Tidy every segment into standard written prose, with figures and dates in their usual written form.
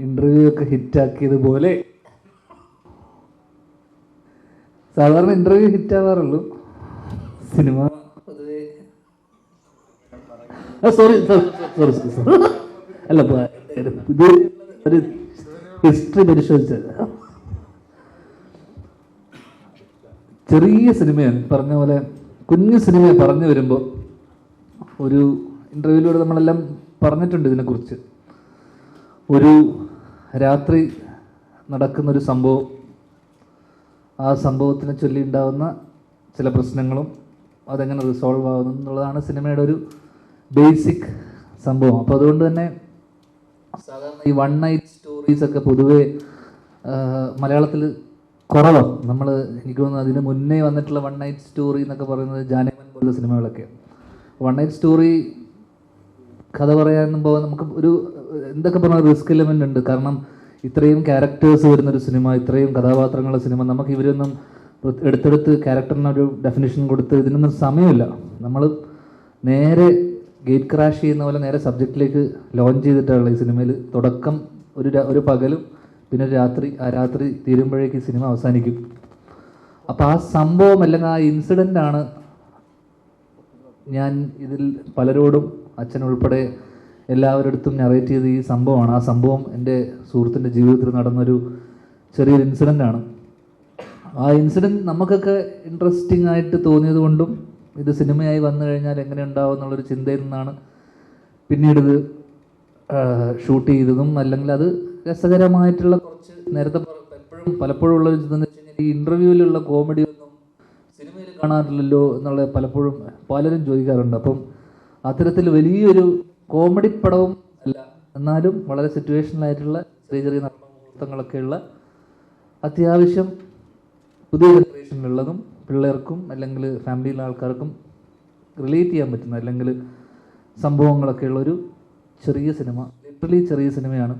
Interview ഒക്കെ ഹിറ്റാക്കിയതുപോലെ സാധാരണ interview ഹിറ്റാവാറുള്ളൂ, cinema പൊതുവെ സോറി അല്ല, ഇത് ഒരു ഹിസ്റ്ററി പരിശോധിച്ചത്. ചെറിയ സിനിമയാണ്, പറഞ്ഞ പോലെ കുഞ്ഞു സിനിമ പറഞ്ഞു വരുമ്പോൾ ഒരു ഇന്റർവ്യൂവിലൂടെ നമ്മളെല്ലാം പറഞ്ഞിട്ടുണ്ട് ഇതിനെക്കുറിച്ച്. ഒരു രാത്രി നടക്കുന്നൊരു സംഭവം, ആ സംഭവത്തിനെ ചൊല്ലി ഉണ്ടാകുന്ന ചില പ്രശ്നങ്ങളും അതെങ്ങനെ റിസോൾവ് ആകുന്നു എന്നുള്ളതാണ് സിനിമയുടെ ഒരു ബേസിക് സംഭവം. അപ്പോൾ അതുകൊണ്ട് തന്നെ സാധാരണ ഈ വൺ നൈറ്റ് സ്റ്റോറീസ് ഒക്കെ പൊതുവെ മലയാളത്തിൽ കുറവാണ്. നമ്മൾ എനിക്ക് തോന്നുന്നു അതിന് മുന്നേ വന്നിട്ടുള്ള വൺ നൈറ്റ് സ്റ്റോറി എന്നൊക്കെ പറയുന്നത് ജാനകൻ പോലുള്ള സിനിമകളൊക്കെ. വൺ നൈറ്റ് സ്റ്റോറി കഥ പറയാനുമ്പോൾ നമുക്ക് ഒരു എന്തൊക്കെ പറഞ്ഞാൽ റിസ്ക് എലമെൻ്റ് ഉണ്ട്. കാരണം ഇത്രയും ക്യാരക്ടേഴ്സ് വരുന്നൊരു സിനിമ, ഇത്രയും കഥാപാത്രങ്ങളുടെ സിനിമ, നമുക്ക് ഇവരൊന്നും എടുത്തെടുത്ത് ക്യാരക്ടറിനൊരു ഡെഫിനിഷൻ കൊടുത്ത് ഇതിനൊന്നും സമയമില്ല. നമ്മൾ നേരെ ഗേറ്റ് ക്രാഷ് ചെയ്യുന്ന പോലെ നേരെ സബ്ജക്റ്റിലേക്ക് ലോഞ്ച് ചെയ്തിട്ടുള്ള ഈ സിനിമയിൽ തുടക്കം ഒരു പകലും പിന്നെ ഒരു രാത്രി, ആ രാത്രി തീരുമ്പോഴേക്ക് ഈ സിനിമ അവസാനിക്കും. അപ്പോൾ ആ സംഭവം അല്ലെങ്കിൽ ആ ഇൻസിഡൻ്റാണ് ഞാൻ ഇതിൽ പലരോടും അച്ഛനുൾപ്പെടെ എല്ലാവരടുത്തും നറേറ്റ് ചെയ്ത് ഈ സംഭവമാണ്. ആ സംഭവം എൻ്റെ സുഹൃത്തിൻ്റെ ജീവിതത്തിൽ നടന്നൊരു ചെറിയൊരു ഇൻസിഡൻ്റാണ്. ആ ഇൻസിഡൻറ്റ് നമുക്കൊക്കെ ഇൻട്രസ്റ്റിംഗ് ആയിട്ട് തോന്നിയത് കൊണ്ടും ഇത് സിനിമയായി വന്നു കഴിഞ്ഞാൽ എങ്ങനെ ഉണ്ടാവും എന്നുള്ളൊരു ചിന്തയിൽ നിന്നാണ് പിന്നീട് ഇത് ഷൂട്ട് ചെയ്തതും. അല്ലെങ്കിൽ അത് രസകരമായിട്ടുള്ള കുറച്ച് നേരത്തെ പലപ്പോഴും ഉള്ള ഇതെന്ന് വെച്ച് കഴിഞ്ഞാൽ ഈ ഇൻ്റർവ്യൂവിലുള്ള കോമഡി ഒന്നും സിനിമയിൽ കാണാറില്ലല്ലോ എന്നുള്ള പലപ്പോഴും പലരും ചോദിക്കാറുണ്ട്. അപ്പം അത്തരത്തിൽ വലിയൊരു കോമഡി പടവും അല്ല, എന്നാലും വളരെ സിറ്റുവേഷനിലായിട്ടുള്ള ചെറിയ ചെറിയ മുഹൂർത്തങ്ങളൊക്കെയുള്ള അത്യാവശ്യം പുതിയ ജനറേഷനിലുള്ളതും പിള്ളേർക്കും അല്ലെങ്കിൽ ഫാമിലിയിലെ ആൾക്കാർക്കും റിലേറ്റ് ചെയ്യാൻ പറ്റുന്ന അല്ലെങ്കിൽ സംഭവങ്ങളൊക്കെ ഉള്ളൊരു ചെറിയ സിനിമ, ലിറ്ററലി ചെറിയ സിനിമയാണ്.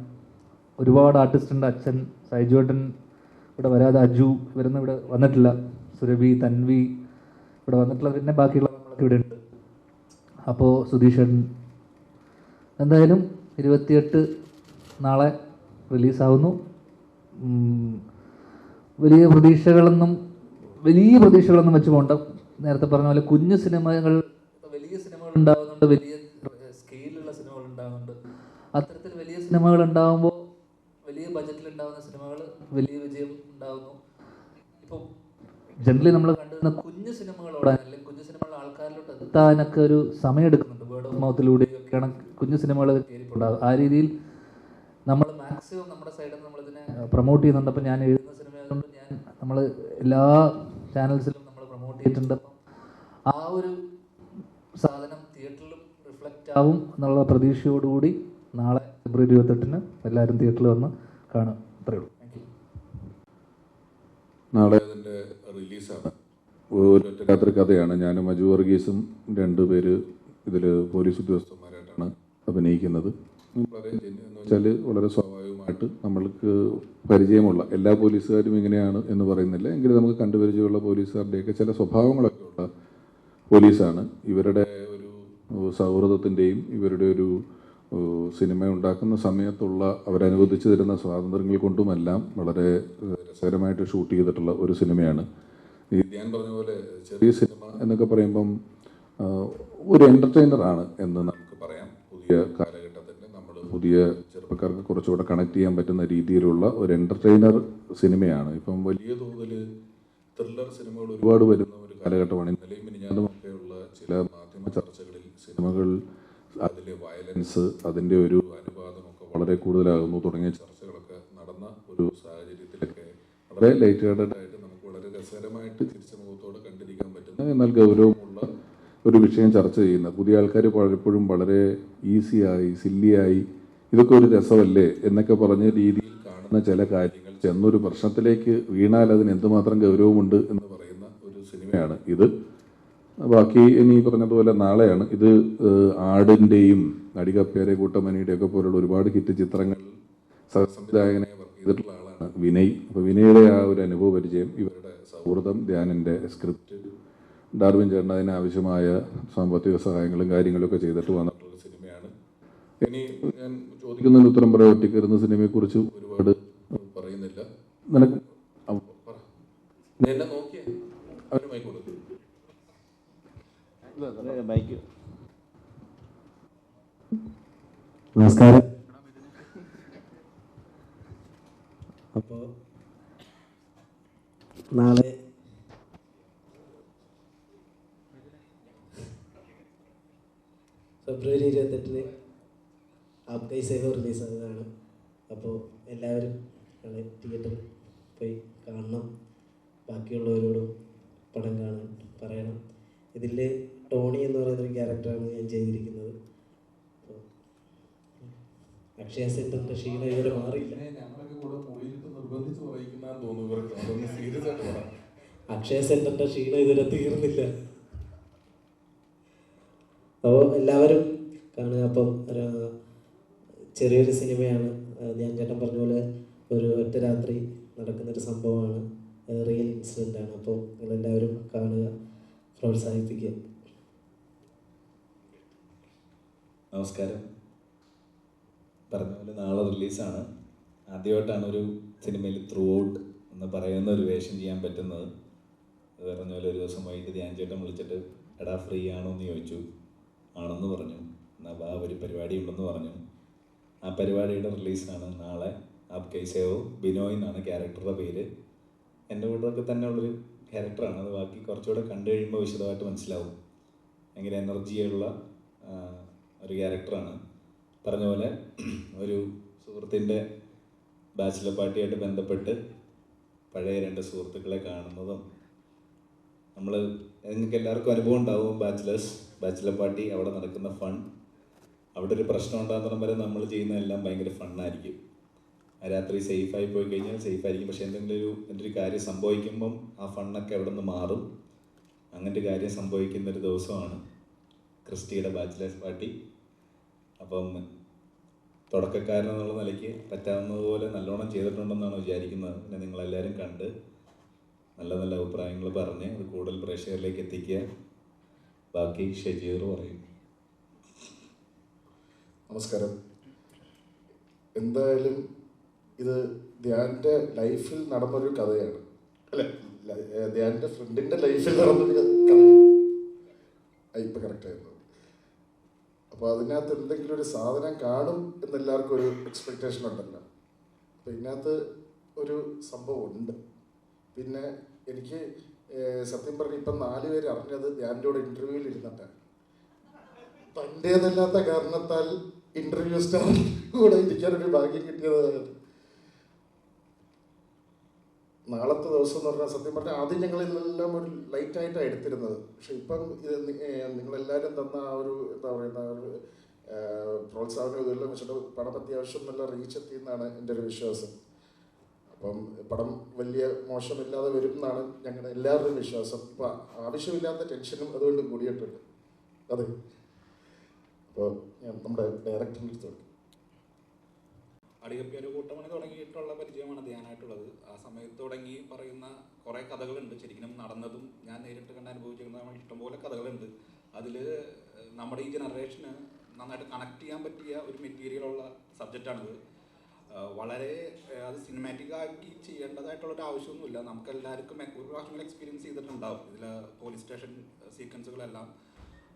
ഒരുപാട് ആർട്ടിസ്റ്റ് ഉണ്ട്. അച്ഛൻ, സൈജുവേട്ടൻ ഇവിടെ വരാതെ, അജു ഇവരൊന്നും ഇവിടെ വന്നിട്ടില്ല, സുരഭി, തൻവി ഇവിടെ വന്നിട്ടുള്ള, പിന്നെ ബാക്കിയുള്ള നമ്മളൊക്കെ ഇവിടെ ഉണ്ട്. അപ്പോൾ സുധീഷേട്ടൻ എന്തായാലും 28 നാളെ റിലീസാവുന്നു. വലിയ പ്രതീക്ഷകളൊന്നും വെച്ച് പോകണ്ട. നേരത്തെ പറഞ്ഞ പോലെ കുഞ്ഞു സിനിമകൾ, വലിയ സിനിമകൾ ഉണ്ടാകുന്നുണ്ട്, വലിയ സ്കെയിലുള്ള സിനിമകൾ ഉണ്ടാകുന്നുണ്ട്. അത്തരത്തിൽ വലിയ സിനിമകൾ ഉണ്ടാകുമ്പോൾ, വലിയ ബജറ്റിൽ ഉണ്ടാകുന്ന സിനിമകൾ വലിയ വിജയം ഉണ്ടാകുന്നു. ഇപ്പോൾ ജനറലി നമ്മൾ കണ്ടുവരുന്ന കുഞ്ഞു സിനിമകളോട് അല്ലെങ്കിൽ കുഞ്ഞു സിനിമകൾ ആൾക്കാരിലോട്ട് എത്താനൊക്കെ ഒരു സമയം എടുക്കുന്നുണ്ട്. വേർഡ് ഓഫ് മൗത്തിലൂടെയൊക്കെയാണ് കുഞ്ഞു സിനിമകൾ കയറിയിട്ടുണ്ടാകും. ആ രീതിയിൽ നമ്മൾ മാക്സിമം നമ്മുടെ സൈഡിൽ നിന്ന് നമ്മളിതിനെ പ്രൊമോട്ട് ചെയ്യുന്നുണ്ട്. അപ്പം ഞാൻ എഴുതുന്ന സിനിമയായതുകൊണ്ട് നമ്മൾ എല്ലാ ചാനൽസിലും നമ്മൾ പ്രൊമോട്ട് ചെയ്തിട്ടുണ്ട്. അപ്പം ആ ഒരു സാധനം തിയേറ്ററിലും റിഫ്ലക്റ്റ് ആവും എന്നുള്ള പ്രതീക്ഷയോടുകൂടി നാളെ ഫെബ്രുവരി 28 എല്ലാവരും തിയേറ്ററിൽ വന്ന് കാണും. അത്രയേ ഉള്ളൂ. Thank you. നാളെ അതിൻ്റെ റിലീസാണ്. ഒരൊറ്റ രാത്രി കഥയാണ്. ഞാനും അജു വർഗീസും 2 പേര് ഇതിൽ പോലീസ് ഉദ്യോഗസ്ഥന്മാരായിട്ടാണ് അഭിനയിക്കുന്നത്. വളരെ എന്ന് വെച്ചാൽ വളരെ സ്വാഭാവികമായിട്ട് നമ്മൾക്ക് പരിചയമുള്ള എല്ലാ പോലീസുകാരും ഇങ്ങനെയാണ് എന്ന് പറയുന്നില്ല, എങ്കിലും നമുക്ക് കണ്ടുപരിചയമുള്ള പോലീസുകാരുടെയൊക്കെ ചില സ്വഭാവങ്ങളൊക്കെ ഉള്ള പോലീസാണ്. ഇവരുടെ ഒരു സൗഹൃദത്തിൻ്റെയും ഇവരുടെ ഒരു സിനിമ ഉണ്ടാക്കുന്ന സമയത്തുള്ള അവരനുവദിച്ചു തരുന്ന സ്വാതന്ത്ര്യങ്ങൾ കൊണ്ടുമെല്ലാം വളരെ രസകരമായിട്ട് ഷൂട്ട് ചെയ്തിട്ടുള്ള ഒരു സിനിമയാണ്. ഈ ഞാൻ പറഞ്ഞ പോലെ ചെറിയ സിനിമ എന്നൊക്കെ പറയുമ്പം ഒരു എൻ്റർടൈനറാണ് എന്ന് നമുക്ക് പറയാം. പുതിയ കാലഘട്ടത്തിൻ്റെ നമ്മൾ പുതിയ ചെറുപ്പക്കാർക്ക് കുറച്ചുകൂടെ കണക്ട് ചെയ്യാൻ പറ്റുന്ന രീതിയിലുള്ള ഒരു എൻ്റർടൈനർ സിനിമയാണ്. ഇപ്പം വലിയ തോതിൽ ത്രില്ലർ സിനിമകൾ ഒരുപാട് വരുന്ന ഒരു കാലഘട്ടമാണ്. ഇന്നലെയും മിനിഞ്ഞാന്നുമൊക്കെയുള്ള ചില മാധ്യമ ചർച്ചകളിൽ സിനിമകൾ, അതിലെ വയലൻസ്, അതിൻ്റെ ഒരു അനുപാതമൊക്കെ വളരെ കൂടുതലാകുന്നു തുടങ്ങിയ ചർച്ചകളൊക്കെ നടന്ന ഒരു സാഹചര്യത്തിലൊക്കെ വളരെ ലൈറ്റ് ഹാർട്ടഡ് ആയിട്ട് നമുക്ക് വളരെ രസകരമായിട്ട് തിരിച്ച മുഖത്തോടെ കണ്ടിരിക്കാൻ പറ്റുന്ന എന്നാൽ ഗൗരവമുള്ള ഒരു വിഷയം ചർച്ച ചെയ്യുന്ന പുതിയ ആൾക്കാർ പലപ്പോഴും വളരെ ഈസിയായി, സില്ലിയായി, ഇതൊക്കെ ഒരു രസമല്ലേ എന്നൊക്കെ പറഞ്ഞ രീതിയിൽ കാണുന്ന ചില കാര്യങ്ങൾ ചെന്നൊരു പ്രശ്നത്തിലേക്ക് വീണാൽ അതിന് എന്തുമാത്രം ഗൗരവമുണ്ട് എന്ന് പറയുന്ന ഒരു സിനിമയാണ് ഇത്. ബാക്കി ഇനി പറഞ്ഞതുപോലെ നാളെയാണ് ഇത്. ആടിൻ്റെയും നടികപ്പേരെ കൂട്ടമണിയുടെ ഒക്കെ പോലുള്ള ഒരുപാട് ഹിറ്റ് ചിത്രങ്ങൾ സംവിധായകനെ വർക്ക് ചെയ്തിട്ടുള്ള ആളാണ് വിനയ്. അപ്പോൾ വിനയുടെ ആ ഒരു അനുഭവ പരിചയം, ഇവരുടെ സൗഹൃദം, ധ്യാനിൻ്റെ സ്ക്രിപ്റ്റ്, ഡാർവിൻ ചേട്ടൻ അതിനാവശ്യമായ സാമ്പത്തിക സഹായങ്ങളും കാര്യങ്ങളൊക്കെ ചെയ്തിട്ട് വന്നിട്ടുള്ള സിനിമയാണ്. ഇനി ഞാൻ ചോദിക്കുന്നതിന് ഉത്തരം പറയാം. ഒറ്റയ്ക്കിരുന്ന സിനിമയെക്കുറിച്ച് ഒരുപാട് പറയുന്നില്ല. നിനക്ക് പറ, നീ എന്നെ നോക്കിയേ, അവന് മൈക്ക് കൊടുക്കും. നമസ്കാരം. അപ്പോൾ നാളെ ഫെബ്രുവരി 28 ആപ് കൈ സേവ റിലീസാകുന്നതാണ്. അപ്പോൾ എല്ലാവരും തിയേറ്ററിൽ പോയി കാണണം. ബാക്കിയുള്ളവരോടും പടം കാണാൻ പറയണം. ഇതിൽ ടോണി എന്ന് പറയുന്നൊരു ക്യാരക്ടറാണ് ഞാൻ ചെയ്തിരിക്കുന്നത്. അപ്പോൾ അക്ഷയ സെൻറ്ററിൻ്റെ ക്ഷീണം ഇതുവരെ മാറിയില്ല. അക്ഷയ സെൻറ്ററിൻ്റെ ക്ഷീണം ഇതുവരെ തീർന്നില്ല. അപ്പോൾ എല്ലാവരും കാണുക. അപ്പം ചെറിയൊരു സിനിമയാണ്. ഞാൻ ചേട്ടൻ പറഞ്ഞ പോലെ ഒരു ഒറ്റ രാത്രി നടക്കുന്നൊരു സംഭവമാണ്. റിയൽ ഇൻസിഡൻ്റ് ആണ്. അപ്പോൾ നിങ്ങളെല്ലാവരും കാണുക, പ്രോത്സാഹിപ്പിക്കുക. നമസ്കാരം. പറഞ്ഞ പോലെ നാളെ റിലീസാണ്. ആദ്യമായിട്ടാണ് ഒരു സിനിമയിൽ ത്രൂ ഔട്ട് എന്ന് പറയുന്ന ഒരു വേഷം ചെയ്യാൻ പറ്റുന്നത്. അത് പറഞ്ഞ പോലെ ഒരു ദിവസം വൈകിട്ട് ധ്യാൻ ചേട്ടൻ വിളിച്ചിട്ട് എടാ ഫ്രീ ആണോ എന്ന് ചോദിച്ചു. ആണെന്ന് പറഞ്ഞു. എന്നാൽ ആ ഒരു പരിപാടി ഉണ്ടെന്ന് പറഞ്ഞു. ആ പരിപാടിയുടെ റിലീസാണ് നാളെ. ആപ് കൈസേവോ. ബിനോയ് എന്നാണ് ക്യാരക്ടറുടെ പേര്. എൻ്റെ കൂട്ടൊക്കെ തന്നെ ഉള്ളൊരു ക്യാരക്ടറാണ്. അത് ബാക്കി കുറച്ചുകൂടെ കണ്ടു കഴിയുമ്പോൾ വിശദമായിട്ട് മനസ്സിലാവും. ഭയങ്കര എനർജിയുള്ള ഒരു ക്യാരക്ടറാണ്. പറഞ്ഞ പോലെ ഒരു സുഹൃത്തിൻ്റെ ബാച്ചിലർ പാർട്ടിയായിട്ട് ബന്ധപ്പെട്ട് പഴയ 2 സുഹൃത്തുക്കളെ കാണുന്നതും, നിങ്ങൾക്ക് എല്ലാവർക്കും അനുഭവം ഉണ്ടാവും. ബാച്ചിലർ പാർട്ടി, അവിടെ നടക്കുന്ന ഫൺ, അവിടെ ഒരു പ്രശ്നം ഉണ്ടാകുന്ന വരെ നമ്മൾ ചെയ്യുന്നതെല്ലാം ഭയങ്കര ഫണ്ണായിരിക്കും. ആ രാത്രി സേഫായി പോയി കഴിഞ്ഞാൽ സേഫായിരിക്കും. പക്ഷേ എന്തെങ്കിലും ഒരു കാര്യം സംഭവിക്കുമ്പം ആ ഫണ്ണൊക്കെ അവിടെ നിന്ന് മാറും. അങ്ങനത്തെ ഒരു കാര്യം സംഭവിക്കുന്നൊരു ദിവസമാണ് ക്രിസ്റ്റിയുടെ ബാച്ചിലേഴ്സ് പാർട്ടി. അപ്പം തുടക്കക്കാരനെന്നുള്ള നിലയ്ക്ക് പറ്റാവുന്നതുപോലെ നല്ലോണം ചെയ്തിട്ടുണ്ടെന്നാണ് വിചാരിക്കുന്നത്. പിന്നെ നിങ്ങളെല്ലാവരും കണ്ട് നല്ല നല്ല അഭിപ്രായങ്ങൾ പറഞ്ഞ് അത് കൂടുതൽ പ്രേക്ഷകരിലേക്ക് എത്തിക്കുക. ബാക്കി ഷജീർ പറയും. നമസ്കാരം. എന്തായാലും ഇത് ധ്യാൻ്റെ ലൈഫിൽ നടന്നൊരു കഥയാണ്. അല്ലേ, ധ്യാൻ്റെ ഫ്രണ്ടിൻ്റെ ലൈഫിൽ നടന്നൊരു കഥയാണ്. ഇപ്പം കറക്റ്റായിരുന്നു. അപ്പോൾ അതിനകത്ത് എന്തെങ്കിലും ഒരു സാധനം കാണും എന്നെല്ലാവർക്കും ഒരു എക്സ്പെക്റ്റേഷൻ ഉണ്ടല്ലോ. അപ്പോൾ ഇതിനകത്ത് ഒരു സംഭവം ഉണ്ട്. പിന്നെ എനിക്ക് സത്യം പറഞ്ഞ് ഇപ്പം 4 പേര് അറിഞ്ഞത് ധ്യാൻ്റെ കൂടെ ഇൻ്റർവ്യൂവിൽ ഇരുന്നിട്ടാണ്. തൻ്റേതല്ലാത്ത കാരണത്താൽ ഇൻ്റർവ്യൂ സ്റ്റാർ കൂടെ ഇരിക്കാനൊരു ഭാഗ്യം കിട്ടിയത്. നാളത്തെ ദിവസം എന്ന് പറഞ്ഞാൽ സത്യം പറഞ്ഞാൽ ആദ്യം ഞങ്ങളെല്ലാം ഒരു ലൈറ്റായിട്ടാണ് എടുത്തിരുന്നത്. പക്ഷെ ഇപ്പം ഇത് നിങ്ങളെല്ലാവരും തന്ന ആ ഒരു എന്താ പറയുന്ന ഒരു പ്രോത്സാഹനം ഇതെല്ലാം വെച്ചിട്ട് പടം അത്യാവശ്യം നല്ല റീച്ച് എത്തിയെന്നാണ് എൻ്റെ ഒരു വിശ്വാസം. അപ്പം പടം വലിയ മോശമില്ലാതെ വരും എന്നാണ് ഞങ്ങളുടെ എല്ലാവരുടെയും വിശ്വാസം. ഇപ്പം ആവശ്യമില്ലാത്ത ടെൻഷനും അതുകൊണ്ട് കൂടിയിട്ടുണ്ട്. അതെ. അപ്പോൾ ഞാൻ നമ്മുടെ ഡയറക്ടറിൻ്റെ അടുത്തോട്ട് അടികപ്പി ഒരു കൂട്ടമണി തുടങ്ങിയിട്ടുള്ള പരിചയമാണ് ധ്യാനായിട്ടുള്ളത്. ആ സമയത്ത് തുടങ്ങി പറയുന്ന കുറേ കഥകളുണ്ട്. ശരിക്കും നടന്നതും ഞാൻ നേരിട്ട് കണ്ട് അനുഭവിച്ചിരുന്ന ഇഷ്ടംപോലെ കഥകളുണ്ട്. അതിൽ നമ്മുടെ ഈ ജനറേഷന് നന്നായിട്ട് കണക്ട് ചെയ്യാൻ പറ്റിയ ഒരു മെറ്റീരിയലുള്ള സബ്ജക്റ്റാണിത്. വളരെ അത് സിനിമാറ്റിക് ആക്കി ചെയ്യേണ്ടതായിട്ടുള്ളൊരു ആവശ്യമൊന്നുമില്ല. നമുക്കെല്ലാവർക്കും ഒരു പ്രാവശ്യം എക്സ്പീരിയൻസ് ചെയ്തിട്ടുണ്ടാവും ഇതിൽ പോലീസ് സ്റ്റേഷൻ സീക്വൻസുകളെല്ലാം.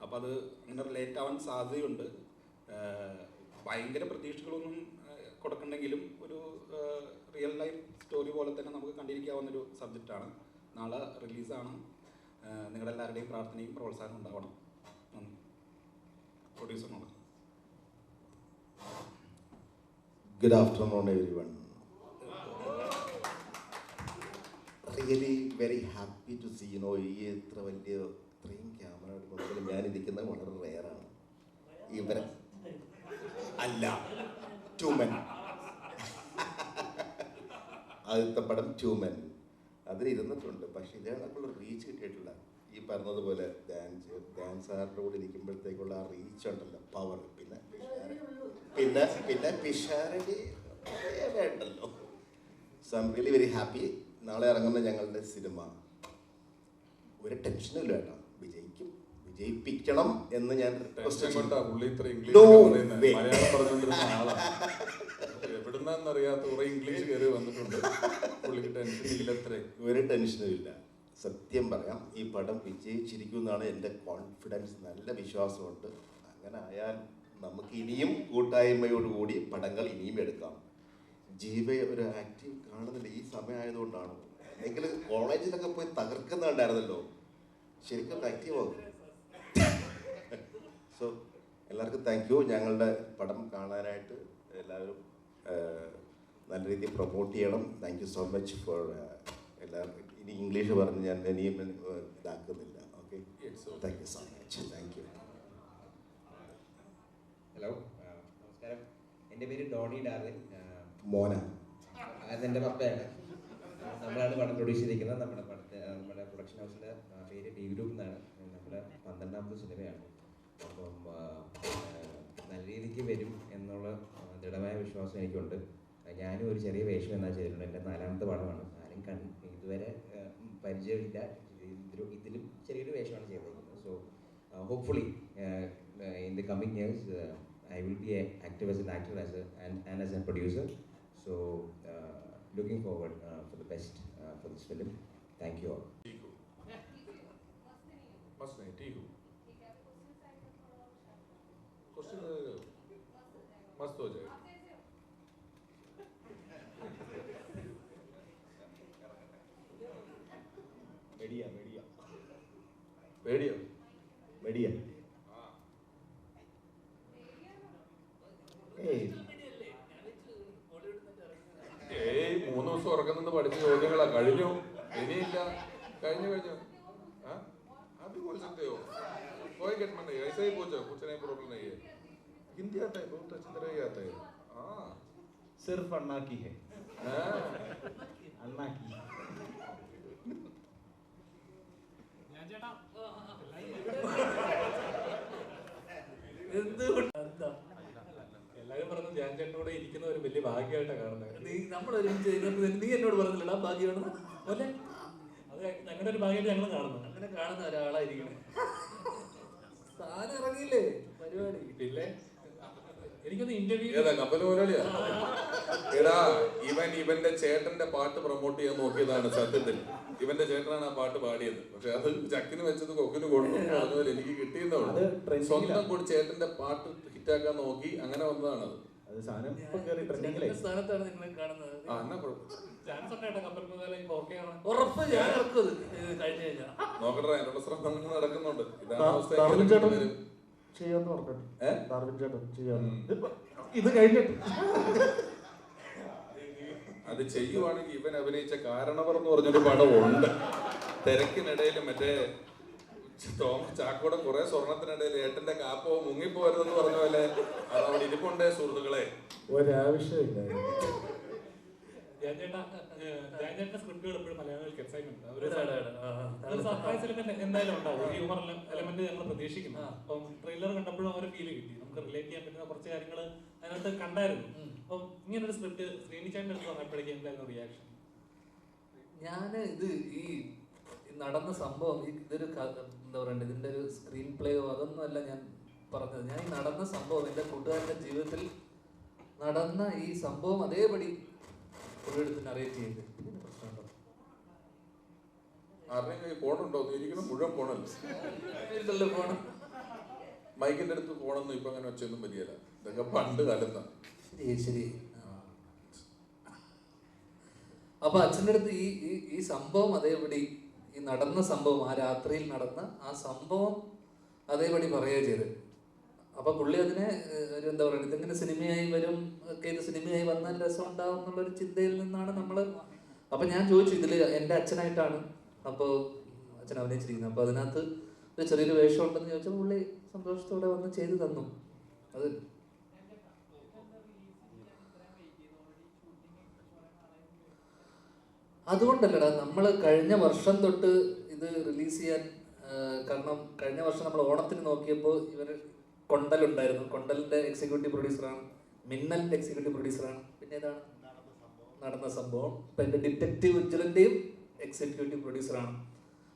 അപ്പോൾ അത് അങ്ങനെ റിലേറ്റ് ആവാൻ സാധ്യതയുണ്ട്. ഭയങ്കര പ്രതീക്ഷകളൊന്നും കൊടുക്കണ്ടെങ്കിലും ഒരു റിയൽ ലൈഫ് സ്റ്റോറി പോലെ തന്നെ നമുക്ക് കണ്ടിരിക്കാവുന്നൊരു സബ്ജക്റ്റാണ്. നാളെ റിലീസാണ്. നിങ്ങളുടെ എല്ലാവരുടെയും പ്രാർത്ഥനയും പ്രോത്സാഹനം ഉണ്ടാവണം. നന്ദി. പ്രൊഡ്യൂസറിനോട്. Good afternoon, everyone. Really very happy to see, ഈ ഇത്ര വലിയ ഇത്രയും ക്യാമറ മുതൽ ഞാനിരിക്കുന്നത് വളരെ റെയറാണ്. ഇവരെ അല്ല, ട്യൂമൻ. ആദ്യത്തെ പടം ട്യൂമൻ, അതിലിരുന്നിട്ടുണ്ട്. പക്ഷെ ഇതിനൊക്കെയുള്ള റീച്ച് കിട്ടിയിട്ടില്ല. ഈ പറഞ്ഞതുപോലെ ധ്യാൻ സാറിൻ്റെ കൂടെ ഇരിക്കുമ്പോഴത്തേക്കുള്ള ആ റീച്ച് ഉണ്ടല്ലോ, പവർ. പിന്നെ പിഷാരടി വേണ്ടല്ലോ. So I am really very happy. നാളെ ഇറങ്ങുന്ന ഞങ്ങളുടെ സിനിമ ഒരു ടെൻഷനും ഇല്ല കേട്ടോ. വിജയിക്കും. വിജയിപ്പിക്കണം എന്ന് ഞാൻ request ടെൻഷൻ കൊണ്ടാ പുള്ളി ഇത്ര No ഇംഗ്ലീഷ് പറയുന്നത്. way. മലയാളം പറഞ്ഞുകൊണ്ടിരുന്ന ആളാണ്. എവിടുന്നറിയാത്ത കുറെ ഇംഗ്ലീഷ് കയറി വന്നിട്ടുണ്ട്. പുള്ളിക്ക് ടെൻഷൻ ഇല്ലത്രേ. ഒരു ടെൻഷനും ഇല്ല. സത്യം പറയാം, ഈ പടം വിജയിച്ചിരിക്കും എന്നാണ് എൻ്റെ കോൺഫിഡൻസ്. നല്ല വിശ്വാസമുണ്ട്. അങ്ങനെ ആയാൽ നമുക്ക് ഇനിയും കൂട്ടായ്മയോടുകൂടി പടങ്ങൾ ഇനിയും എടുക്കാം. ജീവ ഒരു ആക്റ്റീവ് കാണുന്നില്ല, ഈ സമയമായതുകൊണ്ടാണ്. അല്ലെങ്കിൽ കോളേജിലൊക്കെ പോയി തകർക്കുന്നുണ്ടായിരുന്നല്ലോ, ശരിക്കും ആക്റ്റീവ് ആകും. സോ എല്ലാവർക്കും താങ്ക് യു. ഞങ്ങളുടെ പടം കാണാനായിട്ട് എല്ലാവരും നല്ല രീതിയിൽ പ്രൊമോട്ട് ചെയ്യണം. Thank you so much for എല്ലാവർക്കും. ഇനി ഇംഗ്ലീഷ് പറഞ്ഞ് ഞാൻ ഇനിയും ഇതാക്കുന്നില്ല. Okay, thank you so much. Thank you. Hello, നമസ്കാരം. എൻ്റെ പേര് ഡോണി ഡാർവിൻ. മോന, അതെൻ്റെ പപ്പയാണ്. നമ്മളാണ് പടം പ്രൊഡ്യൂസ് ചെയ്തിരിക്കുന്നത്. നമ്മുടെ പ്രൊഡക്ഷൻ ഹൗസിൻ്റെ പേര് ഡി ഗ്രൂപ്പ് എന്നാണ്. നമ്മുടെ 12ാമത്തെ സിനിമയാണ്. അപ്പം നല്ല രീതിക്ക് വരും എന്നുള്ള ദൃഢമായ വിശ്വാസം എനിക്കുണ്ട്. ഞാനും ഒരു ചെറിയ വേഷം എന്നാ ചെയ്തിട്ടുണ്ട്. എൻ്റെ 4ാമത്തെ പടമാണ്. ആരും ഇതുവരെ പരിചയമില്ല. ഇതിലും ചെറിയൊരു വേഷമാണ് ചെയ്തിരിക്കുന്നത്. So hopefully in the coming years I will be active as an actor and as a producer. So looking forward for the best for this film. Thank you all. बस नहीं, ठीक हो. क्वेश्चन मस्त हो जाएगा. Media. പേടിയോ? Media. ഏയ് 3 ദിവസം ഉറക്കം നിന്ന് പഠിച്ച ചോദ്യങ്ങളാ. കഴിഞ്ഞു, ഇനിയില്ല. കഴിഞ്ഞു. हाँ आप भी बोल सकते हो, कोई कटमन नहीं है. ऐसा ही पूछो, कुछ नहीं, प्रॉब्लम नहीं है. हिंदी आता है, बहुत अच्छी तरह ही आता है. हाँ, सिर्फ अन्ना की है. हाँ. अन्ना की. എല്ലാരും പറഞ്ഞു ധ്യാൻ ചേട്ടനോട് ഇരിക്കുന്ന ഒരു വലിയ ഭാഗ്യമായിട്ടാണ് കാണുന്നത്. നമ്മൾ നീ എന്നോട് പറഞ്ഞില്ലടാ ഭാഗ്യമാണ് അല്ലേ? അത് ഞങ്ങളുടെ ഒരു ഭാഗ്യമായിട്ട് ഞങ്ങൾ കാണുന്നു. അങ്ങനെ കാണുന്ന ഒരാളായിരിക്കണേ. സ്ഥാനം ഇറങ്ങിയില്ലേ പരിപാടി. പിന്നെ എനിക്കൊന്ന് ഇന്റർവ്യൂ ഏതാ കപ്പൽ മുതലാളിയാ? എടാ, ഇവന്റെ ചേട്ടന്റെ പാട്ട് പ്രൊമോട്ട് ചെയ്യാൻ നോക്കിയതാണ് സത്യത്തിൽ. ഇവന്റെ ചേട്ടനാണ് ആ പാട്ട് പാടിയത്. പക്ഷെ അത് ചക്കിന് വെച്ചത് കൊക്കിന് കൊടുത്തു. അതുപോലെ എനിക്ക് കിട്ടിയെന്നുള്ളൂ. സ്വന്തം കൂടി ചേട്ടന്റെ പാട്ട് ഹിറ്റാക്കാൻ നോക്കി, അങ്ങനെ വന്നതാണത്. അത് സാധനം ഇപ്പൊ കേറി ട്രെൻഡിങ്ങിലെ സ്ഥാനത്താണ് നിങ്ങളെ കാണുന്നത്. ആ, എന്നാ കുഴപ്പം. ചാൻസ് ഉണ്ടായിട്ടോ കപ്പൽ മുതലാളി ഓക്കെയാണ്. ഉറപ്പ് ഞാൻ ഇറക്കും കഴിഞ്ഞു കഴിഞ്ഞാൽ. നോക്കട്ടെ, അതിനുള്ള ശ്രമങ്ങൾ നടക്കുന്നുണ്ട്. ഇതാണ് അവസ്ഥ. ഡാർവിൻ ചേട്ടൻ വരും. ചെയ്യാന്ന് പറഞ്ഞു. ഡാർവിൻ ചേട്ടൻ ചെയ്യാന്ന്. ഇത് കഴിഞ്ഞിട്ട് അത് ചെയ്യുവാണെങ്കിൽ ഇവൻ അഭിനയിച്ച കാരണവർ എന്ന് പറഞ്ഞൊരു പടമുണ്ട്. തിരക്കിനിടയിൽ മറ്റേ ചാക്കോടെ കുറെ സ്വർണത്തിനിടയിൽ ഏട്ടന്റെ കാപ്പോ മുങ്ങിപ്പോരുതെന്ന് പറഞ്ഞ പോലെ അത് അവിടെ ഇരിപ്പുണ്ടേ സുഹൃത്തുക്കളെ. ഒരാവശ്യമില്ല. ധ്യാൻചേട്ടന്റെ സ്ക്രിപ്റ്റുകൾ എപ്പോഴും മലയാളികൾക്ക് എക്സൈറ്റ്മെന്റ് ഒരു സർപ്രൈസ് എലമെന്റ് എന്തായാലും ഉണ്ടാവും. ഹ്യൂമർ എലമെന്റ് ഞങ്ങൾ പ്രതീക്ഷിക്കുന്നു. അപ്പം ട്രെയിലർ കണ്ടപ്പോഴും ഒരു ഫീൽ കിട്ടി. നമുക്ക് റിലേറ്റ് ചെയ്യാൻ പറ്റുന്ന കുറച്ച് കാര്യങ്ങൾ അതിനകത്ത് കണ്ടായിരുന്നു. അപ്പം ഇങ്ങനൊരു സ്ക്രിപ്റ്റ് ശ്രീനിച്ചേട്ടൻ്റെ അടുത്ത് വന്നപ്പോഴേക്കും എന്തായിരുന്നു റിയാക്ഷൻ? ഞാൻ ഇത് ഈ നടന്ന സംഭവം ഇതൊരു എന്താ പറയണ്ടത്, ഇതിൻ്റെ ഒരു സ്ക്രീൻ പ്ലേയോ അതൊന്നും അല്ല ഞാൻ പറഞ്ഞത്. ഞാൻ ഈ നടന്ന സംഭവം എൻ്റെ കൂട്ടുകാരൻ്റെ ജീവിതത്തിൽ നടന്ന ഈ സംഭവം അതേപടി ഒരിടത്ത് നറേറ്റ് ചെയ്ത് പ്രശ്നമുണ്ടോ? ആരുടെയും കൈ ഫോണുണ്ടോ? ഇരിക്കണം മുഴുവൻ ഫോണല്ലോ. ഇല്ലല്ലോ ഫോണ്. മൈക്കിന്റെ അടുത്ത് ഫോണൊന്നും ഇപ്പൊ അങ്ങനെ വെച്ചൊന്നും പറ്റിയല്ല. ഇതൊക്കെ പണ്ട് കാലത്താണ്. ശരി. അപ്പൊ അച്ഛൻ്റെ അടുത്ത് ഈ സംഭവം അതേപടി, ഈ നടന്ന സംഭവം, ആ രാത്രിയിൽ നടന്ന ആ സംഭവം അതേപടി പറയുക ചെയ്ത്. അപ്പൊ പുള്ളി അതിനെ ഒരു എന്താ പറയുക, ഇതെങ്ങനെ സിനിമയായി വരും ഒക്കെ, ഇത് സിനിമയായി വന്നാൽ രസം ഉണ്ടാവും എന്നുള്ളൊരു ചിന്തയിൽ നിന്നാണ് നമ്മൾ. അപ്പൊ ഞാൻ ചോദിച്ചു, ഇതില് എൻ്റെ അച്ഛനായിട്ടാണ് അപ്പോൾ അച്ഛൻ അഭിനയിച്ചിരിക്കുന്നത്, അപ്പൊ അതിനകത്ത് ഒരു ചെറിയൊരു വേഷം ഉണ്ടെന്ന് ചോദിച്ചാൽ പുള്ളി സന്തോഷത്തോടെ വന്ന് ചെയ്തു തന്നു. അത് അതുകൊണ്ടല്ലടാ നമ്മൾ കഴിഞ്ഞ വർഷം തൊട്ട് ഇത് റിലീസ് ചെയ്യാൻ കാരണം കഴിഞ്ഞ വർഷം നമ്മൾ ഓണത്തിന് നോക്കിയപ്പോൾ ഇവർ കൊണ്ടലുണ്ടായിരുന്നു. കൊണ്ടലിന്റെ എക്സിക്യൂട്ടീവ് പ്രൊഡ്യൂസറാണ്, മിന്നലിന്റെ എക്സിക്യൂട്ടീവ് പ്രൊഡ്യൂസറാണ്, പിന്നെ ഏതാണ് നടന്ന സംഭവം. ഇപ്പം എൻ്റെ ഡിറ്റക്റ്റീവ് വിജിലന്റെയും എക്സിക്യൂട്ടീവ് പ്രൊഡ്യൂസറാണ്.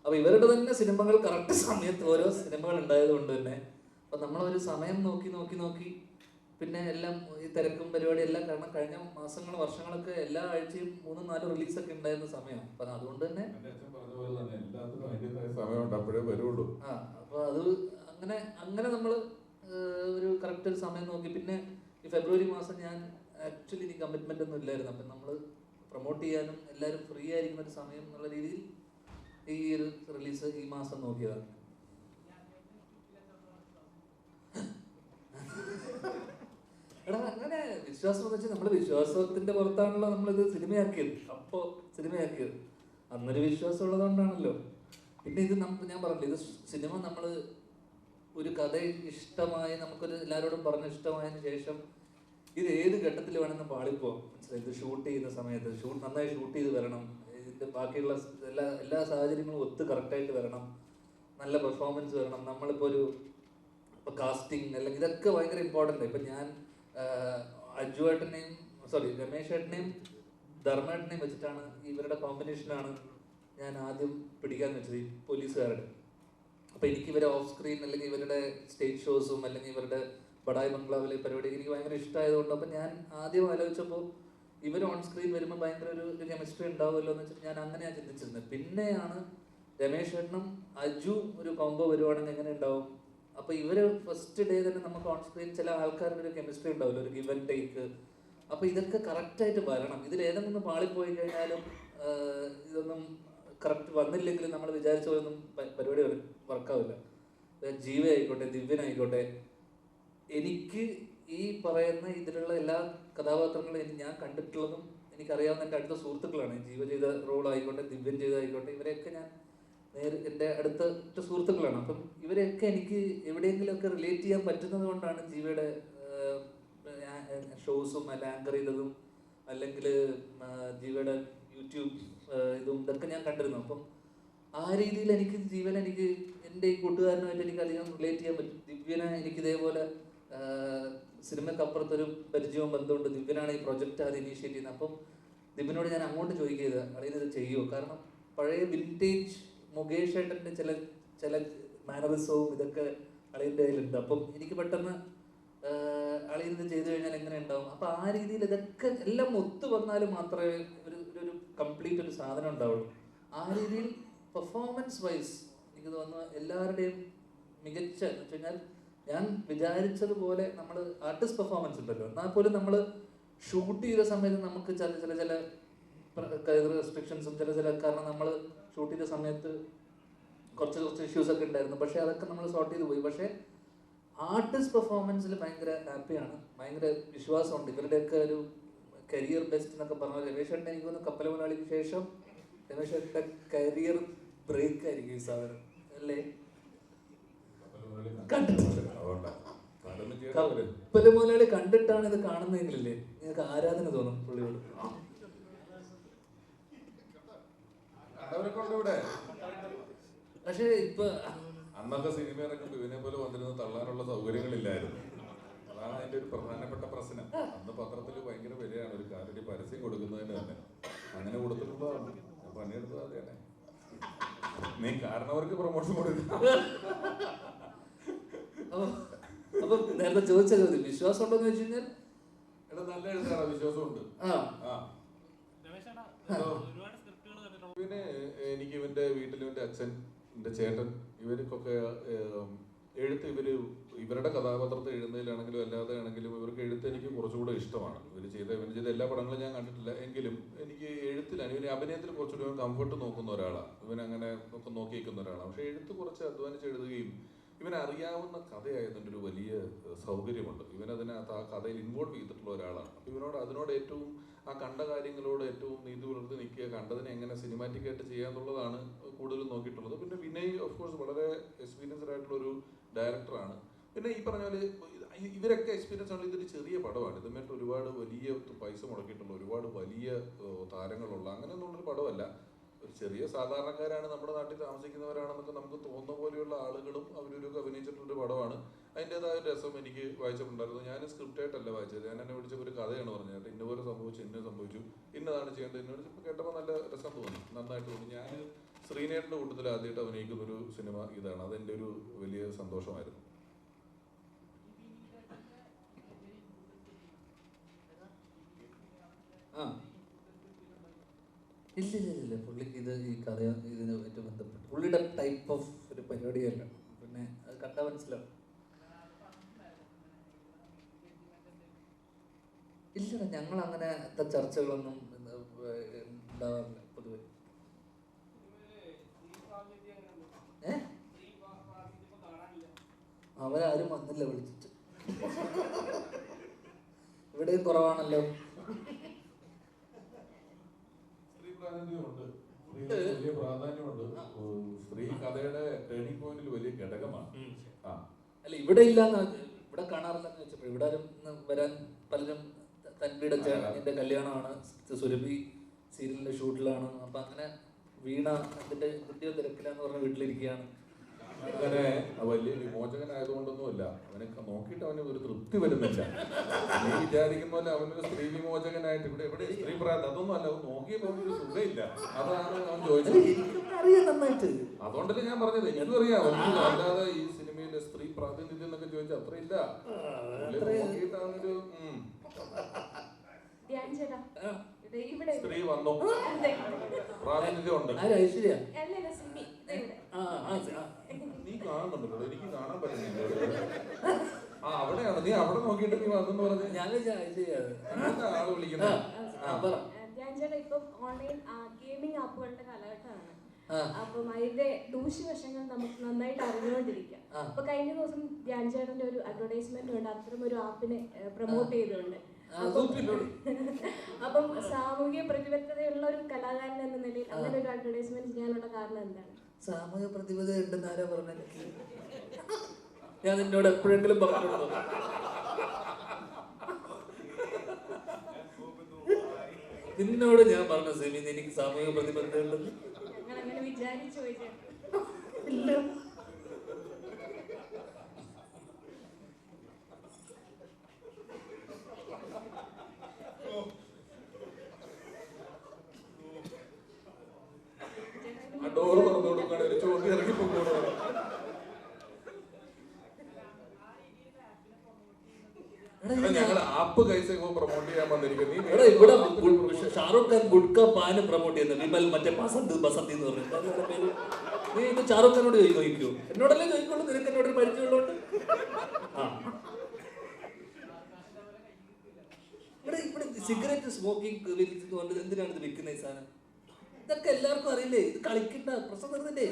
അപ്പോൾ ഇവരുടെ തന്നെ സിനിമകൾ കറക്റ്റ് സമയത്ത് ഓരോ സിനിമകൾ ഉണ്ടായത് കൊണ്ട് തന്നെ അപ്പം നമ്മളൊരു സമയം നോക്കി പിന്നെ എല്ലാം ഈ തിരക്കും പരിപാടി എല്ലാം കാരണം കഴിഞ്ഞ മാസങ്ങൾ വർഷങ്ങളൊക്കെ എല്ലാ ആഴ്ചയും 3-4 റിലീസൊക്കെ ഉണ്ടായിരുന്ന സമയമാണ്. അപ്പം അതുകൊണ്ട് തന്നെ സമയമുണ്ട്, അപ്പോഴേ വരുള്ളൂ. അപ്പോൾ അത് അങ്ങനെ നമ്മൾ ഒരു കറക്റ്റ് ഒരു സമയം നോക്കി. പിന്നെ ഈ ഫെബ്രുവരി മാസം ഞാൻ ആക്ച്വലി എനിക്ക് കമ്മിറ്റ്മെൻ്റ് ഒന്നും ഇല്ലായിരുന്നു. അപ്പം നമ്മൾ പ്രൊമോട്ട് ചെയ്യാനും എല്ലാവരും ഫ്രീ ആയിരിക്കുന്ന ഒരു സമയം എന്നുള്ള രീതിയിൽ ഈ ഒരു റിലീസ് ഈ മാസം നോക്കിയതാണ്. എടാ അങ്ങനെ വിശ്വാസം എന്ന് വെച്ചാൽ നമ്മൾ വിശ്വാസത്തിന്റെ പുറത്താണല്ലോ നമ്മളിത് സിനിമയാക്കിയത്. അപ്പോൾ സിനിമയാക്കിയത് അന്നൊരു വിശ്വാസം ഉള്ളതുകൊണ്ടാണല്ലോ. പിന്നെ ഇത് ഞാൻ പറഞ്ഞില്ല, ഇത് സിനിമ നമ്മൾ ഒരു കഥ ഇഷ്ടമായി നമുക്കൊരു എല്ലാവരോടും പറഞ്ഞ് ഇഷ്ടമായതിനു ശേഷം ഇത് ഏത് ഘട്ടത്തിൽ വേണമെന്ന് പാളിപ്പോ മനസ്സിലായി. ഇത് ഷൂട്ട് ചെയ്യുന്ന സമയത്ത് നന്നായി ഷൂട്ട് ചെയ്ത് വരണം, ഇതിൻ്റെ ബാക്കിയുള്ള എല്ലാ സാഹചര്യങ്ങളും ഒത്ത് കറക്റ്റായിട്ട് വരണം, നല്ല പെർഫോമൻസ് വരണം. നമ്മളിപ്പോൾ ഇപ്പോൾ കാസ്റ്റിംഗ് അല്ലെങ്കിൽ ഇതൊക്കെ ഭയങ്കര ഇമ്പോർട്ടൻ്റ്. ഇപ്പം ഞാൻ രമേശ് ഏട്ടനെയും ധർമ്മേട്ടനെയും വെച്ചിട്ടാണ് ഇവരുടെ കോമ്പിനേഷനാണ് ഞാൻ ആദ്യം പിടിക്കാൻ വെച്ചത്, ഈ പോലീസുകാരുടെ. അപ്പോൾ എനിക്ക് ഇവരെ ഓഫ് സ്ക്രീൻ അല്ലെങ്കിൽ ഇവരുടെ സ്റ്റേജ് ഷോസും അല്ലെങ്കിൽ ഇവരുടെ ബഡായി ബംഗ്ലാവിലെ പരിപാടി എനിക്ക് ഭയങ്കര ഇഷ്ടമായതുകൊണ്ട് അപ്പം ഞാൻ ആദ്യം ആലോചിച്ചപ്പോൾ ഇവർ ഓൺ സ്ക്രീൻ വരുമ്പോൾ ഭയങ്കര ഒരു കെമിസ്ട്രി ഉണ്ടാവുമല്ലോ എന്ന് വെച്ചിട്ട് ഞാൻ അങ്ങനെയാണ് ചിന്തിച്ചിരുന്നത്. പിന്നെയാണ് രമേശ് ഏട്ടനും അജു ഒരു കോംബോ വരുവാണെങ്കിൽ എങ്ങനെ ഉണ്ടാവും. അപ്പോൾ ഇവര് ഫസ്റ്റ് ഡേ തന്നെ നമുക്ക് ഓൺ സ്ക്രീൻ ചില ആൾക്കാരുടെ ഒരു കെമിസ്ട്രി ഉണ്ടാവില്ല, ഒരു ഗിവ് ആൻഡ് ടേക്ക്. അപ്പോൾ ഇതൊക്കെ കറക്റ്റായിട്ട് വരണം. ഇതിലേതെങ്കിലും പാളിപ്പോയി കഴിഞ്ഞാലും ഇതൊന്നും കറക്റ്റ് വന്നില്ലെങ്കിൽ നമ്മൾ വിചാരിച്ച പോലൊന്നും പരിപാടി വർക്കാവില്ല. ജീവ ആയിക്കോട്ടെ, ദിവ്യനായിക്കോട്ടെ, എനിക്ക് ഈ പറയുന്ന ഇതിലുള്ള എല്ലാ കഥാപാത്രങ്ങളും ഞാൻ കണ്ടിട്ടുള്ളതും എനിക്കറിയാവുന്ന എൻ്റെ അടുത്ത സുഹൃത്തുക്കളാണ്. ജീവ ചെയ്ത റോളായിക്കോട്ടെ, ദിവ്യൻ ചെയ്തതായിക്കോട്ടെ, ഇവരെയൊക്കെ ഞാൻ എൻ്റെ അടുത്ത സുഹൃത്തുക്കളാണ്. അപ്പം ഇവരെയൊക്കെ എനിക്ക് എവിടെയെങ്കിലുമൊക്കെ റിലേറ്റ് ചെയ്യാൻ പറ്റുന്നത് കൊണ്ടാണ് ജീവയുടെ ഷോസും അല്ല ആങ്കർ ചെയ്തതും അല്ലെങ്കിൽ ജീവയുടെ യൂട്യൂബ് ഇതൊക്കെ ഞാൻ കണ്ടിരുന്നു. അപ്പം ആ രീതിയിൽ എനിക്ക് എനിക്ക് എൻ്റെ ഈ കൂട്ടുകാരനുമായിട്ട് എനിക്ക് അധികം റിലേറ്റ് ചെയ്യാൻ പറ്റും. ദിവ്യനെ എനിക്ക് ഇതേപോലെ സിനിമക്കപ്പുറത്തൊരു പരിചയവും ബന്ധമുണ്ട്. ദിവ്യനാണ് ഈ പ്രൊജക്റ്റ് അത് ഇനീഷ്യേറ്റ് ചെയ്യുന്നത്. അപ്പം ദിവ്യനോട് ഞാൻ അങ്ങോട്ട് ചോദിക്കുക, അളിയത് ചെയ്യുമോ? കാരണം പഴയ വിൻറ്റേജ് മുകേഷ് ഏട്ടൻ്റെ ചില മാനറിസവും ഇതൊക്കെ അളിയൻ്റെ കയ്യിലുണ്ട്. അപ്പം എനിക്ക് പെട്ടെന്ന് അളിയത് ചെയ്തു കഴിഞ്ഞാൽ എങ്ങനെ ഉണ്ടാവും. അപ്പം ആ രീതിയിൽ ഇതൊക്കെ എല്ലാം ഒത്തു വന്നാൽ മാത്രമേ ഒരു കംപ്ലീറ്റ് ഒരു സാധനം ഉണ്ടാവുള്ളൂ. ആ രീതിയിൽ പെർഫോമൻസ് വൈസ് എനിക്ക് തോന്നുന്നു എല്ലാവരുടെയും മികച്ച എന്ന് വെച്ച് കഴിഞ്ഞാൽ ഞാൻ വിചാരിച്ചതുപോലെ നമ്മൾ ആർട്ടിസ്റ്റ് പെർഫോമൻസ് ഉണ്ടല്ലോ, എന്നാൽ പോലും നമ്മൾ ഷൂട്ട് ചെയ്ത സമയത്ത് നമുക്ക് ചില റെസ്ട്രിക്ഷൻസും കാരണം നമ്മൾ ഷൂട്ട് ചെയ്ത സമയത്ത് കുറച്ച് ഇഷ്യൂസ് ഒക്കെ ഉണ്ടായിരുന്നു. പക്ഷേ അതൊക്കെ നമ്മൾ സോർട്ട് ചെയ്ത് പോയി. പക്ഷേ ആർട്ടിസ്റ്റ് പെർഫോമൻസിൽ ഭയങ്കര ഹാപ്പിയാണ്, ഭയങ്കര വിശ്വാസമുണ്ട്. ഇവരുടെയൊക്കെ ഒരു കരിയർ ബെസ്റ്റ് എന്നൊക്കെ പറഞ്ഞാൽ രമേശ് ഏട്ടൻ എനിക്ക് തോന്നുന്നു കപ്പൽ മലയാളിക്ക് ശേഷം രമേശ് ഏട്ടൻ്റെ കരിയർ ബ്രേക്ക് ആയിരിക്കും ഈ സാധനം അല്ലേ? കപ്പൽ മുതലാളി കണ്ടിട്ടാണ് ഇത് കാണുന്നതെങ്കിലല്ലേ നിങ്ങൾക്ക് ആരാധന തോന്നും പുള്ളിയോട്. പക്ഷേ ഇപ്പൊ അന്നൊക്കെ സിനിമ ഇറക്കുമ്പോൾ ഇവനെ പോലെ വന്നിരുന്ന് തള്ളാനുള്ള സൗകര്യങ്ങളില്ലായിരുന്നു. അതാണ് അതിന്റെ ഒരു പ്രധാനപ്പെട്ട പ്രശ്നം. അന്ന് പത്രത്തിൽ ഭയങ്കര വിലയാണ് ഒരു കാര്യം പരസ്യം കൊടുക്കുന്നതിന് തന്നെ. അങ്ങനെ കൊടുത്തിട്ടുള്ളതാണ്, പണിയെടുത്തത് അതെയാണ്. നീ കാരണവർക്ക് പ്രൊമോഷൻ കൊടുക്കുക. അപ്പൊ നേരത്തെ ചോദിച്ച ചോദ്യം വിശ്വാസം ഉണ്ടോന്ന് വെച്ച് കഴിഞ്ഞാൽ എടാ നല്ല എഴുതാറാ, വിശ്വാസമുണ്ട്. പിന്നെ എനിക്ക് ഇവന്റെ വീട്ടിൽ ഇവന്റെ അച്ഛൻ, എന്റെ ചേട്ടൻ, ഇവർക്കൊക്കെ ഇവരുടെ കഥാപാത്രത്തെ എഴുതുന്നതിലാണെങ്കിലും അല്ലാതെ ആണെങ്കിലും ഇവർക്ക് എഴുത്ത് എനിക്ക് കുറച്ചുകൂടെ ഇഷ്ടമാണ്. ഇവർ ചെയ്ത എല്ലാ പടങ്ങളും ഞാൻ കണ്ടിട്ടില്ല, എങ്കിലും എനിക്ക് എഴുത്തിലാണ് ഇവന് അഭിനയത്തിൽ കുറച്ചുകൂടി കംഫർട്ട് നോക്കുന്ന ഒരാളാണ്. ഇവനങ്ങനെ ഒക്കെ നോക്കി നിൽക്കുന്ന ഒരാളാണ്. പക്ഷെ എഴുത്ത് കുറച്ച് അധ്വാനിച്ച് എഴുതുകയും ഇവനറിയാവുന്ന കഥയായതിൻ്റെ ഒരു വലിയ സൗകര്യമുണ്ട്. ഇവനതിനകത്ത് ആ കഥയിൽ ഇൻവോൾവ് ചെയ്തിട്ടുള്ള ഒരാളാണ്. അപ്പോൾ അതിനോട് ഏറ്റവും ആ കണ്ട കാര്യങ്ങളോട് ഏറ്റവും നീതി പുലർത്തി നിൽക്കുക, കണ്ടതിനെ എങ്ങനെ സിനിമാറ്റിക് ആയിട്ട് ചെയ്യാന്നുള്ളതാണ് കൂടുതലും നോക്കിയിട്ടുള്ളത്. പിന്നെ വിനയ് ഓഫ് കോഴ്സ് വളരെ എക്സ്പീരിയൻസ്ഡ് ആയിട്ടുള്ള ഒരു ഡയറക്ടറാണ്. പിന്നെ ഈ പറഞ്ഞ പോലെ ഇവരൊക്കെ എക്സ്പീരിയൻസ് ആണ്. ഇതൊരു ചെറിയ പടമാണ്, ഇതുമായിട്ട് ഒരുപാട് വലിയ പൈസ മുടക്കിയിട്ടുള്ള ഒരുപാട് വലിയ താരങ്ങളുള്ള അങ്ങനെയൊന്നുള്ളൊരു പടമല്ല. ഒരു ചെറിയ സാധാരണക്കാരാണ്, നമ്മുടെ നാട്ടിൽ താമസിക്കുന്നവരാണെന്നൊക്കെ നമുക്ക് തോന്നുന്ന പോലെയുള്ള ആളുകളും അവരൊക്കെ അഭിനയിച്ചിട്ടുള്ളൊരു പടമാണ്. അതിൻ്റെതായ രസം എനിക്ക് വായിച്ചിട്ടുണ്ടായിരുന്നു. ഞാൻ സ്ക്രിപ്റ്റായിട്ടല്ല വായിച്ചത്, ഞാൻ എന്നെ വിളിച്ചപ്പോൾ ഒരു കഥയാണ് പറഞ്ഞത്. ഇന്നപോലെ സംഭവിച്ചു, ഇന്നത് സംഭവിച്ചു, ഇന്നതാണ് ചെയ്യേണ്ടത്. എന്നോട് ഇപ്പോൾ കേട്ടപ്പോൾ നല്ല രസം തോന്നി, നന്നായിട്ട് തോന്നി. ഞാൻ ശ്രീനേട്ടൻ്റെ കൂട്ടത്തിൽ ആദ്യമായിട്ട് അഭിനയിക്കുന്ന ഒരു സിനിമ ഇതാണ്. അതെൻ്റെ ഒരു വലിയ സന്തോഷമായിരുന്നു. ആ ഇല്ല പുള്ളിക്ക് ഇത് ഈ കഥ ഇതിനുമായിട്ട് ബന്ധപ്പെട്ട് പുള്ളിയുടെ ടൈപ്പ് ഓഫ് ഒരു പരിപാടിയല്ല. പിന്നെ അത് കണ്ടാൽ മനസ്സിലാവും. ഇല്ല, ഞങ്ങൾ അങ്ങനത്തെ ചർച്ചകളൊന്നും ഉണ്ടാവാറില്ല പൊതുവെ. അവരാരും വന്നില്ല വിളിച്ചിട്ട്. ഇവിടെയും കുറവാണല്ലോ. സ്ത്രീ പ്രാതിനിധ്യമുണ്ട്, വലിയ പ്രാധാന്യമുണ്ട്. സ്ത്രീ കഥയുടെ ടേണിംഗ് പോയിന്റിൽ വലിയ ഘടകമാണ്. അല്ല ഇവിടെ ഇല്ലാന്ന്, ഇവിടെ കാണാറില്ലെന്ന് വെച്ചപ്പോൾ ഇവിടെ വരാൻ പലരും തൻവീടെ ചേട്ടൻ്റെ കല്യാണമാണ്, സുരഭി സീരിയലിന്റെ ഷൂട്ടിലാണ്. അപ്പൊ അങ്ങനെ വീണ അതിന്റെ കുട്ടിയോ തിരക്കിലാന്ന് പറഞ്ഞ വീട്ടിലിരിക്കുകയാണ്. അങ്ങനെ വലിയ വിമോചകനായതുകൊണ്ടൊന്നുമല്ല, അവനൊക്കെ നോക്കിയിട്ട് അവന് ഒരു തൃപ്തി വരുന്നില്ല. നീ വിചാരിക്കുന്ന പോലെ അവനൊരു സ്ത്രീ വിമോചകനായിട്ട് ഇവിടെ എവിടെ സ്ത്രീ പ്രായം അതൊന്നും അല്ല. അവൻ നോക്കിയപ്പോൾ അവനൊരു സുഖമില്ല. അതാണ് അവൻ ചോദിച്ചത്. അറിയാം നന്നായിട്ട്. അതുകൊണ്ടല്ലേ ഞാൻ പറഞ്ഞത്, എനിക്കും അറിയാം. അല്ലാതെ ഈ സിനിമയിലെ സ്ത്രീ പ്രാതിനിധ്യം എന്നൊക്കെ ചോദിച്ചാൽ അത്രയില്ല. നോക്കിയിട്ട് അവനൊരു സ്ത്രീ വന്നു, പ്രാതിനിധ്യം ഉണ്ട്. ഐശ്വര്യ നീ കാണുന്നുണ്ടല്ലോ, എനിക്ക് കാണാൻ പറ്റുന്നില്ല. അവിടെയാണ് നീ അവിടെ നോക്കിയിട്ട് നീ വന്നെന്ന് പറഞ്ഞ് ഞാൻ ആള് വിളിക്കുന്നത്. ഇപ്പം ഓൺലൈൻ ഗെയിമിംഗ് ആപ്പുകളുടെ കാലഘട്ടമാണ്. അപ്പം അതിന്റെ ദൂഷ്യവശങ്ങൾ നമുക്ക് നന്നായിട്ട് അറിഞ്ഞുകൊണ്ടിരിക്കാം. അപ്പൊ കഴിഞ്ഞ ദിവസം ധ്യാൻ ചേട്ടന്റെ ഒരു അഡ്വർടൈസ്മെന്റ് ഉണ്ട്, അത്തരം ഒരു ആപ്പിനെ പ്രൊമോട്ട് ചെയ്തുകൊണ്ട്. അപ്പം സാമൂഹിക പ്രതിബദ്ധതയുള്ള ഒരു കലാകാരൻ എന്ന നിലയിൽ അങ്ങനെ ഒരു അഡ്വർടൈസ്മെന്റ് ചെയ്യാനുള്ള കാരണം എന്താണ്? സാമൂഹിക പ്രതിബദ്ധത ഉണ്ടെന്ന് ആരാ പറഞ്ഞ? ഞാൻ നിന്നോട് എപ്പോഴെങ്കിലും പറഞ്ഞിട്ടുണ്ടോ? നിന്നോട് ഞാൻ പറഞ്ഞു സെമി എനിക്ക് സാമൂഹിക പ്രതിബദ്ധത ഉണ്ടെന്ന്? അങ്ങനെ വിചാരിച്ചു ഇല്ല. ഡോറ് തുറന്നു കൊടുക്കുകയാണ്, ഒരു ചോദ്യം ഇറങ്ങി പോകുന്നത്. ഞങ്ങൾ ആപ്പ് കൈസ് പ്രൊമോട്ട് ചെയ്യാൻ വന്നിരിക്കുന്നത്. ഇവിടെ ഷാറുഖ് ഖാൻ ഗുഡ്ക പാന് പ്രൊമോട്ട് ചെയ്യുന്നത് വിമൽ മറ്റേ ബസന്ത് ബസന്തി എന്ന് പറഞ്ഞു. നീ ഇത് ഷാറുഖ് ഖാനോട് ചോദിക്കൂ, എന്നോടല്ലേ ചോദിക്കുള്ളൂ, നിനക്ക് എന്നോട് പരിചയമുള്ളതുകൊണ്ട്. ഇവിടെ സിഗരറ്റ് സ്മോക്കിംഗ് എന്തിനാണ് ഇത് വിൽക്കുന്ന ഈ സാധനം? ഇതൊക്കെ എല്ലാവർക്കും അറിയില്ലേ? ഇത് കളിക്കണ്ട പ്രശ്നം വരുന്നില്ലേ?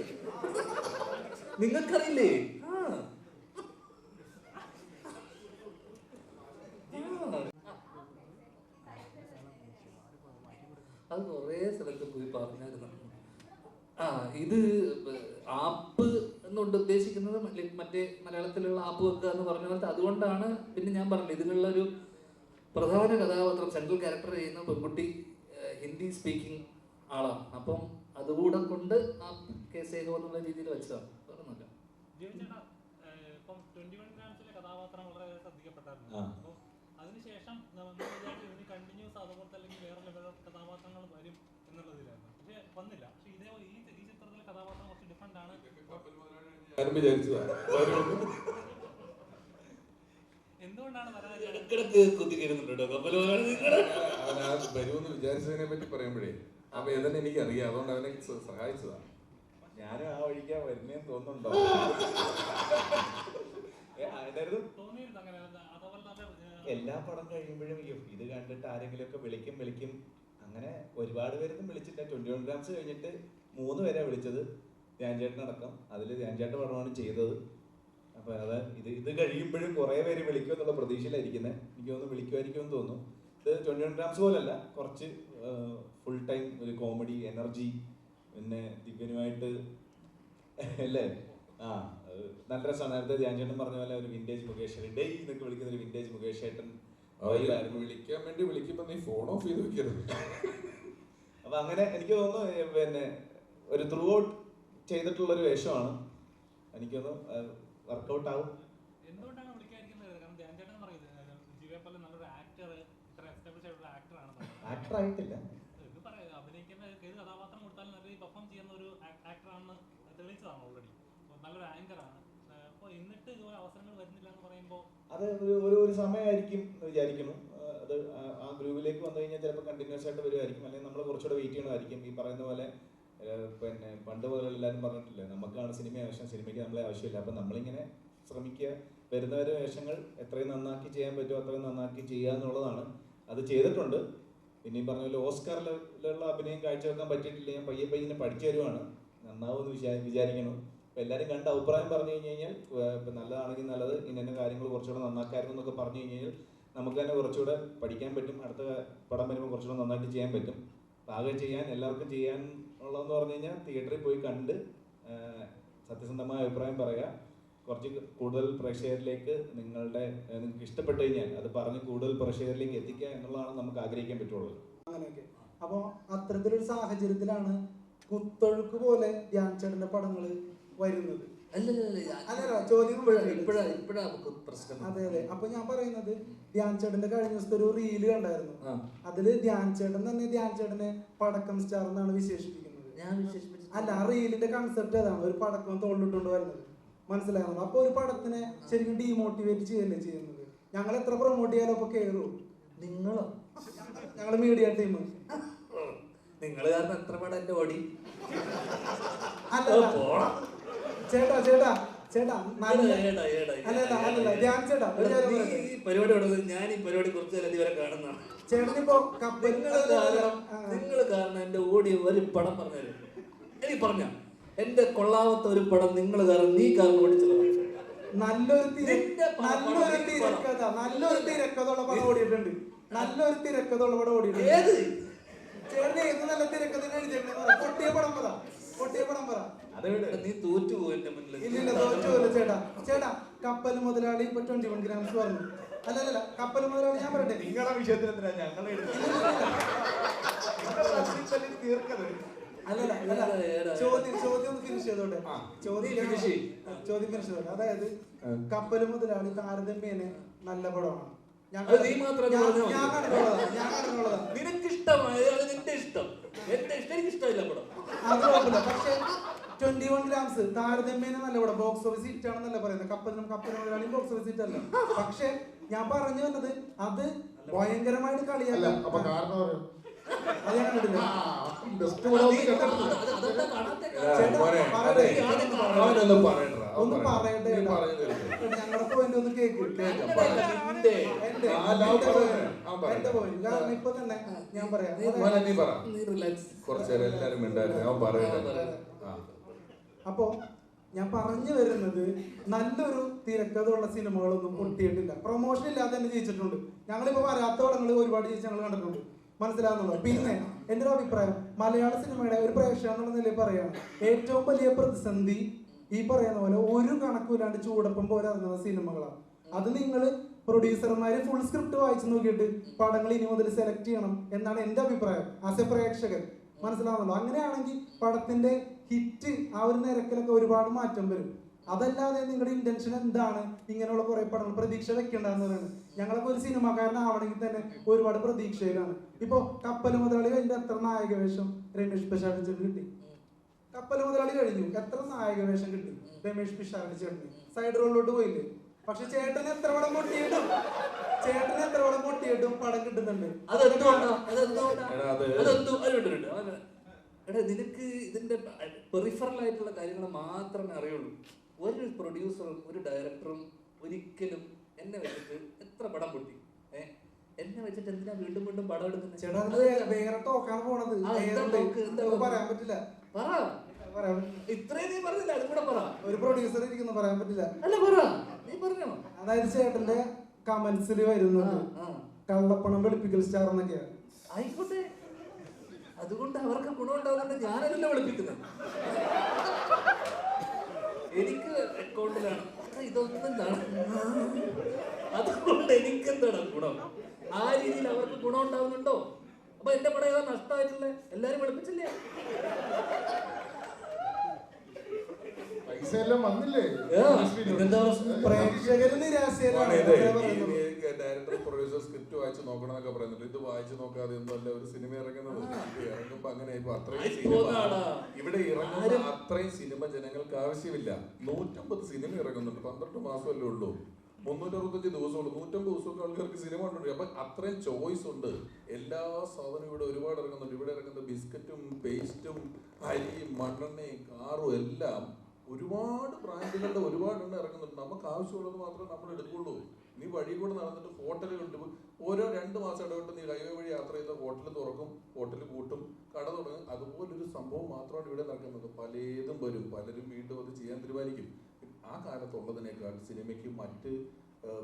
നിങ്ങൾക്കറിയില്ലേ? അത് കുറേ സ്ഥലത്ത് പോയി പറഞ്ഞായിരുന്നു. ഇത് ആപ്പ് എന്നുകൊണ്ട് ഉദ്ദേശിക്കുന്നത് മറ്റേ മലയാളത്തിലുള്ള ആപ്പ് വെക്കുക എന്ന് പറഞ്ഞ പോലത്തെ. അതുകൊണ്ടാണ് പിന്നെ ഞാൻ പറഞ്ഞത് ഇതിലുള്ള ഒരു പ്രധാന കഥാപാത്രം സെൻട്രൽ ക്യാരക്ടർ ചെയ്യുന്ന പെൺകുട്ടി ഹിന്ദി സ്പീക്കിംഗ് ആളാണ്. അപ്പം അതുകൂടെ കൊണ്ട് ആ കേസേഹോ എന്നുള്ള രീതിയിൽ വെച്ചതാണ്. പറഞ്ഞില്ല കഥാപാത്രം വളരെ ശ്രദ്ധിക്കപ്പെട്ടായിരുന്നു. അപ്പോൾ അതിനുശേഷം കണ്ടിന്യൂസ് അതുപോലത്തെ അല്ലെങ്കിൽ വേറെ ലെവലുള്ള കഥാപാത്രങ്ങൾ വരും എന്നുള്ളതിലായിരുന്നു. പക്ഷെ വന്നില്ല. പക്ഷെ ഈ ചിത്രത്തിലെ കഥാപാത്രം കുറച്ച് ഡിഫറെന്റ് ആണ്. എന്തുകൊണ്ടാണ് വരുമെന്ന് വിചാരിച്ചതിനെ പറ്റി പറയുമ്പോഴേ ആ വേദന എനിക്ക് അറിയാം. അതുകൊണ്ട് അവനെ സഹായിച്ചതാ. ഞാനും ആ വഴിക്കാൻ വരുന്നേന്ന് തോന്നുന്നുണ്ടോ? എല്ലാ പടം കഴിയുമ്പോഴും ഇത് കണ്ടിട്ട് ആരെങ്കിലും ഒക്കെ വിളിക്കും. അങ്ങനെ ഒരുപാട് പേരൊന്നും വിളിച്ചില്ല. 21 ഗ്രാംസ് കഴിഞ്ഞിട്ട് 3 പേരെ വിളിച്ചത്, ധ്യാൻ ചേട്ടനടക്കം. അതിൽ ധ്യാൻ ചേട്ടൻ പടമാണ് ചെയ്തത്. അപ്പൊ അത് ഇത് കഴിയുമ്പോഴും കുറെ പേര് വിളിക്കും എന്നുള്ള പ്രതീക്ഷയിലായിരിക്കുന്നത്. എനിക്ക് തോന്നുന്നു വിളിക്കുമായിരിക്കും എന്ന് തോന്നുന്നു. ഇത് 21 ഗ്രാംസ് പോലല്ല, കുറച്ച് ഫുൾ ടൈം ഒരു കോമഡി എനർജി, പിന്നെ ദിവ്യനുമായിട്ട് അല്ലേ നല്ല രസമാണ്. നേരത്തെ ധ്യാൻ ചേട്ടൻ പറഞ്ഞ പോലെ ഒരു വിന്റേജ് മുകേഷ് ഡേ എന്നൊക്കെ വിളിക്കുന്ന ഒരു വിന്റേജ് മുകേഷ് ചേട്ടൻ വിളിക്കാൻ വേണ്ടി വിളിക്കുമ്പോ നീ ഫോൺ ഓഫ് ചെയ്ത് വെക്കരുത്. അപ്പൊ അങ്ങനെ എനിക്ക് തോന്നുന്നു പിന്നെ ഒരു ത്രൂ ഔട്ട് ചെയ്തിട്ടുള്ളൊരു വേഷമാണ്. എനിക്കൊന്ന് വർക്കൗട്ട് ആവും. എന്തുകൊണ്ടാണ് വിളിക്കാതിരിക്കുന്നത്? കാരണം ധ്യാൻ ചേട്ടൻ പറയുന്നത് ജിവയെ പോലെ നല്ലൊരു ആക്ടർ, ഇത്ര എസ്റ്റാബ്ലിഷ് ആയിട്ടുള്ള ആക്ടറാണ്. ആക്ടർ ആയിട്ടില്ല, അഭിനയിക്കുന്ന ഏത് കഥാപാത്രം കൊടുത്താലും നല്ല പെർഫോം ചെയ്യുന്ന ഒരു ആക്ടറാണെന്ന് തെളിയിച്ചതാണ് ഓൾറെഡി. നല്ലൊരു ആങ്കറാണ്. അപ്പോൾ എന്നിട്ട് ഇതുപോലെ അവസരങ്ങൾ വരുന്നില്ല എന്ന് പറയുമ്പോൾ അത് ഒരു സമയമായിരിക്കും എന്ന് വിചാരിക്കുന്നു. അത് ആ ഗ്രൂപ്പിലേക്ക് വന്നു കഴിഞ്ഞാൽ ചിലപ്പോൾ കണ്ടിന്യൂസ് ആയിട്ട് വരുമായിരിക്കും, അല്ലെങ്കിൽ നമ്മൾ കുറച്ചുകൂടെ വെയിറ്റ് ചെയ്യണമായിരിക്കും. ഈ പറയുന്ന പോലെ പിന്നെ പണ്ട് പോലെ എല്ലാവരും പറഞ്ഞിട്ടില്ലേ, നമുക്കാണ് സിനിമ ആവശ്യം, സിനിമയ്ക്ക് നമ്മളെ ആവശ്യമില്ല. അപ്പം നമ്മളിങ്ങനെ ശ്രമിക്കുക, വരുന്നവരെ വേഷങ്ങൾ എത്രയും നന്നാക്കി ചെയ്യാൻ പറ്റുമോ അത്രയും നന്നാക്കി ചെയ്യുക എന്നുള്ളതാണ്. അത് ചെയ്തിട്ടുണ്ട്. പിന്നെ ഈ പറഞ്ഞ പോലെ ഓസ്കാറിലുള്ള അഭിനയം കാഴ്ചവെക്കാൻ പറ്റിയിട്ടില്ല. ഞാൻ പയ്യെ ഇങ്ങനെ പഠിച്ചു തരുവാണ്, നന്നാവുമെന്ന് വിചാരിക്കണം. അപ്പോൾ എല്ലാവരും കണ്ട അഭിപ്രായം പറഞ്ഞു കഴിഞ്ഞ് കഴിഞ്ഞാൽ ഇപ്പം നല്ലതാണെങ്കിൽ നല്ലത്, ഇന്ന കാര്യങ്ങൾ കുറച്ചുകൂടെ നന്നാക്കായിരുന്നു എന്നൊക്കെ പറഞ്ഞു കഴിഞ്ഞ് കഴിഞ്ഞാൽ നമുക്ക് തന്നെ കുറച്ചുകൂടെ പഠിക്കാൻ പറ്റും. അടുത്ത പടം വരുമ്പോൾ കുറച്ചുകൂടെ നന്നായിട്ട് ചെയ്യാൻ പറ്റും. ആകെ ചെയ്യാൻ എല്ലാവർക്കും ചെയ്യാൻ ഉള്ളതെന്ന് പറഞ്ഞു കഴിഞ്ഞാൽ തിയേറ്ററിൽ പോയി കണ്ട് സത്യസന്ധമായ അഭിപ്രായം പറയുക, കുറച്ച് കൂടുതൽ പ്രേക്ഷകരിലേക്ക് നിങ്ങൾക്ക് ഇഷ്ടപ്പെട്ട് കഴിഞ്ഞാൽ അത് പറഞ്ഞ് കൂടുതൽ പ്രേക്ഷകരിലേക്ക് എത്തിക്കുക എന്നുള്ളതാണ് നമുക്ക് ആഗ്രഹിക്കാൻ പറ്റുള്ളൂ. അങ്ങനെയൊക്കെ. അപ്പോൾ അത്തരത്തിലൊരു സാഹചര്യത്തിലാണ് കുത്തൊഴുക്ക് പോലെ ധ്യാൻ ചേട്ടന്റെ പടങ്ങൾ വരുന്നത്. ചോദ്യം അതെ അതെ. അപ്പൊ ഞാൻ പറയുന്നത്, ധ്യാൻ ചേട്ടന്റെ കഴിഞ്ഞ ദിവസത്തെ ഒരു റീല് കണ്ടായിരുന്നു. അതില് ധ്യാൻ ചേട്ടൻ തന്നെ ധ്യാൻ ചേട്ടനെ പടക്കം സ്റ്റാർ എന്നാണ് വിശേഷിപ്പിക്കുന്നത്. അല്ല, ആ റീലിന്റെ കൺസെപ്റ്റ് അതാണ്, ഒരു പടക്കം തോളിലിട്ടുകൊണ്ട് വരുന്നത്. മനസ്സിലാകുന്നു. അപ്പൊ ഒരു പടത്തിനെ ശരിക്കും ഡീമോട്ടിവേറ്റ് ചെയ്യല്ലേ ചെയ്യുന്നത്. ഞങ്ങൾ എത്ര പ്രൊമോട്ട് ചെയ്യാലോ അപ്പൊ കേറൂ. നിങ്ങളോ? ഞങ്ങള് മീഡിയ ടീം. നിങ്ങൾ കാരണം എത്ര പടം എന്റെ ഓടി. ചേട്ടാ ചേട്ടാ ചേട്ടാ ധ്യാൻ ചേട്ടാ പരിപാടി ഞാൻ ഈ പരിപാടി കുറച്ച് ഇതുവരെ കാണുന്നതാണ്. ചേട്ടനിപ്പോ നിങ്ങൾ കാരണം എന്റെ ഓടി ഒരു പടം പറഞ്ഞത് എനിക്ക് പറഞ്ഞ എന്റെ കൊള്ളാവത്ത ഒരു പടം നിങ്ങൾ കാരണം നീ കാരണം ഓടിച്ചത്. നല്ലൊരു തിരക്കഥയുള്ള പടം ഓടിയിട്ടുണ്ട്. നല്ലൊരു തിരക്കഥയുള്ള പടം ഓടിയിട്ടുണ്ട്. ഏത് ചേട്ടൻ ഏത് നല്ല തിരക്കഥ എഴുതിയിട്ടുണ്ട്? പൊട്ടിയ പടം പറ. നീ തോറ്റുപോയി എന്റെ മുന്നിൽ. ഇല്ല തോറ്റുപോയില്ല ചേട്ടാ. ചേട്ടാ കപ്പൽ മുതലാളി ഇപ്പൊ 21 ഗ്രാംസ് പറഞ്ഞു. അല്ലല്ല, കപ്പൽ മുതലാളി ഞാൻ പറയട്ടെ. നിങ്ങളുടെ വിഷയത്തിൽ ചോദ്യം ഒന്ന് ഫിനിഷ് ചെയ്തോട്ടെ. ചോദ്യം ഫിനിഷ് ചെയ്തോട്ടെ. അതായത് കപ്പൽ മുതലാളി താരതമ്യേന നല്ല പടമാണ്. നിനക്കിഷ്ടമായ നിന്റെ ഇഷ്ടം, എന്റെ ഇഷ്ടം എനിക്ക് ഇഷ്ടമില്ല പടം. പക്ഷെ 21 ഗ്രാംസ് താരതമ്യേന നല്ല പടം. ബോക്സ് ഓഫീസ് ഹിറ്റ് ആണെന്നല്ല പറയുന്നത്. കപ്പൽ മുതലാളി ബോക്സ് ഓഫീസ് ഹിറ്റ് അല്ല. പക്ഷെ ഞാൻ പറഞ്ഞു വന്നത് അത് ഭയങ്കരമായിട്ട് കളിയല്ല. ഒന്ന് പറയട്ടെ, ഞങ്ങളുടെ പോയിന്റ് ഒന്ന് കേക്ക്. എന്റെ പോയിന്റ് കാരണം ഇപ്പൊ തന്നെ ഞാൻ പറയാം. അപ്പോ ഞാൻ പറഞ്ഞു വരുന്നത്, നല്ലൊരു തിരക്കഥയുള്ള സിനിമകളൊന്നും പൊട്ടിയിട്ടില്ല. പ്രൊമോഷൻ ഇല്ലാതെ തന്നെ ജയിച്ചിട്ടുണ്ട്. ഞങ്ങളിപ്പോ വരാത്ത പടങ്ങൾ ഒരുപാട് ജയിച്ച് ഞങ്ങൾ കണ്ടിട്ടുണ്ട്. മനസ്സിലാകുന്നുണ്ടോ? പിന്നെ എൻ്റെ ഒരു അഭിപ്രായം, മലയാള സിനിമയുടെ ഒരു പ്രേക്ഷകൻ എന്നുള്ള നിലയിൽ പറയാണ്, ഏറ്റവും വലിയ പ്രതിസന്ധി ഈ പറയുന്ന പോലെ ഒരു കണക്കില്ലാണ്ട് ചൂടപ്പം പോലെ ഇറങ്ങുന്ന സിനിമകളാണ്. അത് നിങ്ങൾ പ്രൊഡ്യൂസർമാര് ഫുൾ സ്ക്രിപ്റ്റ് വായിച്ചു നോക്കിയിട്ട് പടങ്ങൾ ഇനി മുതൽ സെലക്ട് ചെയ്യണം എന്നാണ് എൻ്റെ അഭിപ്രായം ആസ് എ പ്രേക്ഷകൻ. മനസ്സിലാവുന്നുണ്ടോ? അങ്ങനെയാണെങ്കിൽ പടത്തിന്റെ ഹിറ്റ് ആ ഒരു നിരക്കിലൊക്കെ ഒരുപാട് മാറ്റം വരും. അതല്ലാതെ നിങ്ങളുടെ ഇന്റൻഷൻ എന്താണ് ഇങ്ങനെയുള്ള കുറെ പടങ്ങൾ പ്രതീക്ഷ വെക്കേണ്ടതെന്ന് പറയുന്നത്? ഞങ്ങളൊക്കെ ഒരു സിനിമാക്കാരനാവണമെങ്കിൽ തന്നെ ഒരുപാട് പ്രതീക്ഷയിലാണ്. ഇപ്പൊ കപ്പൽ മുതലാളി കഴിഞ്ഞ എത്ര നായക വേഷം രമേഷ് പിഷാരടി ചേട്ടന് കിട്ടി? കപ്പൽ മുതലാളി കഴിഞ്ഞു, എത്ര നായക വേഷം കിട്ടി രമേഷ് പിഷാരടി ചേട്ടന്? സൈഡ് റോളിലോട്ട് പോയില്ലേ? പക്ഷെ ചേട്ടന് എത്ര പടം പൊട്ടിയിട്ടും പടം കിട്ടുന്നുണ്ട്. നിനക്ക് ഇതിന്റെ പെറിഫറൽ ആയിട്ടുള്ള കാര്യങ്ങൾ മാത്രമേ അറിയുള്ളൂ. ഒരു പ്രൊഡ്യൂസറും ഒരു ഡയറക്ടറും ഒരിക്കലും എന്നെ വെച്ചിട്ട് എത്ര പടം പൊട്ടി, എന്നെ വെച്ചിട്ട് എന്തിനാ വീണ്ടും വീണ്ടും പടം എടുക്കുന്നത്? വേറെ ടോക്കാണ് പോണത്. പറയാൻ പറ്റില്ല. ഇത്രയും നീ പറഞ്ഞില്ല, അതും കൂടെ പറ. ഒരു പ്രൊഡ്യൂസർ ഇരിക്കുന്നു, പറയാൻ പറ്റില്ല. അല്ല പറ, നീ പറഞ്ഞോ. അതായത് ചേട്ടന്റെ കമന്റ്സിൽ വരുന്നത് കള്ളപ്പണം വെളുപ്പിക്കൽ സ്റ്റാർ എന്നൊക്കെയാണ്. ആയിക്കോട്ടെ, അതുകൊണ്ട് അവർക്ക് ഗുണമുണ്ടാവുന്നുണ്ട്. ഞാനല്ല വിളിപ്പിക്കുന്നത്, എനിക്ക് അക്കൗണ്ടിലാണ്. ഇതൊന്നും എന്താണ്, അതുകൊണ്ട് എനിക്കെന്താണ് ഗുണം? ആ രീതിയിൽ അവർക്ക് ഗുണം ഉണ്ടാവുന്നുണ്ടോ? അപ്പൊ എന്റെ പടം ഏതാ നഷ്ടമായിട്ടുള്ളത്? എല്ലാരും വിളിപ്പിച്ചില്ലേ? പൈസ എല്ലാം വന്നില്ലേ? പ്രേക്ഷകര് നിരാശയിലാണ്. ഡയറക്ടർ പ്രൊഡ്യൂസർ സ്ക്രിപ്റ്റ് വായിച്ച് നോക്കണം എന്നൊക്കെ പറയുന്നുണ്ട്. ഇത് വായിച്ചു നോക്കാതെ ഒന്നുമല്ല ഒരു സിനിമ ഇറങ്ങുന്നത്. ഇറങ്ങുമ്പോ അങ്ങനെ ഇപ്പൊ അത്രയും സിനിമ ഇവിടെ ഇറങ്ങുന്ന അത്രയും സിനിമ ജനങ്ങൾക്ക് ആവശ്യമില്ല. 150 സിനിമ ഇറങ്ങുന്നുണ്ട്, 12 മാസമല്ലേ ഉള്ളൂ, 365 ദിവസമുള്ളൂ. 150 ദിവസമൊക്കെ ആൾക്കാർക്ക് സിനിമ കണ്ടുണ്ട്. അപ്പൊ അത്രയും ചോയ്സ് ഉണ്ട്. എല്ലാ സാധനവും ഇവിടെ ഒരുപാട് ഇറങ്ങുന്നുണ്ട്. ഇവിടെ ഇറങ്ങുന്ന ബിസ്ക്കറ്റും പേസ്റ്റും അരിയും മണ്ണെണ്ണയും കാറും എല്ലാം ഒരുപാട് ബ്രാൻഡുകളുടെ ഒരുപാടെണ്ണം ഇറങ്ങുന്നുണ്ട്. നമുക്ക് ആവശ്യമുള്ളത് മാത്രമേ നമ്മൾ എടുക്കുള്ളൂ. നീ വഴി കൂടെ നടന്നിട്ട് ഹോട്ടലുകളുണ്ട്, ഓരോ 2 മാസം ഇടവിട്ട് നീ ഹൈവേ വഴി യാത്ര ചെയ്ത ഹോട്ടൽ തുറക്കും, ഹോട്ടൽ കൂട്ടും, കട തുടങ്ങും. അതുപോലൊരു സംഭവം മാത്രമാണ് ഇവിടെ നടക്കുന്നത്. പലതും വരും, പലരും വീണ്ടും അത് ചെയ്യാൻ തീരുമാനിക്കും. ആ കാലത്തുള്ളതിനേക്കാൾ സിനിമയ്ക്ക് മറ്റ്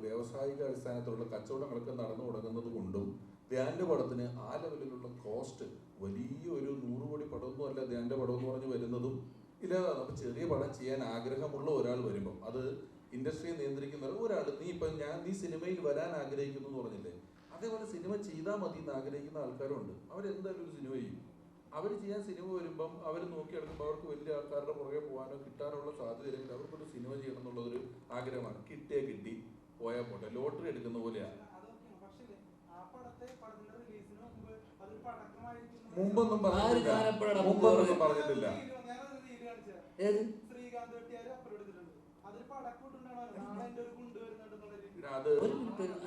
വ്യാവസായിക അടിസ്ഥാനത്തിലുള്ള കച്ചവടങ്ങളൊക്കെ നടന്നു തുടങ്ങുന്നത് കൊണ്ടും ധ്യാൻ്റെ പടത്തിന് ആ ലെവലിലുള്ള കോസ്റ്റ് വലിയ ഒരു 100 കോടി പടമൊന്നും അല്ല ധ്യാൻ്റെ പടം എന്ന് പറഞ്ഞ് വരുന്നതും ഇല്ലാതാണ്. അപ്പോൾ ചെറിയ പടം ചെയ്യാൻ ആഗ്രഹമുള്ള ഒരാൾ വരുമ്പോൾ അത് ഇൻഡസ്ട്രിയെ നിയന്ത്രിക്കുന്ന ഒരാൾ, നീ സിനിമയിൽ വരാൻ ആഗ്രഹിക്കുന്നു എന്ന് പറഞ്ഞില്ലേ, അതേപോലെ സിനിമ ചെയ്താൽ മതി എന്ന് ആഗ്രഹിക്കുന്ന ആൾക്കാരുണ്ട്. അവരെന്തായാലും ഒരു സിനിമ ചെയ്യും. അവർ ചെയ്യാൻ സിനിമ വരുമ്പം അവർ നോക്കിയെടുക്കുമ്പോൾ അവർക്ക് വലിയ ആൾക്കാരുടെ പുറകെ പോകാനോ കിട്ടാനുള്ള സാധ്യതയില്ലെങ്കിൽ അവർക്കൊരു സിനിമ ചെയ്യണം എന്നുള്ളതൊരു ആഗ്രഹമാണ്. കിട്ടിയാൽ കിട്ടി, പോയാൽ പോട്ടെ, ലോട്ടറി എടുക്കുന്ന പോലെയാണ്. മുമ്പൊന്നും പറഞ്ഞിട്ടില്ല.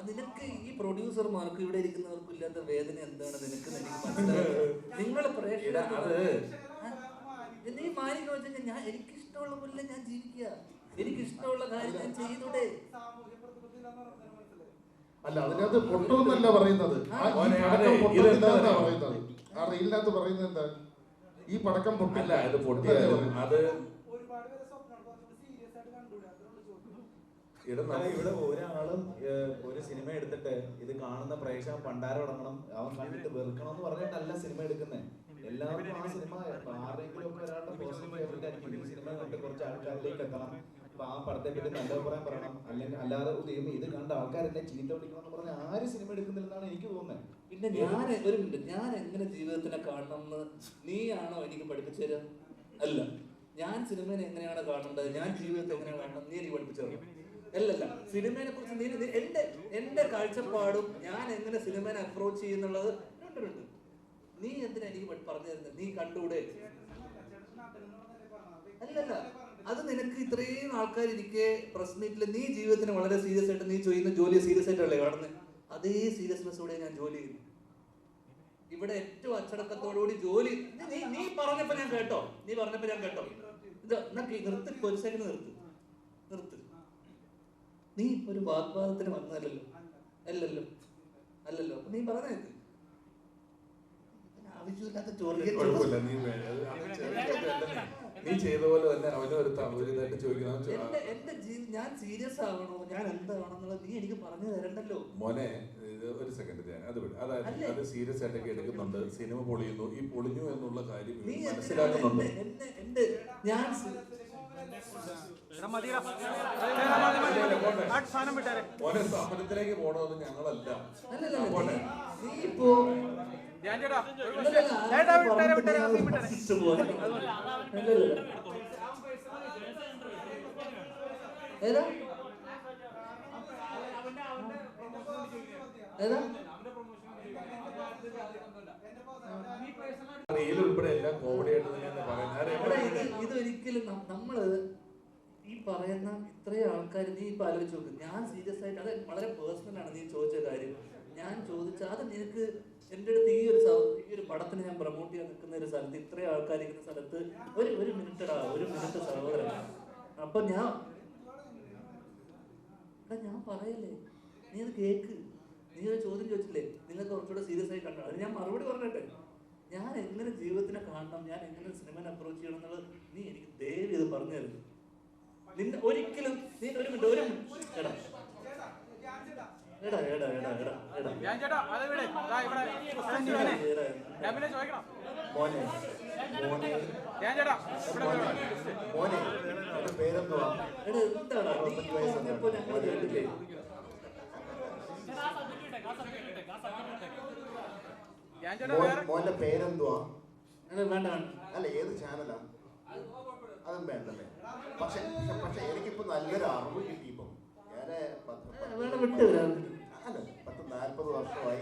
നിനക്ക് ഈ പ്രൊഡ്യൂസർമാർക്ക് ഇവിടെ ഇരിക്കുന്നവർക്കും ഇല്ലാത്ത വേദന എന്താണ് നിനക്ക് നിങ്ങൾ നീ മാനിക്കോ വെച്ചാൽ ഞാൻ എനിക്കിഷ്ടമുള്ള പോലെ ഞാൻ ജീവിക്കുക, എനിക്കിഷ്ടമുള്ള കാര്യം ഞാൻ ചെയ്തൂടെ. അല്ല, അതിനകത്ത് പൊട്ടൊന്നല്ല പറയുന്നത്. ആ റീലിനകത്ത് പറയുന്നത് എന്താ, ഈ പടക്കം പൊട്ടില്ല, ഇത് പൊട്ടിയാലും അത് ഇവിടെ ഒരാളും ഒരു സിനിമ എടുത്തിട്ട് ഇത് കാണുന്ന പ്രേക്ഷകൻ പണ്ടാരം തുടങ്ങണം, അവൻ കണ്ടിട്ട് വെറുക്കണം എന്ന് പറഞ്ഞിട്ടല്ല സിനിമ എടുക്കുന്നത്. എല്ലാവർക്കും ആ സിനിമ ആരെങ്കിലും ഒക്കെ ഒരാളുടെ പോസിറ്റീവ് ഫേവറേറ്റ് ആയിരിക്കും. ഈ സിനിമ കണ്ട് കുറച്ച് ആൾക്കാരിലേക്ക് എത്തണം, അപ്പൊ ആ പടത്തെ പറ്റി നല്ല അഭിപ്രായം പറയണം. അല്ലെങ്കിൽ അല്ലാതെ ഇത് കണ്ട ആൾക്കാരെന്നെ ചീത്ത വിളിക്കണം എന്ന് പറഞ്ഞാൽ ആരും സിനിമ എടുക്കുന്നില്ലെന്നാണ് എനിക്ക് തോന്നുന്നത്. പിന്നെ ഞാൻ എങ്ങനെ ജീവിതത്തിനെ കാണണം എന്ന് നീയാണോ എനിക്ക് പഠിപ്പിച്ചു തരാം? അല്ല, ഞാൻ സിനിമയെ എങ്ങനെയാണ് കാണേണ്ടത്, ഞാൻ ജീവിതത്തെ എങ്ങനെയാണ് കാണണം നീ എനിക്ക് പഠിപ്പിച്ചു തരാം? അല്ലല്ല, സിനിമയെ കുറിച്ച് നീ എന്റെ കാഴ്ചപ്പാടും ഞാൻ എങ്ങനെ സിനിമയെ അപ്രോച്ച് ചെയ്യുന്നുള്ളത് രണ്ടുണ്ട്. നീ എന്തിനാ എനിക്ക് പറഞ്ഞു തരുന്നത്? നീ കണ്ടൂടെ? അല്ലല്ല, അത് നിനക്ക് ഇത്രയും ആൾക്കാരിരിക്കെ പ്രസ് മീറ്റിൽ നീ ജീവിതത്തിന് വളരെ സീരിയസ് ആയിട്ട് നീ ചെയ്യുന്ന ജോലി സീരിയസ് ആയിട്ടല്ലേ കാണുന്നത്? അതേ സീരിയസ്നെസ്സോടെ ഞാൻ ജോലി ചെയ്യുന്നു. ഇവിടെ ഏറ്റവും അച്ചടക്കത്തോടുകൂടി ജോലി നീ പറഞ്ഞപ്പോ ഞാൻ കേട്ടോ, ഇത് നിർത്തി, ഒരു സെക്കൻഡ് നിർത്ത്. നീ ഒരു വാഗ്വാദത്തിന് വന്നതല്ലോ, അല്ലല്ലോ. നീ പറഞ്ഞ ആവശ്യമില്ലാത്ത നീ ചെയ്ത പോലെ തന്നെ അവനൊരു ചോദിക്കണം. ഞാൻ സീരിയസ് ആവണോ, ഞാൻ എന്താണെന്നുള്ളത് നീ എനിക്ക് പറഞ്ഞു തരണ്ടല്ലോ മോനെ. ഒരു സെക്കൻഡ്, അതായത് അത് സീരിയസ് ആയിട്ടൊക്കെ എടുക്കുന്നുണ്ട്. സിനിമ പൊളിയുന്നു, ഈ പൊളിഞ്ഞു എന്നുള്ള കാര്യം മനസ്സിലാക്കുന്നുണ്ട്. ഞാൻ മോനെ സമരത്തിലേക്ക് പോണത് ഞങ്ങളല്ല. ഉൾപ്പെടെ എല്ലാം കോമഡി ആയിട്ട് തന്നെയാണ് പറയുന്നത്. ഇതൊരിക്കലും നമ്മള് ഈ പറയുന്ന ഇത്രയും ആൾക്കാർ നീ ഇപ്പൊ ആലോചിച്ച് നോക്ക്. ഞാൻ സീരിയസ് ആയിട്ട്, അത് വളരെ പേഴ്സണൽ ആണ് നീ ചോദിച്ച കാര്യം. ഞാൻ ചോദിച്ച അത് നിനക്ക് എൻ്റെ അടുത്ത് ഈ ഒരു പടത്തിന് ഞാൻ പ്രൊമോട്ട് ചെയ്യാൻ നിൽക്കുന്ന ഒരു സ്ഥലത്ത് ഇത്രയും ആൾക്കാർ ഇരിക്കുന്ന സ്ഥലത്ത് ഒരു മിനിറ്റ് സഹോദരൻ. അപ്പൊ ഞാൻ പറയല്ലേ, നീ അത് കേക്ക്. നീ ഒരു ചോദ്യം ചോദിച്ചില്ലേ, നിങ്ങൾക്ക് കുറച്ചുകൂടെ സീരിയസ് ആയി കണ്ടോ? അത് ഞാൻ മറുപടി പറഞ്ഞിട്ടെ. ഞാൻ എങ്ങനെ ജീവിതത്തിനെ കാണണം, ഞാൻ എങ്ങനെ സിനിമനെ അപ്രോച്ച് ചെയ്യണം എന്നുള്ളത് നീ എനിക്ക് ദയവ് ഇത് പറഞ്ഞു തരുന്നു. നിന്നെ ഒരിക്കലും നീ ഒരു മിനിറ്റ് മോന്റെ പേരെന്തുവാ? വേണ്ട, അല്ല, ഏത് ചാനലാ? അതും വേണ്ടല്ലേ. പക്ഷെ എനിക്കിപ്പോ നല്ലൊരു അറിവ് കിട്ടിയപ്പോ ഞാന് 10-40 വർഷമായി.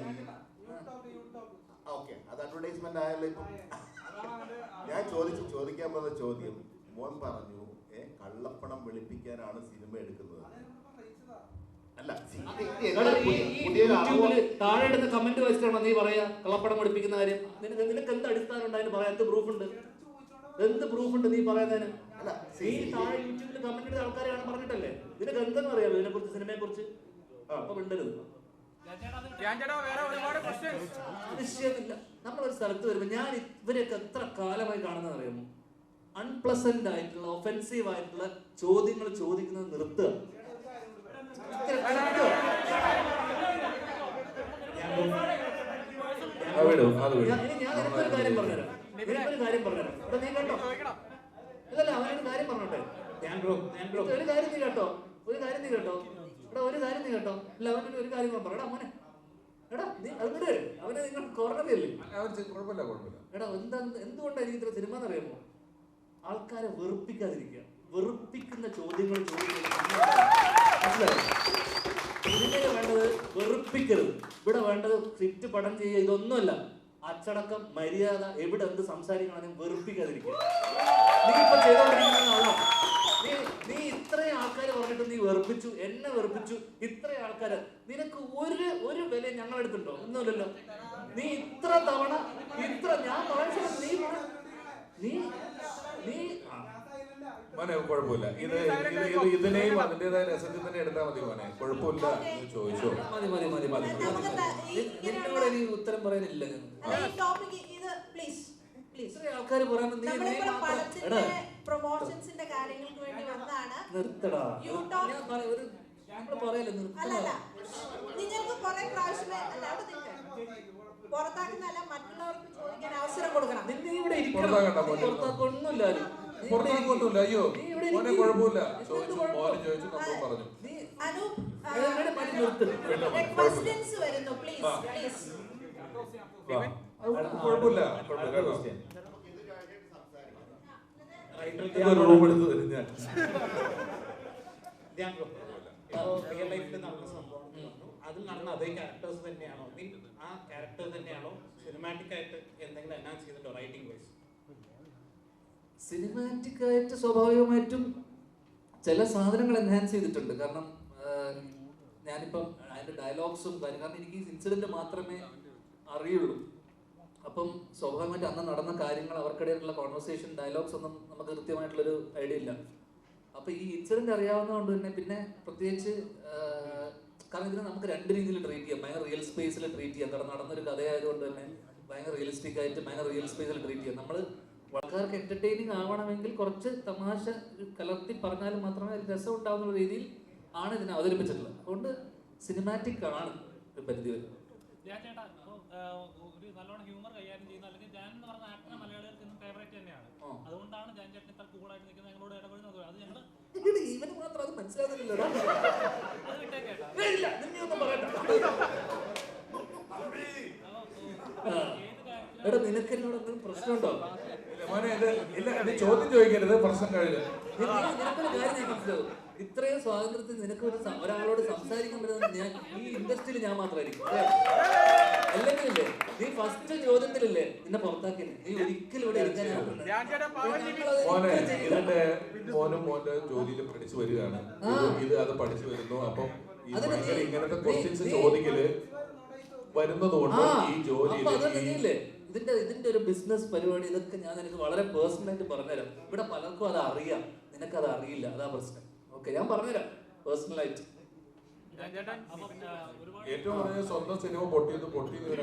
ഓക്കെ, അത് അഡ്വർടൈസ്മെന്റ് ആയല്ലോ ഇപ്പൊ. ഞാൻ ചോദിക്കാൻ പോകുന്ന ചോദ്യം, മോൻ പറഞ്ഞു കള്ളപ്പണം വെളുപ്പിക്കാനാണ് സിനിമ എടുക്കുന്നത്. അല്ല, താഴെ ഇടുന്ന കമന്റ് വെച്ചിട്ടാണോ നീ പറയാ കള്ളപ്പണം പഠിപ്പിക്കുന്ന കാര്യം? നിനക്ക് എന്ത് അടിസ്ഥാനം ഉണ്ട് അതിന് പറയാൻ? എന്ത് പ്രൂഫ് ഉണ്ട് നീ പറയുന്നതിന്? നീ താഴെ യൂട്യൂബിൽ കമന്റ് ഇടുന്ന ആൾക്കാരെയാണ് പറഞ്ഞിട്ടല്ലേ? നിനക്ക് എന്തെന്ന് അറിയാമോ ഇതിനെ കുറിച്ച്, സിനിമയെ കുറിച്ച്? അപ്പൊ മിണ്ടരുത്. വിഷയമില്ല. നമ്മളൊരു സ്ഥലത്ത് വരുമ്പോ ഞാൻ ഇവരെയൊക്കെ എത്ര കാലമായി കാണുന്നത് അറിയാമോ? അൺപ്ലസന്റ് ആയിട്ടുള്ള ഒഫെൻസീവ് ആയിട്ടുള്ള ചോദ്യങ്ങൾ ചോദിക്കുന്നത് നിർത്തുക. ഞാനൊരു കാര്യം പറഞ്ഞുതരാം. നീ കേട്ടോ? അല്ലല്ല, അവനൊരു കാര്യം പറഞ്ഞോട്ടെ. ഒരു കാര്യം നീ കേട്ടോ? എടാ, ഒരു കാര്യം നീ കേട്ടോ? അല്ല, അവനൊരു ഒരു കാര്യം പറയടാ മോനെ. എടാ, നീ അവിടെ അവനെ നിങ്ങൾ കുറഞ്ഞതല്ലേ? എടാ, എന്തുകൊണ്ടാണ് എനിക്ക് ഇത്ര സിനിമ എന്നറിയാമോ? ആൾക്കാരെ വെറുപ്പിക്കാതിരിക്കുക. വെറുപ്പിക്കുന്ന ചോദ്യങ്ങൾ സിനിമയിൽ വേണ്ടത് വെറുപ്പിക്കരുത്. ഇവിടെ വേണ്ടത് സ്ക്രിപ്റ്റ് പടം ചെയ്യുക, ഇതൊന്നുമല്ല. അച്ചടക്കം, മര്യാദ, എവിടെ എന്ത് സംസാരിക്കണമെങ്കിൽ വെറുപ്പിക്കാതിരിക്കുക. നീ ഇപ്പൊ ചെയ്തോണ്ടിരിക്കുന്ന ആളാണ്. നീ ഇത്രയും ആൾക്കാരെ പറഞ്ഞിട്ട് നീ വെറുപ്പിച്ചു, എന്നെ വെറുപ്പിച്ചു. ഇത്രയും ആൾക്കാര് നിനക്ക് ഒരു വില ഞങ്ങളെടുത്തുണ്ടോ? ഒന്നുമില്ലല്ലോ. നീ ഇത്ര തവണ ഞാൻ മോനെ കുഴപ്പമില്ല. ഇതിനെയും അതിന്റേതായ രസത്തിൽ തന്നെ എടുത്താൽ മതി മോനെ, കുഴപ്പമില്ല. ചോദിച്ചോ. നിന്നോട് എനിക്ക് ഉത്തരം പറയാനില്ല. ആൾക്കാര് പ്രൊമോഷൻസിന്റെ കാര്യങ്ങൾക്ക് വേണ്ടി വന്നാണ്. നിർത്തടാ. നിങ്ങൾക്ക് കുറെ പ്രാവശ്യമേ പുറത്താക്കുന്നല്ല, മറ്റുള്ളവർക്ക് ചോദിക്കാൻ അവസരം കൊടുക്കണം. പുറത്താക്കൊന്നുമില്ല. അയ്യോ മോനെ കുഴപ്പമില്ല. ചോദിച്ചു നമ്മൾ പറഞ്ഞു. ക്വസ്റ്റ്യൻസ് വരുന്നു. പ്ലീസ് കുഴപ്പമില്ല. റൂം എടുത്ത് തരും ഞാൻ. റിയൽ ലൈഫിൽ നടന്ന സംഭവം അതിൽ നടന്ന അതേ ക്യാരക്ടേഴ്സ് തന്നെയാണോ? ആ ക്യാരക്ടർ തന്നെയാണോ സിനിമാറ്റിക് ആയിട്ട് എന്തെങ്കിലും എൻഹാൻസ് ചെയ്തിട്ടോ റൈറ്റിംഗ് വൈസ്? സിനിമാറ്റിക് ആയിട്ട് സ്വാഭാവികമായിട്ടും ചില സാധനങ്ങൾ എൻഹാൻസ് ചെയ്തിട്ടുണ്ട്. കാരണം ഞാനിപ്പം അതിന്റെ ഡയലോഗ്സും കാരണം എനിക്ക് ഈ ഇൻസിഡന്റ് മാത്രമേ അറിയുള്ളൂ. അപ്പം സ്വാഭാവികമായിട്ട് അന്ന് നടന്ന കാര്യങ്ങൾ, അവർക്കിടയിലുള്ള കോൺവെർസേഷൻ, ഡയലോഗ്സ് ഒന്നും നമുക്ക് കൃത്യമായിട്ടുള്ളൊരു ഐഡിയ ഇല്ല. അപ്പൊ ഈ ഇൻസിഡന്റ് അറിയാവുന്നതുകൊണ്ട് തന്നെ പിന്നെ പ്രത്യേകിച്ച് കാരണം ഇതിനെ നമുക്ക് രണ്ട് രീതിയിൽ ട്രീറ്റ് ചെയ്യാം. ഭയങ്കര റിയൽ സ്പേസിൽ ട്രീറ്റ് ചെയ്യാം. കാരണം നടന്നൊരു കഥയായതുകൊണ്ട് തന്നെ ഭയങ്കര റിയലിസ്റ്റിക് ആയിട്ട് ഭയങ്കര റിയൽ സ്പേസിൽ ട്രീറ്റ് ചെയ്യാം. നമ്മൾ ആൾക്കാർക്ക് എന്റർടൈനിങ് ആവണമെങ്കിൽ കുറച്ച് തമാശ കലർത്തി പറഞ്ഞാലും മാത്രമേ അത് രസം ഉണ്ടാവുന്ന രീതിയിൽ ആണ് ഇതിനെ അവതരിപ്പിച്ചിട്ടുള്ളത്. അതുകൊണ്ട് സിനിമാറ്റിക് ആണ് ഒരു പരിധി വരെ. ഒരു നല്ലോണം ഹ്യൂമർ കൈകാര്യം ചെയ്യുന്ന അല്ലെങ്കിൽ ജാൻ എന്ന് പറഞ്ഞ ആക്ടറെ മലയാളികൾക്ക് ഇന്നും ഫേവറേറ്റ് തന്നെയാണ്. അതുകൊണ്ടാണ് ജാൻ ചേട്ടൻ ഇത്ര കൂളായിട്ട് നിൽക്കുന്നത്, ഞങ്ങളോട് ഇടപെടുന്നത്. അത് ഞങ്ങൾ ഇവന് മാത്രം അത് മനസ്സിലാകുന്നില്ല. എടാ, നിനക്ക് എന്നോട് എന്തെങ്കിലും പ്രശ്നമുണ്ടോ? ചോദ്യം ചോദിക്കരുത്, പ്രശ്നം കഴിഞ്ഞു. നിനക്കൊരു കാര്യം ഞാൻ മനസ്സിലാവും. ഇത്രയും സ്വാതന്ത്ര്യത്തിൽ നിനക്ക് ഒരാളോട് സംസാരിക്കാൻ പറ്റുന്നത് ഞാൻ ഈ ഇൻഡസ്ട്രിയിൽ ഞാൻ മാത്രമായിരിക്കും. അല്ലെങ്കിലല്ലേ നീ ഫസ്റ്റ് ചോദ്യത്തിലല്ലേ നിന്നെ പുറത്താക്കിയത്? നീ ഒരിക്കലും ഇവിടെ മോനും മോന്റെ ജോലിയിൽ പഠിച്ചു വരികയാണ്. ഇത് അത് പഠിച്ചു വരുന്നു. അപ്പം ഇങ്ങനത്തെ ക്വസ്റ്റ്യൻസ് ചോദിക്കല് വരുന്നതുകൊണ്ട് ഈ ജോലിയില്ലേ ഇതിന്റെ ഒരു ബിസിനസ് പരിപാടി, ഇതൊക്കെ ഞാൻ നിനക്ക് വളരെ പേഴ്സണലായിട്ട് പറഞ്ഞുതരാം. ഇവിടെ പലർക്കും അത് അറിയാം, നിനക്കത് അറിയില്ല, അതാ പ്രശ്നം. ഓക്കെ, ഞാൻ പറഞ്ഞുതരാം പേഴ്സണലായിട്ട്. ഏറ്റവും പറഞ്ഞ സ്വന്തം സിനിമ പൊട്ടിയത്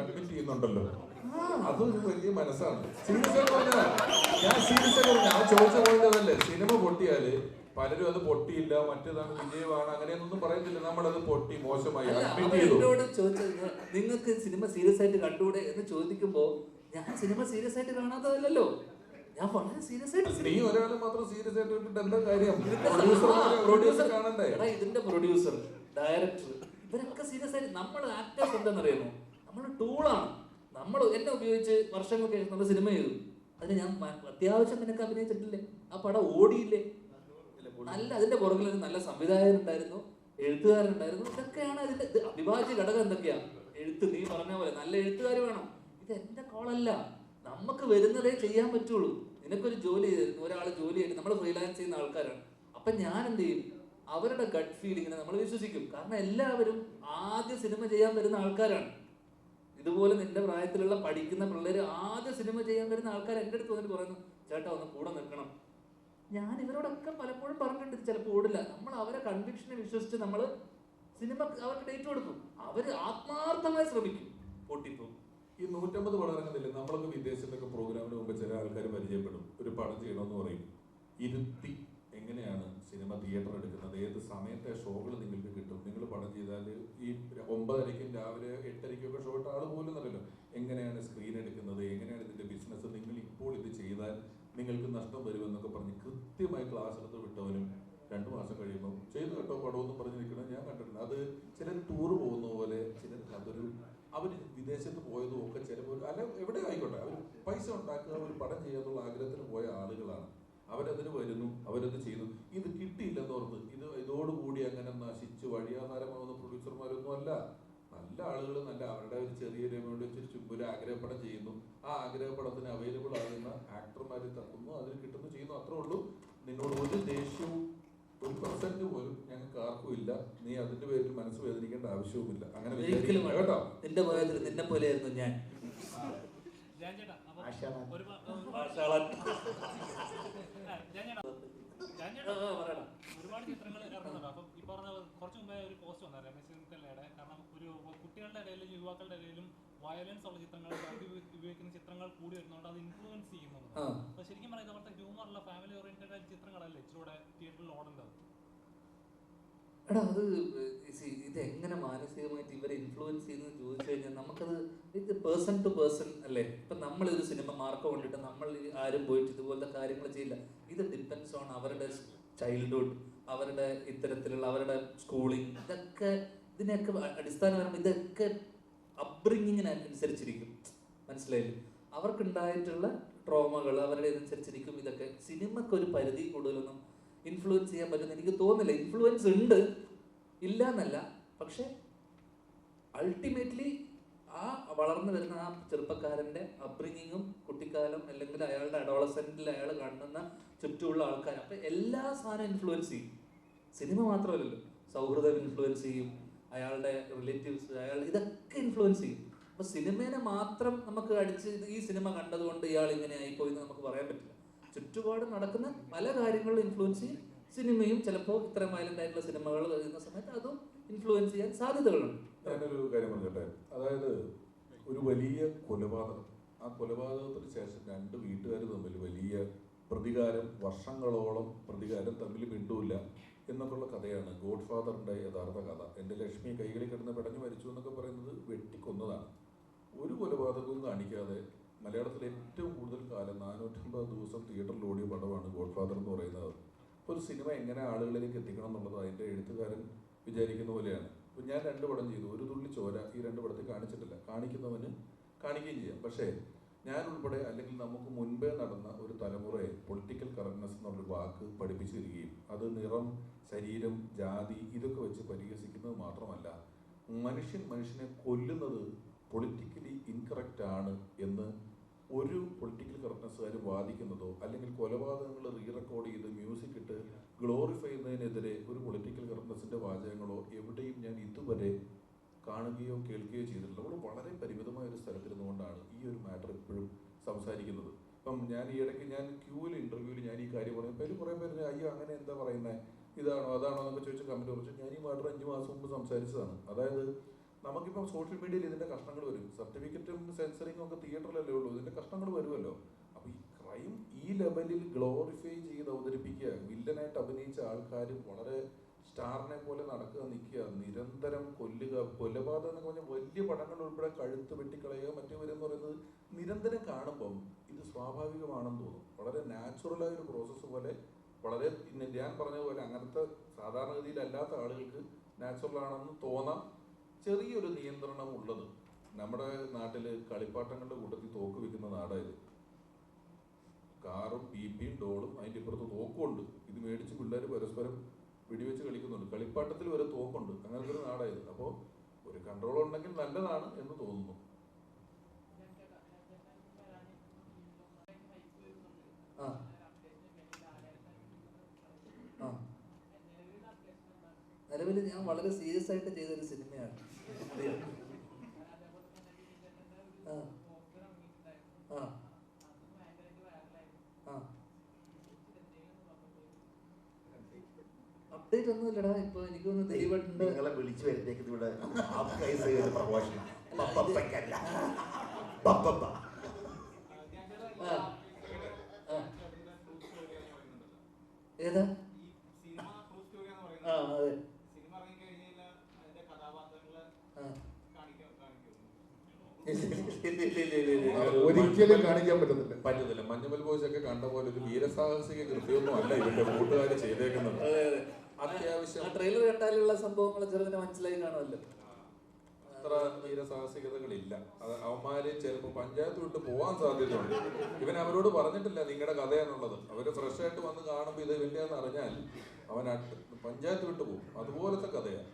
അഡ്മിറ്റ് ചെയ്യുന്നുണ്ടല്ലോ, അതൊരു വലിയ മനസ്സാണ്. സീരിയസ് ആയിട്ട് പറഞ്ഞാൽ ഞാൻ സീരിയസ് ആയിട്ട് പറഞ്ഞു. ഞാൻ ചോദിച്ച പോയിട്ടതല്ലേ, സിനിമ പൊട്ടിയാല് പലരും അത് പൊട്ടിയില്ല, മറ്റേതാണ് വിജയമാണ്, അങ്ങനെയൊന്നും പറയുന്നില്ല. നമ്മളത് പൊട്ടി മോശമായി അഡ്മിറ്റ് ചെയ്തു. എന്നോട് ചോദിച്ചത് നിങ്ങൾക്ക് സിനിമ സീരിയസ് ആയിട്ട് കണ്ടുകൂടെ എന്ന് ചോദിക്കുമ്പോ ഞാൻ സിനിമ സീരിയസ് ആയിട്ട് കാണാത്തതല്ലോ, ഞാൻ വളരെ സീരിയസ് ആയിട്ട്. നീ ഒരാളെ മാത്രം സീരിയസ് ആയിട്ട് എന്താ കാര്യം? പ്രൊഡ്യൂസർ കാണണ്ടേ? എടാ, ഇതിന്റെ പ്രൊഡ്യൂസർ, ഡയറക്ടർ, ഇവരൊക്കെ സീരിയസ് ആയിട്ട്. നമ്മൾ ആക്ടേഴ്സ് എന്താണെന്നറിയാമോ? നമ്മൾ ടൂളാണ്. നമ്മൾ എന്നെ ഉപയോഗിച്ച് വർഷങ്ങൾക്ക് ശേഷം നമ്മൾ സിനിമ ചെയ്തു. അതിന് ഞാൻ അത്യാവശ്യം നിനക്ക് അഭിനയിച്ചിട്ടില്ലേ? ആ പടം ഓടിയില്ലേ? നല്ല അതിന്റെ പുറകിൽ ഒരു നല്ല സംവിധായകൻ ഉണ്ടായിരുന്നു, എഴുത്തുകാരുണ്ടായിരുന്നു. ഇതൊക്കെയാണ് അതിന്റെ അവിഭാജ്യ ഘടകം. എന്തൊക്കെയാ? എഴുത്ത്, നീ പറഞ്ഞ പോലെ നല്ല എഴുത്തുകാർ വേണം. ഇത് എന്റെ കോളല്ല. നമുക്ക് വരുന്നതേ ചെയ്യാൻ പറ്റുള്ളൂ. നിനക്കൊരു ജോലി ഒരാൾ ജോലി ആയിട്ട് നമ്മൾ ഫ്രീലാൻസ് ചെയ്യുന്ന ആൾക്കാരാണ്. അപ്പൊ ഞാൻ എന്ത് ചെയ്യും, അവരുടെ ഗട്ട് ഫീലിങ്ങിനെ നമ്മൾ വിശ്വസിക്കും. കാരണം എല്ലാവരും ആദ്യ സിനിമ ചെയ്യാൻ വരുന്ന ആൾക്കാരാണ്. ഇതുപോലെ നിന്റെ പ്രായത്തിലുള്ള പഠിക്കുന്ന പിള്ളേർ ആദ്യ സിനിമ ചെയ്യാൻ വരുന്ന ആൾക്കാർ എൻ്റെ അടുത്ത് വന്നിട്ട് പറയുന്നു, ചേട്ടാ ഒന്ന് കൂടെ നിൽക്കണം. ഞാൻ ഇവരോടൊക്കെ പലപ്പോഴും പറഞ്ഞിട്ടുണ്ട്, ചിലപ്പോൾ ഓടില്ല. നമ്മൾ അവരെ കൺവിക്ഷനെ വിശ്വസിച്ച് നമ്മൾ സിനിമ അവർക്ക് ഡേറ്റ് കൊടുക്കും. അവർ ആത്മാർത്ഥമായി ശ്രമിക്കും, പൊട്ടിപ്പോ. ഈ 150 പടം ഇറങ്ങുന്നില്ല. നമ്മളൊക്കെ വിദേശത്തൊക്കെ പ്രോഗ്രാമിന് മുമ്പ് ചില ആൾക്കാർ പരിചയപ്പെടും. ഒരു പടം ചെയ്യണമെന്ന് പറയും. ഇരുത്തി എങ്ങനെയാണ് സിനിമ തിയേറ്റർ എടുക്കുന്നത്, ഏത് സമയത്തെ ഷോകൾ നിങ്ങൾക്ക് കിട്ടും, നിങ്ങൾ പടം ചെയ്താൽ ഈ 9:30 രാവിലെ 8:30 ഷോ ഇട്ട ആൾ പോലും അറിയില്ല. എങ്ങനെയാണ് സ്ക്രീൻ എടുക്കുന്നത്, എങ്ങനെയാണ് ഇതിന്റെ ബിസിനസ്, നിങ്ങൾ ഇപ്പോൾ ഇത് ചെയ്താൽ നിങ്ങൾക്ക് നഷ്ടം വരുമെന്നൊക്കെ പറഞ്ഞ് കൃത്യമായി ക്ലാസ് എടുത്ത് വിട്ടവനും 2 മാസം കഴിയുമ്പോൾ ചെയ്തു കേട്ടോ പടമെന്ന് പറഞ്ഞ് നിൽക്കണം ഞാൻ കണ്ടിട്ടുണ്ട്. അത് ചിലർ ടൂറ് പോകുന്ന പോലെ, ചിലർക്ക് അതൊരു അവർ വിദേശത്ത് പോയതും ഒക്കെ ചിലപ്പോൾ അല്ല എവിടെ ആയിക്കോട്ടെ അവർ പൈസ ഉണ്ടാക്കുക, ഒരു പടം ചെയ്യാന്നുള്ള ആഗ്രഹത്തിന് പോയ ആളുകളാണ്. അവരതിന് വരുന്നു, അവരത് ചെയ്തു. ഇത് കിട്ടിയില്ലെന്നോർത്ത് ഇതോടുകൂടി അങ്ങനെ നശിച്ച് വഴിയാധാരമാവുന്ന പ്രൊഡ്യൂസർമാരൊന്നും അല്ല. നല്ല ആളുകൾ നല്ല അവരുടെ ഒരു ചെറിയൊരു എമൗണ്ട് വെച്ച് ഒരു ആഗ്രഹപ്പടം ചെയ്യുന്നു. ആ ആഗ്രഹപ്പടത്തിന് അവൈലബിൾ ആകുന്ന ആക്ടർമാരെ തക്കുന്നു, അതിന് കിട്ടുന്നു, ചെയ്യുന്നു. അത്രേ ഉള്ളൂ. നിന്നോട് ഒരു ദേഷ്യവും 1% പോലും ഞങ്ങൾക്ക് ആർക്കും ഇല്ല. നീ അതിന്റെ പേരിൽ മനസ്സ് വേദനിക്കേണ്ട ആവശ്യവുമില്ല. അങ്ങനെ കേട്ടോ. നിന്റെ പോയതിൽ നിന്നെ പോലെയായിരുന്നു ഞാൻ. ഒരുപാട് ചിത്രങ്ങൾ ഇറങ്ങുന്നുണ്ട്. അപ്പം ഈ പറഞ്ഞ കുറച്ച് മുമ്പേ ഒരു പോസ്റ്റ് വന്നായിരുന്നു രമേശ് ചെന്നിത്തലയുടെ. കാരണം ഒരു കുട്ടികളുടെ ഇടയിലും യുവാക്കളുടെ ഇടയിലും വയലൻസ് ഉള്ള ചിത്രങ്ങൾ, ഉപയോഗിക്കുന്ന ചിത്രങ്ങൾ കൂടി വരുന്നതുകൊണ്ട് അത് ഇൻഫ്ലുവൻസ് ചെയ്യുന്നുണ്ട്. അപ്പൊ ശരിക്കും പറയാം ഇതവിടുത്തെ ഹ്യൂമറുള്ള ഫാമിലി ഓറിയന്റഡ് ചിത്രങ്ങളല്ലേ ഇച്ചിലൂടെ തിയേറ്ററിൽ ഓടേണ്ടത്? എടാ അത് ഇതെങ്ങനെ മാനസികമായിട്ട് ഇവരെ ഇൻഫ്ലുവൻസ് ചെയ്യുന്നത് ചോദിച്ചു കഴിഞ്ഞാൽ നമുക്കത് ഇത് പേഴ്സൺ ടു പേഴ്സൺ അല്ലേ. ഇപ്പം നമ്മളൊരു സിനിമ മാർക്ക് കൊണ്ടിട്ട് നമ്മൾ ആരും പോയിട്ട് ഇതുപോലത്തെ കാര്യങ്ങൾ ചെയ്യില്ല. ഇത് ഡിപ്പെൻസ് ഓൺ അവരുടെ ചൈൽഡ്ഹുഡ്, അവരുടെ ഇത്തരത്തിലുള്ള അവരുടെ സ്കൂളിങ്, ഇതിനെയൊക്കെ അടിസ്ഥാനപരമായി ഇതൊക്കെ അപ്ബ്രിങ്ങിങ്ങിനനുസരിച്ചിരിക്കും. മനസ്സിലായില്ലേ? അവർക്കുണ്ടായിട്ടുള്ള ട്രോമകൾ അവരുടെ ഇതനുസരിച്ചിരിക്കും. ഇതൊക്കെ സിനിമയ്ക്കൊരു പരിധി കൂടുതലൊന്നും ഇൻഫ്ലുവൻസ് ചെയ്യാൻ പറ്റുമെന്ന് എനിക്ക് തോന്നുന്നില്ല. ഇൻഫ്ലുവൻസ് ഉണ്ട്, ഇല്ല എന്നല്ല. പക്ഷെ അൾട്ടിമേറ്റ്ലി ആ വളർന്നു വരുന്ന ആ ചെറുപ്പക്കാരൻ്റെ അപ്ബ്രിങ്ങിങ്ങും കുട്ടിക്കാലം അല്ലെങ്കിൽ അയാളുടെ അഡോളസെന്റിൽ അയാൾ കാണുന്ന ചുറ്റുമുള്ള ആൾക്കാർ, അപ്പം എല്ലാ സാധനവും ഇൻഫ്ലുവൻസ് ചെയ്യും. സിനിമ മാത്രമല്ലല്ലോ, സൗഹൃദം ഇൻഫ്ലുവൻസ് ചെയ്യും, അയാളുടെ റിലേറ്റീവ്സ്, ഇതൊക്കെ ഇൻഫ്ലുവൻസ് ചെയ്യും. അപ്പോൾ സിനിമേനെ മാത്രം നമുക്ക് അടിച്ച് ഈ സിനിമ കണ്ടതുകൊണ്ട് ഇയാൾ ഇങ്ങനെ ആയിപ്പോയി എന്ന് നമുക്ക് പറയാൻ പറ്റില്ല. ചുറ്റുപാട് നടക്കുന്ന പല കാര്യങ്ങളിലും ഇൻഫ്ലുവൻസ് ചെയ്യും. സിനിമയും ചിലപ്പോൾ ഇത്ര വയലന്റ് ആയിട്ടുള്ള സിനിമകൾ വരുന്ന സമയത്ത് അതും ഇൻഫ്ലുവൻസ് ചെയ്യാൻ സാധ്യതകളുണ്ട്. ഞാനൊരു കാര്യം പറഞ്ഞോട്ടെ. അതായത് ഒരു വലിയ കൊലപാതകം, ആ കൊലപാതകത്തിന് ശേഷം 2 വീട്ടുകാർ തമ്മിൽ വലിയ പ്രതികാരം, വർഷങ്ങളോളം പ്രതികാരം, തമ്മിൽ മിണ്ടൂല്ല എന്നൊക്കെയുള്ള കഥയാണ് ഗോഡ് ഫാദറിൻ്റെ യഥാർത്ഥ കഥ. എൻ്റെ ലക്ഷ്മി കൈകളിൽ കിടന്ന് പിടഞ്ഞു മരിച്ചു എന്നൊക്കെ പറയുന്നത് വെട്ടിക്കൊന്നതാണ്. ഒരു കൊലപാതകവും കാണിക്കാതെ മലയാളത്തിൽ ഏറ്റവും കൂടുതൽ കാലം 450 ദിവസം തിയേറ്ററിൽ ഓടിയ പടമാണ് ഗോഡ് ഫാദർ എന്ന് പറയുന്നത്. ഒരു സിനിമ എങ്ങനെ ആളുകളിലേക്ക് എത്തിക്കണം എന്നുള്ളത് അതിൻ്റെ എഴുത്തുകാരൻ വിചാരിക്കുന്ന പോലെയാണ്. ഇപ്പം ഞാൻ 2 പടം ചെയ്തു. ഒരു തുള്ളി ചോര ഈ 2 പടത്തിൽ കാണിച്ചിട്ടില്ല. കാണിക്കുന്നവന് കാണിക്കുകയും ചെയ്യാം. പക്ഷേ ഞാൻ ഉൾപ്പെടെ അല്ലെങ്കിൽ നമുക്ക് മുൻപേ നടന്ന ഒരു തലമുറയെ പൊളിറ്റിക്കൽ കറക്റ്റ്നെസ് എന്നുള്ളൊരു വാക്ക് പഠിപ്പിച്ചു തരികയും അത് നിറം, ശരീരം, ജാതി ഇതൊക്കെ വെച്ച് പരിഹസിക്കുന്നത് മാത്രമല്ല, മനുഷ്യനെ കൊല്ലുന്നത് പൊളിറ്റിക്കലി ഇൻകറക്റ്റ് ആണ് എന്ന് ഒരു പൊളിറ്റിക്കൽ കറക്റ്റ്നെസ്സുകാർ വാദിക്കുന്നതോ അല്ലെങ്കിൽ കൊലപാതകങ്ങൾ റീറെക്കോർഡ് ചെയ്ത് മ്യൂസിക് ഇട്ട് ഗ്ലോറിഫൈ ചെയ്യുന്നതിനെതിരെ ഒരു പൊളിറ്റിക്കൽ കറക്റ്റ്നെസ്സിൻ്റെ വാചകങ്ങളോ എവിടെയും ഞാൻ ഇതുവരെ കാണുകയോ കേൾക്കുകയോ ചെയ്തിട്ടില്ല. അവിടെ വളരെ പരിമിതമായ ഒരു സ്ഥലത്തിരുന്നുകൊണ്ടാണ് ഈ ഒരു മാറ്റർ എപ്പോഴും സംസാരിക്കുന്നത്. ഇപ്പം ഞാൻ ഈ ഇടയ്ക്ക് ക്യൂവിൽ ഇൻ്റർവ്യൂവിൽ ഞാൻ ഈ കാര്യം പറയുമ്പോൾ അതിൽ കുറേ പേര് അയ്യോ അങ്ങനെ എന്താ പറയുന്നത്, ഇതാണോ അതാണോ എന്നൊക്കെ ചോദിച്ച കമൻറ്റ് കുറച്ച് ഞാൻ ഈ മാറ്റർ 5 മാസം മുമ്പ് സംസാരിച്ചതാണ്. അതായത് നമുക്കിപ്പം സോഷ്യൽ മീഡിയയിൽ ഇതിൻ്റെ കഷ്ണങ്ങൾ വരും. സർട്ടിഫിക്കറ്റും സെൻസറിങ്ങും ഒക്കെ തിയേറ്ററിലല്ലേ ഉള്ളൂ, ഇതിൻ്റെ കഷ്ണങ്ങൾ വരുമല്ലോ. അപ്പോൾ ഈ ക്രൈം ഈ ലെവലിൽ ഗ്ലോറിഫൈ ചെയ്ത് അവതരിപ്പിക്കുക, വില്ലനായിട്ട് അഭിനയിച്ച ആൾക്കാർ വളരെ സ്റ്റാറിനെ പോലെ നടക്കുക, നിൽക്കുക, നിരന്തരം കൊല്ലുക, കൊലപാതകം എന്നൊക്കെ പറഞ്ഞാൽ വലിയ പടങ്ങൾ ഉൾപ്പെടെ കഴുത്ത് വെട്ടിക്കളയുക മറ്റേവരെന്ന് പറയുന്നത് നിരന്തരം കാണുമ്പം ഇത് സ്വാഭാവികമാണെന്ന് തോന്നും. വളരെ നാച്ചുറലായ ഒരു പ്രോസസ്സ് പോലെ, വളരെ ഞാൻ പറഞ്ഞതുപോലെ അങ്ങനത്തെ സാധാരണഗതിയിലല്ലാത്ത ആളുകൾക്ക് നാച്ചുറലാണെന്ന് തോന്നാം. ചെറിയൊരു നിയന്ത്രണം ഉള്ളത്. നമ്മുടെ നാട്ടിൽ കളിപ്പാട്ടങ്ങളുടെ കൂട്ടത്തിൽ തോക്ക് വിൽക്കുന്ന നാടായത്. കാറും പിപിയും ഡോളും അതിൻ്റെ ഇപ്പുറത്ത് തോക്കുണ്ട്. ഇത് മേടിച്ച് പിള്ളേർ പരസ്പരം വെടിവെച്ച് കളിക്കുന്നുണ്ട്. കളിപ്പാട്ടത്തിൽ വരെ തോക്കുണ്ട്. അങ്ങനത്തെ ഒരു നാടായത്. അപ്പോൾ ഒരു കൺട്രോൾ ഉണ്ടെങ്കിൽ നല്ലതാണ് എന്ന് തോന്നുന്നു. ആ ആ നിലവിൽ ഞാൻ വളരെ സീരിയസ് ആയിട്ട് ചെയ്തൊരു സിനിമയാണ്. അറിയാം. ആ ആ ആ അപ്ഡേറ്റ് ഒന്നുമില്ലടാ. ഇപ്പൊ എനിക്കൊന്ന് ദിലീപേട്ടൻ്റെ നിങ്ങളെ വിളിച്ചു വരുന്നേക്കുന്നത് ഇവിടെ പ്രമോഷനാണ്. ഏതാ? ആ അതെ. ഒരിക്കലും കാണിക്കാൻ പറ്റത്തില്ല. മഞ്ഞുമൽ ബോയ്സ് ഒക്കെ കണ്ട പോലെ ഒരു വീരസാഹസിക കൃത്യമൊന്നും അല്ല ഇതിന്റെ കൂട്ടുകാർ ചെയ്തേക്കുന്നത്. അത്യാവശ്യം ട്രെയിലർ കണ്ടാലുള്ള സംഭവങ്ങൾ ചെറുതിനെ മനസ്സിലായി കാണുമല്ലോ. അത്ര വീരസാഹസികതകളില്ല. അവന്മാര് ചിലപ്പോൾ പഞ്ചായത്ത് വിട്ട് പോകാൻ സാധ്യതയുണ്ട്. ഇവൻ അവരോട് പറഞ്ഞിട്ടില്ല നിങ്ങളുടെ കഥയാണുള്ളത്. അവര് ഫ്രഷ് ആയിട്ട് വന്ന് കാണുമ്പോൾ ഇത് വലിയാന്ന് അറിഞ്ഞാൽ അവൻ പഞ്ചായത്ത് വിട്ട് പോകും. അതുപോലത്തെ കഥയാണ്.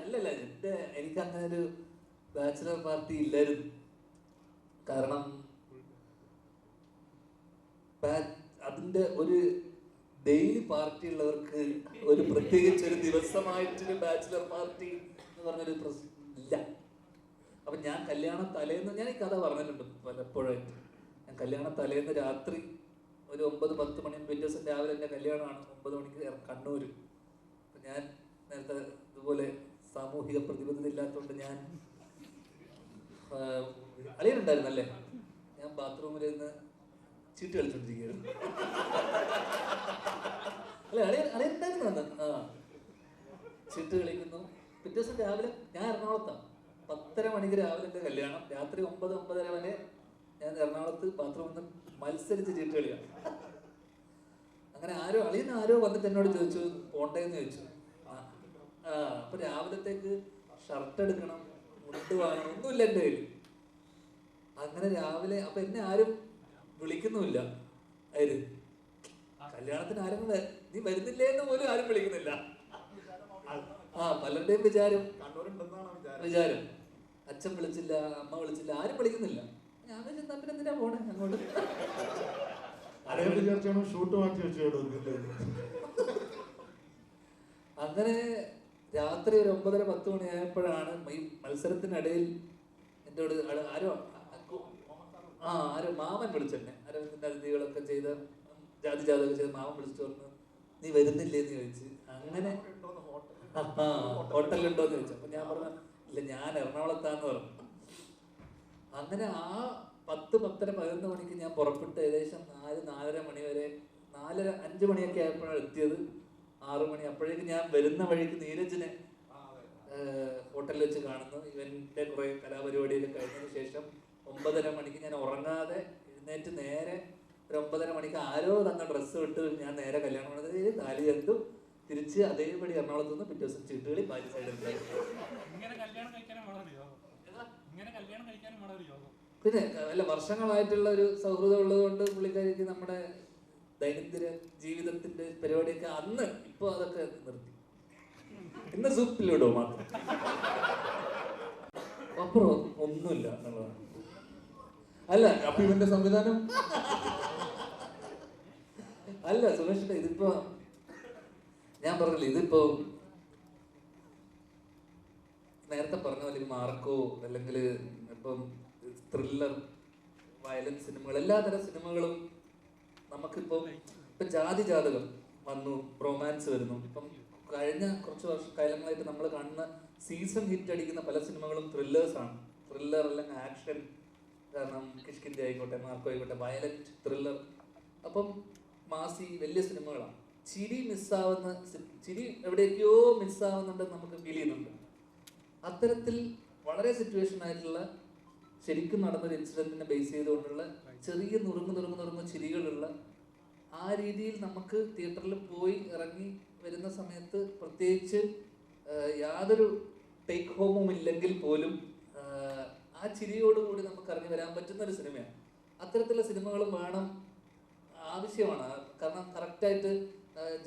ഇല്ലല്ല, എനിക്ക് അങ്ങനെ ഒരു ബാച്ചിലർ പാർട്ടി ഇല്ലായിരുന്നു. കാരണം അതിന്റെ ഒരു ഡെയിലി പാർട്ടി ഉള്ളവർക്ക് ഒരു പ്രത്യേകിച്ച് ഒരു ദിവസമായിട്ടൊരു ബാച്ചിലർ പാർട്ടി എന്ന് പറഞ്ഞൊരു ഇല്ല. അപ്പൊ ഞാൻ കല്യാണം തലേന്ന്, ഞാൻ ഈ കഥ പറഞ്ഞിട്ടുണ്ട് പലപ്പോഴായിട്ട്. ഞാൻ കല്യാണം തലേന്ന് രാത്രി ഒരു 9-10 മണി, പിറ്റേ ദിവസം രാവിലെ എൻ്റെ കല്യാണമാണ് 9 മണിക്ക് കണ്ണൂര്. അപ്പം ഞാൻ നേരത്തെ ഇതുപോലെ സാമൂഹിക പ്രതിബദ്ധത ഇല്ലാത്തതുകൊണ്ട് ഞാൻ അളിയനുണ്ടായിരുന്നല്ലേ, ഞാൻ ബാത്റൂമിൽ നിന്ന് ചീട്ട് കളിച്ചോണ്ടിരിക്കുകയായിരുന്നു. അല്ലെ അളിയനുണ്ടായിരുന്നു അന്ന്. ആ ചീട്ട് കളിക്കുന്നു. പിറ്റേ ദിവസം രാവിലെ ഞാൻ എറണാകുളത്താണ്. 10:30 മണിക്ക് രാവിലെ എൻ്റെ കല്യാണം. രാത്രി 9-9:30 വരെ ഞാൻ എറണാകുളത്ത് ബാത്റൂമിൽ നിന്ന് മത്സരിച്ച് ചീട്ട് കളിയാണ്. അങ്ങനെ ആരോ വന്നിട്ട് എന്നോട് ചോദിച്ചു പോണ്ടേന്ന് ചോദിച്ചു. അപ്പൊ രാവിലത്തേക്ക് ഷർട്ട് എടുക്കണം, മുണ്ട് വാങ്ങണം, ഒന്നുമില്ല എൻ്റെ കയ്യിൽ. അങ്ങനെ രാവിലെ അപ്പൊ എന്നെ ആരും വിളിക്കുന്നുമില്ല. അതിന് കല്യാണത്തിന് ആരും നീ വരുന്നില്ലേ എന്ന് പോലും ആരും വിളിക്കുന്നില്ല. പലരുടെയും വിചാരം അച്ഛൻ വിളിച്ചില്ല, അമ്മ വിളിച്ചില്ല, ആരും വിളിക്കുന്നില്ല. ഞാൻ തമ്മിൽ എന്തിനാ പോണേ അങ്ങോട്ട്. ഷൂട്ട് മാറ്റി വെച്ചോ. അങ്ങനെ രാത്രി ഒരു 9:30-10 മണി ആയപ്പോഴാണ് ഈ മത്സരത്തിനിടയിൽ എന്നോട് ആരോ മാമൻ വിളിച്ചെന്നെ. അരവിന്ദന്റെ അതിഥികളൊക്കെ ചെയ്ത് ജാതിജാതൊക്കെ ചെയ്ത് മാമൻ വിളിച്ചു പറഞ്ഞു നീ വരുന്നില്ലേന്ന് ചോദിച്ച്. അങ്ങനെ ഹോട്ടലുണ്ടോന്ന് ചോദിച്ചു. അപ്പൊ ഞാൻ പറഞ്ഞു ഇല്ല, ഞാൻ എറണാകുളത്താന്ന് പറഞ്ഞു. അങ്ങനെ ആ 10-10:30-11 മണിക്ക് ഞാൻ പുറപ്പെട്ട് ഏകദേശം 4-4:30 മണി വരെ, 4-5 മണിയൊക്കെ ആയപ്പോഴാണ് എത്തിയത്. 6 മണി അപ്പോഴേക്കും ഞാൻ വരുന്ന വഴിക്ക് നീരജിനെ ഹോട്ടലിൽ വെച്ച് കാണുന്നു. ഇവന്റെ കുറെ കലാപരിപാടിയൊക്കെ കഴിഞ്ഞതിന് ശേഷം 9:30 മണിക്ക് ഞാൻ ഉറങ്ങാതെ എഴുന്നേറ്റ് നേരെ ഒരു 9:30 മണിക്ക് ആരോ തന്ന ഡ്രസ്സ് വിട്ട് ഞാൻ നേരെ കല്യാണം ചെയ്ത് താലി കണ്ടു തിരിച്ച് അതേപടി എറണാകുളത്ത് നിന്ന് പിറ്റേ ദിവസം ചീട്ടുകളി പാരി സൈഡിൽ. പിന്നെ അല്ല, വർഷങ്ങളായിട്ടുള്ള ഒരു സൗഹൃദം ഉള്ളത് കൊണ്ട് പുള്ളിക്കാരിക്ക് നമ്മുടെ ദൈനംദിന ജീവിതത്തിന്റെ പരിപാടിയൊക്കെ അന്ന്, ഇപ്പൊ അതൊക്കെ നിർത്തി. ഇന്ന് സൂപ്പിലിടോ മാത്രം, അപ്പുറം ഒന്നുമില്ല എന്നുള്ളതാണ്. അല്ല അപ്പൊ ഇവന്റെ സംവിധാനം അല്ല സുമേഷിന്റെ ഇതിപ്പോ ഞാൻ പറഞ്ഞില്ല, ഇതിപ്പോ നേരത്തെ പറഞ്ഞ പോലെ മാർക്കോ അല്ലെങ്കിൽ ഇപ്പം ത്രില്ലർ, വയലൻസ് സിനിമകൾ, എല്ലാതരം സിനിമകളും നമുക്കിപ്പം ഇപ്പം ജാതിജാതകം വന്നു, റൊമാൻസ് വരുന്നു. ഇപ്പം കഴിഞ്ഞ കുറച്ച് കാലങ്ങളായിട്ട് നമ്മൾ കാണുന്ന സീസൺ ഹിറ്റ് അടിക്കുന്ന പല സിനിമകളും ത്രില്ലേഴ്സാണ്. ത്രില്ലർ അല്ലെങ്കിൽ ആക്ഷൻ, കാരണം കിഷ്കിന്തി ആയിക്കോട്ടെ, മാർക്കോ ആയിക്കോട്ടെ, വയലന്റ് ത്രില്ലർ. അപ്പം മാസി വലിയ സിനിമകളാണ്. ചിരി എവിടേക്കോ മിസ്സാവുന്നുണ്ടെന്ന് നമുക്ക് ഫീൽ ചെയ്യുന്നുണ്ട്. അത്തരത്തിൽ വളരെ സിറ്റുവേഷൻ ആയിട്ടുള്ള, ശരിക്കും നടന്നൊരു ഇൻസിഡന്റിനെ ബേസ് ചെയ്തുകൊണ്ടുള്ള ചെറിയ നുറുങ്ങ് ചിരികളുള്ള, ആ രീതിയിൽ നമുക്ക് തിയേറ്ററിൽ പോയി ഇറങ്ങി വരുന്ന സമയത്ത് പ്രത്യേകിച്ച് യാതൊരു ടേക്ക് ഹോമും ഇല്ലെങ്കിൽ പോലും ആ ചിരിയോടുകൂടി നമുക്ക് ഇറങ്ങി വരാൻ പറ്റുന്ന ഒരു സിനിമയാണ്. അത്തരത്തിലുള്ള സിനിമകളും വേണം, ആവശ്യമാണ്. കാരണം കറക്റ്റായിട്ട്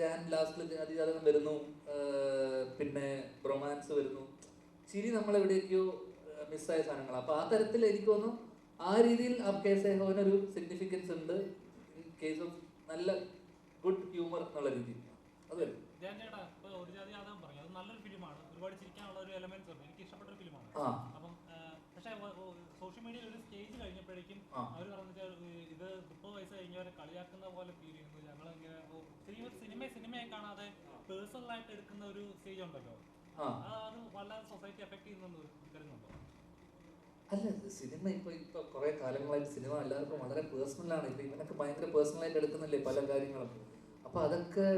ജാൻ ലാസ്റ്റിൽ അതിജാതകം വരുന്നു, പിന്നെ റൊമാൻസ് വരുന്നു. ചിരി നമ്മളെവിടേക്കോ മിസ്സായ സാധനങ്ങളാണ്. അപ്പോൾ ആ തരത്തിൽ എനിക്ക് തോന്നുന്നു ആ രീതിയിൽ ആ കേസേഹോനൊരു സിഗ്നിഫിക്കൻസ് ഉണ്ട് ഇൻ കേസ് ഓഫ് നല്ല ഗുഡ് ഹ്യൂമർ എന്നുള്ള രീതിയിൽ. അത് ഞാൻ ചേട്ടാ ഇപ്പോൾ ഒരു ജാതി ആദാം പറഞ്ഞു, അത് നല്ലൊരു ഫിലിമാണ്, ഒരുപാട് ചിരിക്കാനുള്ള ഒരു എലമെന്റ്സ് ഉണ്ട്, എനിക്ക് ഇഷ്ടപ്പെട്ട ഒരു ഫിലിമാണ്. അപ്പം പക്ഷേ സോഷ്യൽ മീഡിയയിൽ ഒരു സ്റ്റേജ് കഴിഞ്ഞപ്പോഴേക്കും അവർ പറഞ്ഞാൽ ഇത് 30 വയസ്സ് കഴിഞ്ഞവരെ കളിയാക്കുന്ന പോലെ ഫീൽ ചെയ്യുന്നു. ഞങ്ങളിങ്ങനെ സിനിമയെ കാണാതെ പേഴ്സണലായിട്ട് എടുക്കുന്ന ഒരു സ്റ്റേജ് ഉണ്ടല്ലോ, അത് വളരെ സൊസൈറ്റി എഫക്ട് ചെയ്യുന്നുണ്ടോ കരുതുന്നുണ്ടോ? അല്ല, സിനിമ ഇപ്പൊ കുറെ കാലങ്ങളായിട്ട് സിനിമ എല്ലാവർക്കും വളരെ പേഴ്സണലാണ്. ഇപ്പൊ ഇവനൊക്കെ ഭയങ്കര പേഴ്സണലായിട്ട് എടുക്കുന്നില്ലേ പല കാര്യങ്ങളും. അപ്പൊ അതൊക്കെ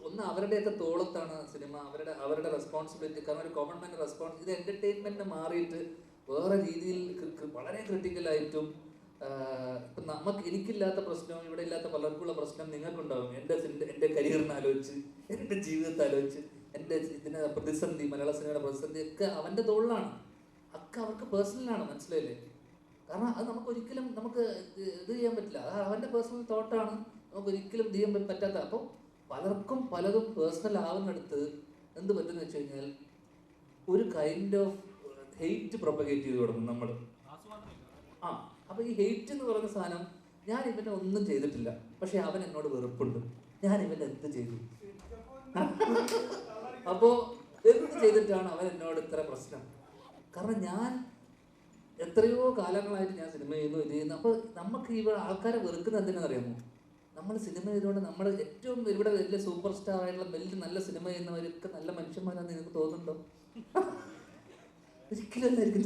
ഒന്ന് അവരുടെയൊക്കെ തോളത്താണ് സിനിമ, അവരുടെ റെസ്പോൺസിബിലിറ്റി. കാരണം ഒരു കോമൺ മാൻ റെസ്പോൺസ്, ഇത് എന്റർടൈൻമെന്റിന് മാറിയിട്ട് വേറെ രീതിയിൽ വളരെ ക്രിട്ടിക്കലായിട്ടും ഇപ്പം എനിക്കില്ലാത്ത പ്രശ്നവും ഇവിടെ ഇല്ലാത്ത പലർക്കുള്ള പ്രശ്നം നിങ്ങൾക്കുണ്ടാവും. എൻ്റെ കരിയറിനെ ആലോചിച്ച്, എൻ്റെ ജീവിതത്തെ ആലോചിച്ച്, എൻ്റെ ഇതിന് പ്രതിസന്ധി, മലയാള സിനിമയുടെ പ്രതിസന്ധി ഒക്കെ അവൻ്റെ തോളിലാണ്. ഒക്കെ അവർക്ക് പേഴ്സണലാണ്, മനസ്സിലായില്ലേ? കാരണം അത് നമുക്കൊരിക്കലും ഇത് ചെയ്യാൻ പറ്റില്ല. അത് അവൻ്റെ പേഴ്സണൽ തോട്ടാണ്, നമുക്കൊരിക്കലും ഇത് ചെയ്യാൻ പറ്റാത്ത. അപ്പോൾ പലർക്കും പലതും പേഴ്സണൽ ആവുന്നിടത്ത് എന്ത് പറ്റുമെന്ന് വെച്ച് കഴിഞ്ഞാൽ ഒരു കൈൻഡ് ഓഫ് ഹെയ്റ്റ് പ്രൊപ്പഗേറ്റ് ചെയ്ത് തുടങ്ങും നമ്മൾ. അപ്പോൾ ഈ ഹെയ്റ്റ് എന്ന് പറയുന്ന സാധനം, ഞാൻ ഇവനെ ഒന്നും ചെയ്തിട്ടില്ല, പക്ഷെ അവൻ എന്നോട് വെറുപ്പുണ്ട്, ഞാൻ ഇവൻ എന്ത് ചെയ്തു? അപ്പോൾ എന്ത് ചെയ്തിട്ടാണ് അവൻ എന്നോട് ഇത്ര പ്രശ്നം? കാരണം ഞാൻ എത്രയോ കാലങ്ങളായിട്ട് ഞാൻ സിനിമ ചെയ്യുന്നു, ഇത് ചെയ്യുന്നു. അപ്പോൾ നമുക്ക് ഇവിടെ ആൾക്കാരെ വെറുക്കുന്നത് എന്തിനാണെന്ന് അറിയാമോ? നമ്മൾ സിനിമ ചെയ്തുകൊണ്ട് നമ്മൾ ഏറ്റവും ഇവിടെ വലിയ സൂപ്പർ സ്റ്റാർ ആയിട്ടുള്ള വലിയ നല്ല സിനിമ ചെയ്യുന്നവരൊക്കെ നല്ല മനുഷ്യന്മാരാണെന്ന് നിങ്ങൾക്ക് തോന്നുന്നുണ്ടോ? ഒരിക്കലും അല്ലായിരിക്കും.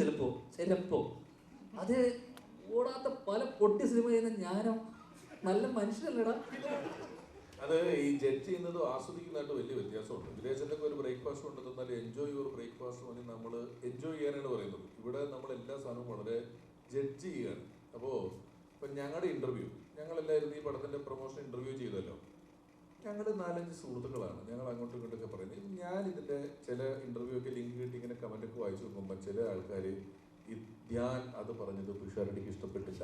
ചിലപ്പോ അത് ഓടാത്ത പല പൊട്ടി സിനിമ ചെയ്യുന്ന ഞാനോ നല്ല മനുഷ്യനല്ലടാ. അത് ഈ ജഡ്ജ് ചെയ്യുന്നതും ആസ്വദിക്കുന്നതായിട്ട് വലിയ വ്യത്യാസമുണ്ട്. വിദേശത്തൊക്കെ ഒരു ബ്രേക്ക്ഫാസ്റ്റ് കൊണ്ട് തന്നാൽ എൻജോയ് യുവർ ബ്രേക്ക്ഫാസ്റ്റ് പറഞ്ഞ് നമ്മൾ എൻജോയ് ചെയ്യാനാണ് പറയുന്നത്. ഇവിടെ നമ്മൾ എല്ലാ സാധനവും വളരെ ജഡ്ജ് ചെയ്യുകയാണ്. അപ്പോൾ ഇപ്പം ഞങ്ങളുടെ ഇൻ്റർവ്യൂ, ഞങ്ങളെല്ലാവരും ഈ പടത്തിൻ്റെ പ്രൊമോഷൻ ഇൻ്റർവ്യൂ ചെയ്തല്ലോ, ഞങ്ങൾ 4-5 സുഹൃത്തുക്കളാണ്. ഞങ്ങൾ അങ്ങോട്ടും ഇങ്ങോട്ടൊക്കെ പറയുന്നത്. ഞാൻ ഇതിൻ്റെ ചില ഇൻ്റർവ്യൂ ഒക്കെ ലിങ്ക് കിട്ടി ഇങ്ങനെ കമൻറ്റൊക്കെ വായിച്ചു നോക്കുമ്പോൾ ചില ആൾക്കാർ ഞാൻ അത് പറഞ്ഞത് പിഷാരടിക്ക് ഇഷ്ടപ്പെട്ടില്ല,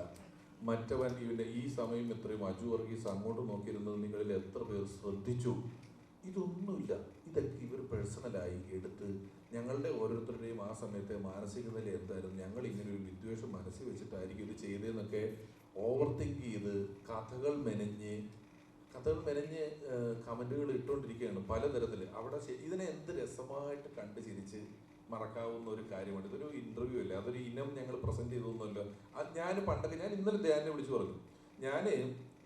മറ്റവൻ ഇവൻ്റെ ഈ സമയം എത്രയും അജു വർഗീസ് അങ്ങോട്ട് നോക്കിയിരുന്നത് നിങ്ങളിൽ എത്ര പേർ ശ്രദ്ധിച്ചു? ഇതൊന്നുമില്ല. ഇതൊക്കെ ഇവർ പേഴ്സണലായി എടുത്ത് ഞങ്ങളുടെ ഓരോരുത്തരുടെയും ആ സമയത്തെ മാനസിക നില എന്തായിരുന്നു, ഞങ്ങൾ ഇങ്ങനെ ഒരു വിദ്വേഷം മനസ്സിൽ വെച്ചിട്ടായിരിക്കും ഇത് ചെയ്തതെന്നൊക്കെ ഓവർ തിങ്ക് ചെയ്ത് കഥകൾ മെനഞ്ഞ് കമൻറ്റുകൾ ഇട്ടുകൊണ്ടിരിക്കുകയാണ് പലതരത്തിൽ. അവിടെ ഇതിനെ എന്ത് രസമായിട്ട് കണ്ട് ചിരിച്ച് മറക്കാവുന്ന ഒരു കാര്യമാണ്. ഇതൊരു ഇൻ്റർവ്യൂ അല്ല, അതൊരു ഇനം ഞങ്ങൾ പ്രസൻറ്റ് ചെയ്തൊന്നുമല്ല. ഞാൻ ഇന്നലെ ധ്യാനെ വിളിച്ചു പറഞ്ഞു, ഞാൻ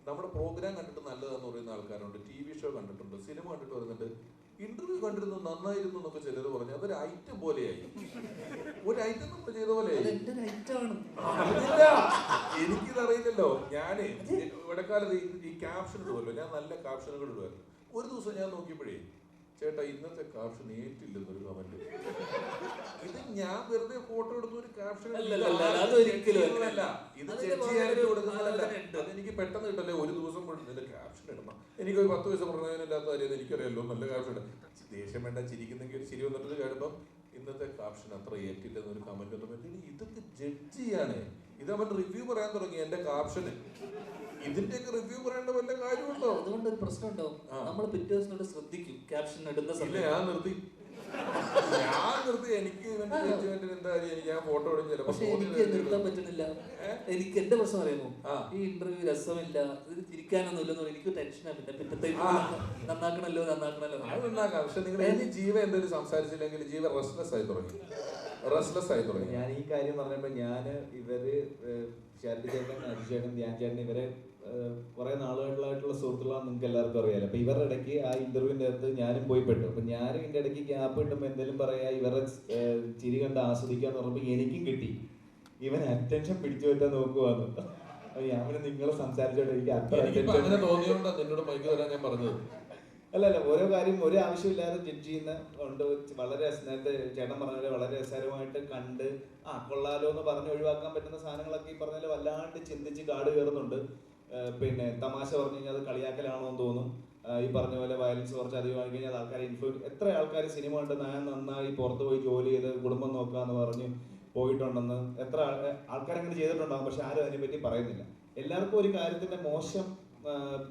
നമ്മുടെ പ്രോഗ്രാം കണ്ടിട്ട് നല്ലതെന്ന് പറയുന്ന ആൾക്കാരുണ്ട്, TV ഷോ കണ്ടിട്ടുണ്ട്, സിനിമ കണ്ടിട്ട് പറയുന്നുണ്ട്, ഇന്റർവ്യൂ കണ്ടിരുന്നു നന്നായിരുന്നു എന്നൊക്കെ ചിലർ പറഞ്ഞു. അതൊരു ഐറ്റം പോലെയായി, ഒരു ഐറ്റം നമ്മൾ ചെയ്ത പോലെ. എനിക്കിതറിയില്ലല്ലോ. ഞാന് ഇടക്കാലത്ത് ഈ ക്യാപ്ഷൻ ഇടുമല്ലോ, ഞാൻ നല്ല ക്യാപ്ഷനുകൾ ഇടുമായിരുന്നു. ഒരു ദിവസം ഞാൻ നോക്കിയപ്പോഴേ, ചേട്ടാ ഇന്നത്തെ ക്യാപ്ഷൻ ഏറ്റില്ലെന്നൊരു കമന്റ്. ഇത് ഞാൻ വെറുതെ ഫോട്ടോ എടുത്ത ഒരു ക്യാപ്ഷൻ അല്ല, ഇത് ജഡ്ജ് ചെയ്യാനായിട്ട് കൊടുക്കുന്നതല്ല. അതെനിക്ക് പെട്ടെന്ന് കിട്ടല്ലേ, ഒരു ദിവസം ഇതിന്റെ ക്യാപ്ഷൻ ഇടണം. എനിക്കൊരു 10 വയസ്സ് പറഞ്ഞതിനില്ലാത്ത കാര്യം എനിക്കറിയാലോ, നല്ല ക്യാപ്ഷൻ ഇടാം. ദേഷ്യം വേണ്ട, ചിരിക്കുന്നെങ്കിൽ ഒരു ചിരി വന്നിട്ട് കാണുമ്പോൾ ഇന്നത്തെ ക്യാപ്ഷൻ അത്ര ഏറ്റില്ലെന്നൊരു കമന്റ് വന്നപ്പോൾ ഇതൊക്കെ ജഡ്ജ് ചെയ്യാണ്. ഇത് അവൻ റിവ്യൂ പറയാൻ തുടങ്ങി എന്റെ ക്യാപ്ഷന്. ഇതിന്റെയൊക്കെ റിവ്യൂ പറയേണ്ട വല്ല കാര്യമുണ്ടോ? അതുകൊണ്ട് ഒരു പ്രശ്നം ഉണ്ടാവും. നമ്മൾ പിറ്റേ ദിവസം ശ്രദ്ധിക്കും ക്യാപ്ഷൻ ഇടുന്ന സമയം. ഞാൻ നിർത്തി എനിക്ക് ഞാൻ ഫോട്ടോ എടുത്തില്ല. പക്ഷെ എനിക്ക് നിർത്താൻ പറ്റുന്നില്ല. എനിക്ക് എന്റെ പ്രശ്നം അറിയാമോ, ഈ ഇന്റർവ്യൂ രസമില്ല, ഇത് തിരിക്കാനൊന്നും ഇല്ലെന്ന് എനിക്ക് ടെൻഷനാണ്. പിന്നെ പിറ്റത്തെ നന്നാക്കണല്ലോ. അത് നന്നാക്കാം. പക്ഷെ നിങ്ങൾ ജീവ എന്തെങ്കിലും സംസാരിച്ചില്ലെങ്കിൽ ജീവ റെസ്റ്റ്ലെസ് ആയി തുടങ്ങി. ഞാൻ ഈ കാര്യം പറഞ്ഞപ്പോൾ ഇവര് ശാരദ ചേട്ടൻ, അജു ചേട്ടൻ, ധ്യാൻ ചേട്ടൻ ഇവരെ കുറെ നാളുകളായിട്ടുള്ള സുഹൃത്തുക്കളാണ് നിങ്ങൾക്ക് എല്ലാവർക്കും അറിയാലോ. അപ്പൊ ഇവരുടെ ഇടയ്ക്ക് ആ ഇന്റർവ്യൂവിന്റെ അകത്ത് ഞാനും പോയി പെട്ടു. അപ്പൊ ഞാനും ഇതിന്റെ ഇടയ്ക്ക് ഗ്യാപ്പ് കിട്ടുമ്പോൾ എന്തെങ്കിലും പറയാ, ഇവരുടെ ചിരി കണ്ട് ആസ്വദിക്കാന്ന് പറഞ്ഞപ്പോൾ എനിക്കും കിട്ടി. ഇവൻ അറ്റൻഷൻ പിടിച്ചു പറ്റാൻ നോക്കുവാന്ന്. അപ്പൊ ഞാൻ നിങ്ങളെ സംസാരിച്ചോട്ടെ എനിക്ക് അത്ര അല്ല ഓരോ കാര്യം ഒരു ആവശ്യമില്ലാതെ ജഡ്ജ് ചെയ്യുന്ന കൊണ്ട് വളരെ നേരത്തെ ചേട്ടൻ പറഞ്ഞ പോലെ വളരെ രസകരമായിട്ട് കണ്ട് കൊള്ളാലോ എന്ന് പറഞ്ഞ് ഒഴിവാക്കാൻ പറ്റുന്ന സാധനങ്ങളൊക്കെ ഈ പറഞ്ഞ പോലെ വല്ലാണ്ട് ചിന്തിച്ച് കാട് കയറുന്നുണ്ട്. പിന്നെ തമാശ പറഞ്ഞു കഴിഞ്ഞാൽ അത് കളിയാക്കലാണോ എന്ന് തോന്നും. ഈ പറഞ്ഞ പോലെ വയലൻസ് കുറച്ച് അധികമായി കഴിഞ്ഞാൽ ആൾക്കാരെ എത്ര ആൾക്കാർ സിനിമ കണ്ട് ഞാൻ നന്നായി പുറത്ത് പോയി ജോലി ചെയ്ത് കുടുംബം നോക്കാന്ന് പറഞ്ഞ് പോയിട്ടുണ്ടെന്ന് എത്ര ആൾക്കാരങ്ങനെ ചെയ്തിട്ടുണ്ടാകും. പക്ഷെ ആരും അതിനെപ്പറ്റി പറയുന്നില്ല. എല്ലാവർക്കും ഒരു കാര്യത്തിന്റെ മോശം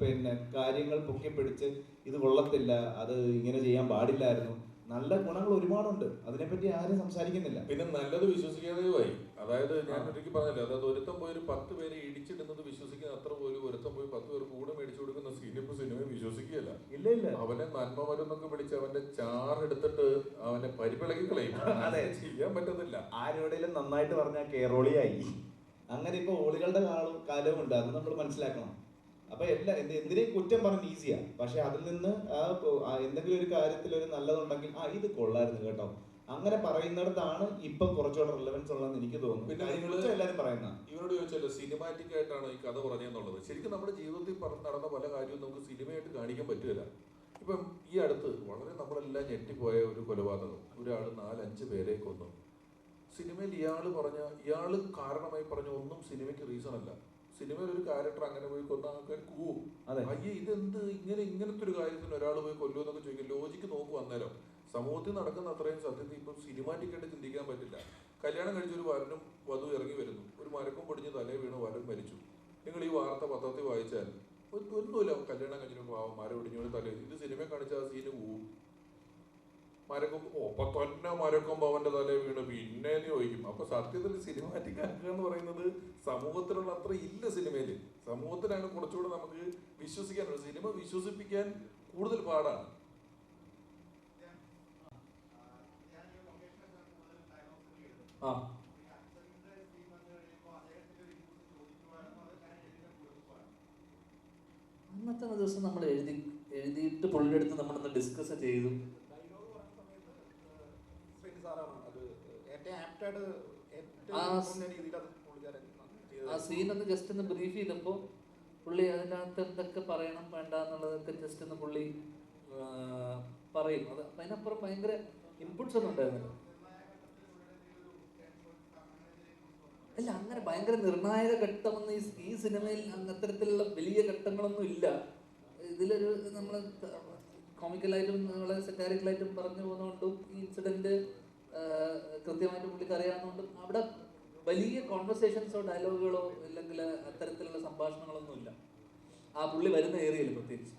പിന്നെ കാര്യങ്ങൾ പൊക്കിപ്പിടിച്ച് ഇത് കൊള്ളത്തില്ല, അത് ഇങ്ങനെ ചെയ്യാൻ പാടില്ലായിരുന്നു. നല്ല ഗുണങ്ങൾ ഒരുപാടുണ്ട്, അതിനെപ്പറ്റി ആരും സംസാരിക്കുന്നില്ല. പിന്നെ നല്ലത് വിശ്വസിക്കാതെയുമായി. അതായത് ഞാൻ ഒരിക്കൽ പറഞ്ഞില്ല, അതായത് ഒരുത്തം പോയി ഒരു 10 പേരെ ഇടിച്ചിടുന്നത് വിശ്വസിക്കുന്ന അത്ര പോലും ഒരുത്തം പോയി 10 പേർക്ക് കൂടെ മേടിച്ചു കൊടുക്കുന്ന സിനിമയെ വിശ്വസിക്കുകയല്ല. ഇല്ല ഇല്ല, അവനെ നന്മ മരുന്നൊക്കെ പിടിച്ച് അവന്റെ ചാറെടുത്തിട്ട് അവനെ പരിപ്പിളക്കി കളയും. അതെ, ചെയ്യാൻ പറ്റത്തില്ല. ആരോടെങ്കിലും നന്നായിട്ട് പറഞ്ഞാൽ കേറോളിയായി. അങ്ങനെ ഇപ്പൊ ഓളികളുടെ കാലവും ഉണ്ട്, അത് നമ്മൾ മനസ്സിലാക്കണം. അപ്പൊ എന്തിനേയും കുറ്റം പറഞ്ഞ് ഈസിയാ, പക്ഷെ അതിൽ നിന്ന് എന്തെങ്കിലും ഒരു കാര്യത്തിൽ ഒരു നല്ലതുണ്ടെങ്കിൽ ഇത് കൊള്ളായിരുന്നു കേട്ടോ, അങ്ങനെ പറയുന്നിടത്താണ് ഇപ്പം കുറച്ചുകൂടെ റിലവൻസ് ഉള്ളതെന്ന് എനിക്ക് തോന്നുന്നു. പിന്നെ എല്ലാവരും പറയുന്ന ഇവരോട് ചോദിച്ചല്ലോ സിനിമാറ്റിക് ആയിട്ടാണ് ഈ കഥ പറഞ്ഞെന്നുള്ളത്. ശരിക്കും നമ്മുടെ ജീവിതത്തിൽ നടന്ന പല കാര്യവും നമുക്ക് സിനിമയായിട്ട് കാണിക്കാൻ പറ്റില്ല. ഇപ്പം ഈ അടുത്ത് വളരെ നമ്മളെല്ലാം ഞെട്ടിപ്പോയ ഒരു കൊലപാതകം, ഒരാൾ 4-5 പേരെ കൊന്നു. സിനിമയിൽ ഇയാള് കാരണമായി പറഞ്ഞ ഒന്നും സിനിമയ്ക്ക് റീസൺ അല്ല. സിനിമയിൽ ഒരു ക്യാരക്ടർ അങ്ങനെ പോയി കൊന്ന ആൾക്കാർ കൂവും, അയ്യേ ഇതെന്ത് ഇങ്ങനത്തെ ഒരു കാര്യത്തിന് ഒരാൾ പോയി കൊല്ലുമെന്നൊക്കെ ചോദിക്കും. ലോജിക്ക് നോക്കും. അന്നേരം സമൂഹത്തിൽ നടക്കുന്ന അത്രയും സത്യത്തിൽ ഇപ്പം സിനിമാറ്റിക് ആയിട്ട് ചിന്തിക്കാൻ പറ്റില്ല. കല്യാണം കഴിച്ച ഒരു വരനും വധു ഇറങ്ങി വരുന്നു, ഒരു മരക്കം പൊടിഞ്ഞ് തലേ വീണ് വരൻ മരിച്ചു. നിങ്ങൾ ഈ വാർത്ത പത്രത്തിൽ വായിച്ചാൽ ഒന്നുമില്ല, കല്യാണം കഴിഞ്ഞൊരു പാവം മരം ഒടിഞ്ഞോട് തലേ. ഇത് സിനിമ കാണിച്ച ആ സീന് പോവും. ഒപ്പം തന്നെ മരക്കൊമ്പ് അവന്റെ തലേ വീണ് പിന്നെ ചോദിക്കും. അപ്പൊ സത്യത്തിൽ സിനിമാറ്റിക് ആക്കുക എന്ന് പറയുന്നത് സമൂഹത്തിലുള്ള അത്ര ഇല്ല സിനിമയില്. സമൂഹത്തിലാണ് കുറച്ചുകൂടെ നമുക്ക് വിശ്വസിക്കാനുള്ളത്. സിനിമ വിശ്വസിപ്പിക്കാൻ കൂടുതൽ പാടാണ്. അന്നത്തെ ദിവസം നമ്മൾ എഴുതിയിട്ട് പുള്ളിയുടെ അടുത്ത് നമ്മളൊന്ന് ഡിസ്കസ് ചെയ്തു. ആ സീനൊന്ന് ജസ്റ്റ് ഒന്ന് ബ്രീഫ് ചെയ്തപ്പോൾ പുള്ളി അതിനകത്ത് എന്തൊക്കെ പറയണം വേണ്ട എന്നുള്ളതൊക്കെ ജസ്റ്റ് ഒന്ന് പുള്ളി പറയും. അത് അതിനപ്പുറം ഭയങ്കര ഇൻപുട്സ് ഒന്നും ഉണ്ടായിരുന്നില്ല. അല്ല, അങ്ങനെ ഭയങ്കര നിർണായക ഘട്ടമൊന്നും ഈ സിനിമയിൽ അത്തരത്തിലുള്ള വലിയ ഘട്ടങ്ങളൊന്നും ഇല്ല. ഇതിലൊരു നമ്മൾ കോമിക്കലായിട്ടും വളരെ സെറ്റാരിക്കലായിട്ടും പറഞ്ഞു പോകുന്നതുകൊണ്ടും ഈ ഇൻസിഡന്റ് കൃത്യമായിട്ട് പുള്ളിക്ക് അറിയാവുന്നതുകൊണ്ടും അവിടെ വലിയ കോൺവെർസേഷൻസോ ഡയലോഗുകളോ അല്ലെങ്കിൽ അത്തരത്തിലുള്ള സംഭാഷണങ്ങളൊന്നും ഇല്ല ആ പുള്ളി വരുന്ന ഏരിയയിൽ പ്രത്യേകിച്ച്.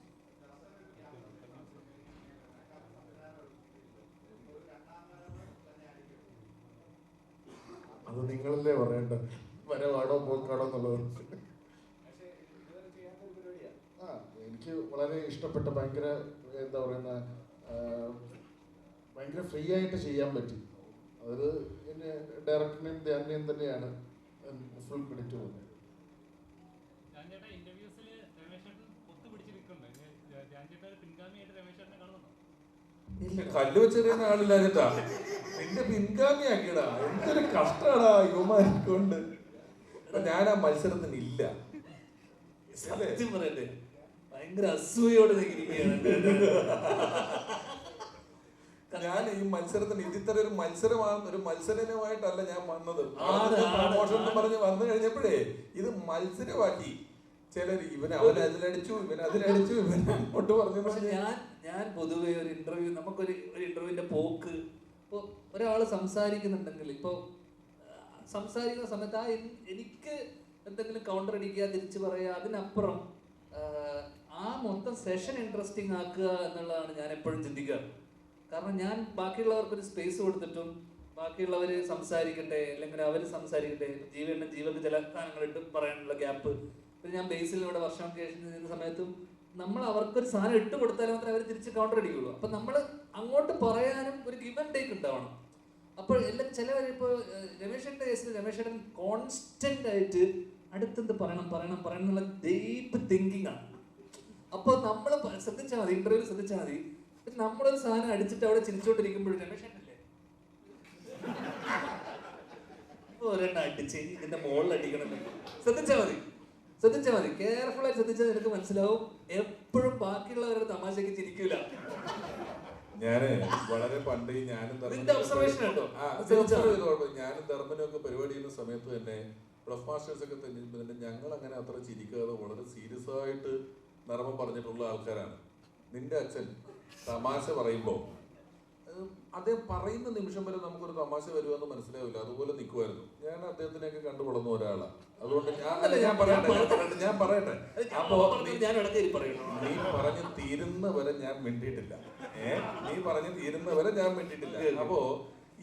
അത് നിങ്ങളല്ലേ പറയേണ്ടത്, വരവാടോ പോക്കാടോ എന്നുള്ളത്. എനിക്ക് വളരെ ഇഷ്ടപ്പെട്ട ഭയങ്കര എന്താ പറയുന്ന ഭയങ്കര ഫ്രീ ആയിട്ട് ചെയ്യാൻ പറ്റി. അത് പിന്നെ ഡയറക്ടറിനെയും ധ്യാനിനെയും തന്നെയാണ് ഫുൾ ക്രെഡിറ്റ് പോകുന്നത്. കല്ല് വെച്ചെറിയുന്ന ആളില്ലാഞ്ഞിട്ടാ നിന്റെ പിൻഗാമിയാക്കിയടാ. എന്തൊരു കഷ്ടാടാ യുവമാരിക്കൊണ്ട്. ഞാൻ ആ മത്സരത്തിന് ഇല്ല. സത്യം പറയട്ടെ, ഭയങ്കര അസൂയോടെ ഞാൻ ഈ മത്സരത്തിന് ഇതിത്ര ഒരു മത്സരമാണ്, ഒരു മത്സരമായിട്ടല്ല ഞാൻ വന്നത്. പ്രമോഷൻ എന്ന് പറഞ്ഞ് വന്നു കഴിഞ്ഞപ്പോഴേ ഇത് മത്സരമാക്കി ചിലർ. അവൻ അതിലടിച്ചു, അതിലടിച്ചു, അങ്ങോട്ട് പറഞ്ഞു. പക്ഷെ ഞാൻ പൊതുവെ ഒരു ഇന്റർവ്യൂ, നമുക്കൊരു ഇന്റർവ്യൂവിന്റെ പോക്ക്, ഇപ്പോൾ ഒരാൾ സംസാരിക്കുന്നുണ്ടെങ്കിൽ, ഇപ്പോൾ സംസാരിക്കുന്ന സമയത്ത് എനിക്ക് എന്തെങ്കിലും കൗണ്ടർ അടിക്കുക, തിരിച്ചു പറയുക, അതിനപ്പുറം ആ മൊത്തം സെഷൻ ഇൻട്രസ്റ്റിംഗ് ആക്കുക എന്നുള്ളതാണ് ഞാൻ എപ്പോഴും ചിന്തിക്കാറ്. കാരണം ഞാൻ ബാക്കിയുള്ളവർക്കൊരു സ്പേസ് കൊടുത്തിട്ടും ബാക്കിയുള്ളവർ സംസാരിക്കട്ടെ, അല്ലെങ്കിൽ അവർ സംസാരിക്കട്ടെ, ജീവക്ക് ചില സാധനങ്ങളിട്ട് പറയാനുള്ള ഗ്യാപ്പ്. പിന്നെ ഞാൻ ബേസിലൂടെ വർഷം ചെയ്യുന്ന സമയത്തും നമ്മൾ അവർക്കൊരു സാധനം ഇട്ട് കൊടുത്താലും മാത്രമേ അവർ തിരിച്ച് കൗണ്ടർ അടിക്കുള്ളൂ. അപ്പം നമ്മൾ അങ്ങോട്ട് പറയാനും ഒരു ഗിവ് ആൻഡ് ടേക്ക് ഉണ്ടാവണം. അപ്പോൾ എല്ലാം ചിലവർ ഇപ്പോൾ രമേശന്റെ കേസിൽ രമേശൻ കോൺസ്റ്റന്റ് ആയിട്ട് അടുത്തെന്ത് പറയണം എന്നുള്ള ഡീപ്പ് തിങ്കിങ് ആണ്. അപ്പോൾ നമ്മൾ ശ്രദ്ധിച്ചാൽ മതി, ഇന്റർവ്യൂവിൽ ശ്രദ്ധിച്ചാൽ മതി, നമ്മളൊരു സാധനം അടിച്ചിട്ട് അവിടെ ചിരിച്ചോണ്ടിരിക്കുമ്പോഴും രമേശനല്ലേ ഒരെണ്ണം അടിച്ച് ഇതിന്റെ മുകളിൽ അടിക്കണം. ശ്രദ്ധിച്ചാൽ മതി, കെയർഫുൾ ആയി ശ്രദ്ധിച്ചാൽ നിനക്ക് മനസ്സിലാവും. എപ്പോഴും ബാക്കിയുള്ളവരുടെ തമാശക്ക് ചിരിക്കൂല. ഞാന് വളരെ പണ്ട് ഞാനും ധർമ്മനും ഒക്കെ പരിപാടി ചെയ്യുന്ന സമയത്ത് തന്നെ ബ്ലഫ് മാസ്റ്റേഴ്സ് ഒക്കെ തന്നെ ഞങ്ങൾ അങ്ങനെ അത്ര ചിരിക്കാതെ വളരെ സീരിയസ് ആയിട്ട് നർമ്മം പറഞ്ഞിട്ടുള്ള ആൾക്കാരാണ്. നിന്റെ അച്ഛൻ തമാശ പറയുമ്പോൾ അദ്ദേഹം പറയുന്ന നിമിഷം വരെ നമുക്കൊരു തമാശ വരുമെന്ന് മനസ്സിലാവില്ല, അതുപോലെ നിൽക്കുമായിരുന്നു. ഞാൻ അദ്ദേഹത്തിനെയൊക്കെ കണ്ടു വളർന്ന ഒരാളാണ്. അതുകൊണ്ട് ഞാൻ പറയട്ടെ അപ്പോ നീ പറഞ്ഞ് തീരുന്നവരെ ഞാൻ മിണ്ടിയിട്ടില്ല. നീ പറഞ്ഞ് തീരുന്നവരെ ഞാൻ മിണ്ടിയിട്ടില്ല. അപ്പോ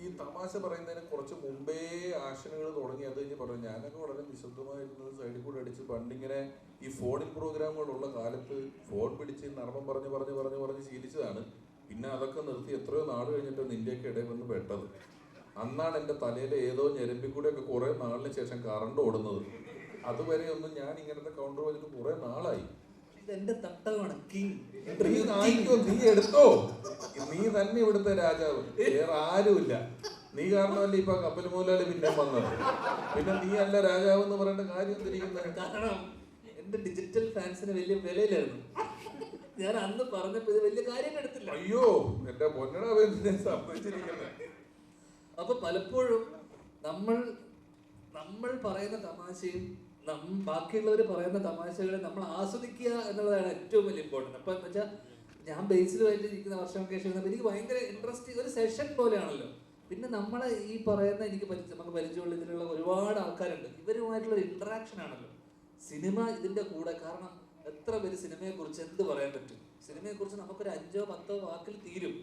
ഈ തമാശ പറയുന്നതിന് കുറച്ച് മുമ്പേ ആക്ഷനുകൾ തുടങ്ങി. അത് കഴിഞ്ഞ് പറഞ്ഞു ഞാനൊക്കെ വളരെ നിശബ്ദമായിരുന്നത് സൈഡിൽ കൂടെ അടിച്ച് പണ്ടിങ്ങനെ ഈ ഫോണിൽ പ്രോഗ്രാമുകളുള്ള കാലത്ത് ഫോൺ പിടിച്ച് നർമ്മം പറഞ്ഞ് ശീലിച്ചതാണ്. പിന്നെ അതൊക്കെ നിർത്തി എത്രയോ നാട് കഴിഞ്ഞിട്ട് നിന്റെയൊക്കെ ഇടയിൽ വന്ന് പെട്ടത്. അന്നാണ് എൻ്റെ തലയിലെ ഏതോ ഞെരമ്പിൽ കൂടെയൊക്കെ കുറേ നാളിന് ശേഷം കറണ്ട് ഓടുന്നത്. അതുവരെ ഒന്നും ഞാൻ ഇങ്ങനത്തെ കൗണ്ടർ വെച്ചിട്ട് കുറേ നാളായി. എന്റെ തട്ടമാണ് നീ എടുത്തോ, നീ തന്നെ ഇവിടുത്തെ രാജാവ്, വേറെ ആരുമില്ല. നീ കാരണമല്ല ഇപ്പൊ കപ്പൽ മൂലാളി പിന്നെ വന്നത്. പിന്നെ നീ അല്ല രാജാവ് എന്ന് പറയേണ്ട കാര്യം എന്തിരിക്കുന്നത്? കാരണം എന്റെ ഡിജിറ്റൽ ഫാൻസിന് വലിയ വിലയിലായിരുന്നു. ഞാൻ അന്ന് പറഞ്ഞപ്പോ ഇത് വലിയ കാര്യം എടുത്തില്ല. അയ്യോ എന്റെ പൊന്നടാ സംഭവിച്ചിരിക്കുന്നത്. അപ്പൊ പലപ്പോഴും നമ്മൾ പറയുന്ന തമാശയും ബാക്കിയുള്ളവർ പറയുന്ന തമാശകളെ നമ്മൾ ആസ്വദിക്കുക എന്നുള്ളതാണ് ഏറ്റവും വലിയ ഇമ്പോർട്ടൻറ്റ്. അപ്പൊ എന്ന് വെച്ചാൽ ഞാൻ ബേസിലുമായിട്ട് ഇരിക്കുന്ന വർഷങ്ങൾക്ക് ശേഷം എനിക്ക് ഭയങ്കര ഇൻട്രസ്റ്റിംഗ് ഒരു സെഷൻ പോലെയാണല്ലോ. പിന്നെ നമ്മളെ ഈ പറയുന്ന നമുക്ക് പരിചയമുള്ള ഇതിലുള്ള ഒരുപാട് ആൾക്കാരുണ്ട്, ഇവരുമായിട്ടുള്ള ഒരു ഇന്ററാക്ഷൻ ആണല്ലോ സിനിമ ഇതിന്റെ കൂടെ. കാരണം എത്ര പേര് സിനിമയെ കുറിച്ച് എന്ത് പറയാൻ പറ്റും? സിനിമയെ കുറിച്ച് നമുക്കൊരു 5-10 വാക്കിൽ തീരും.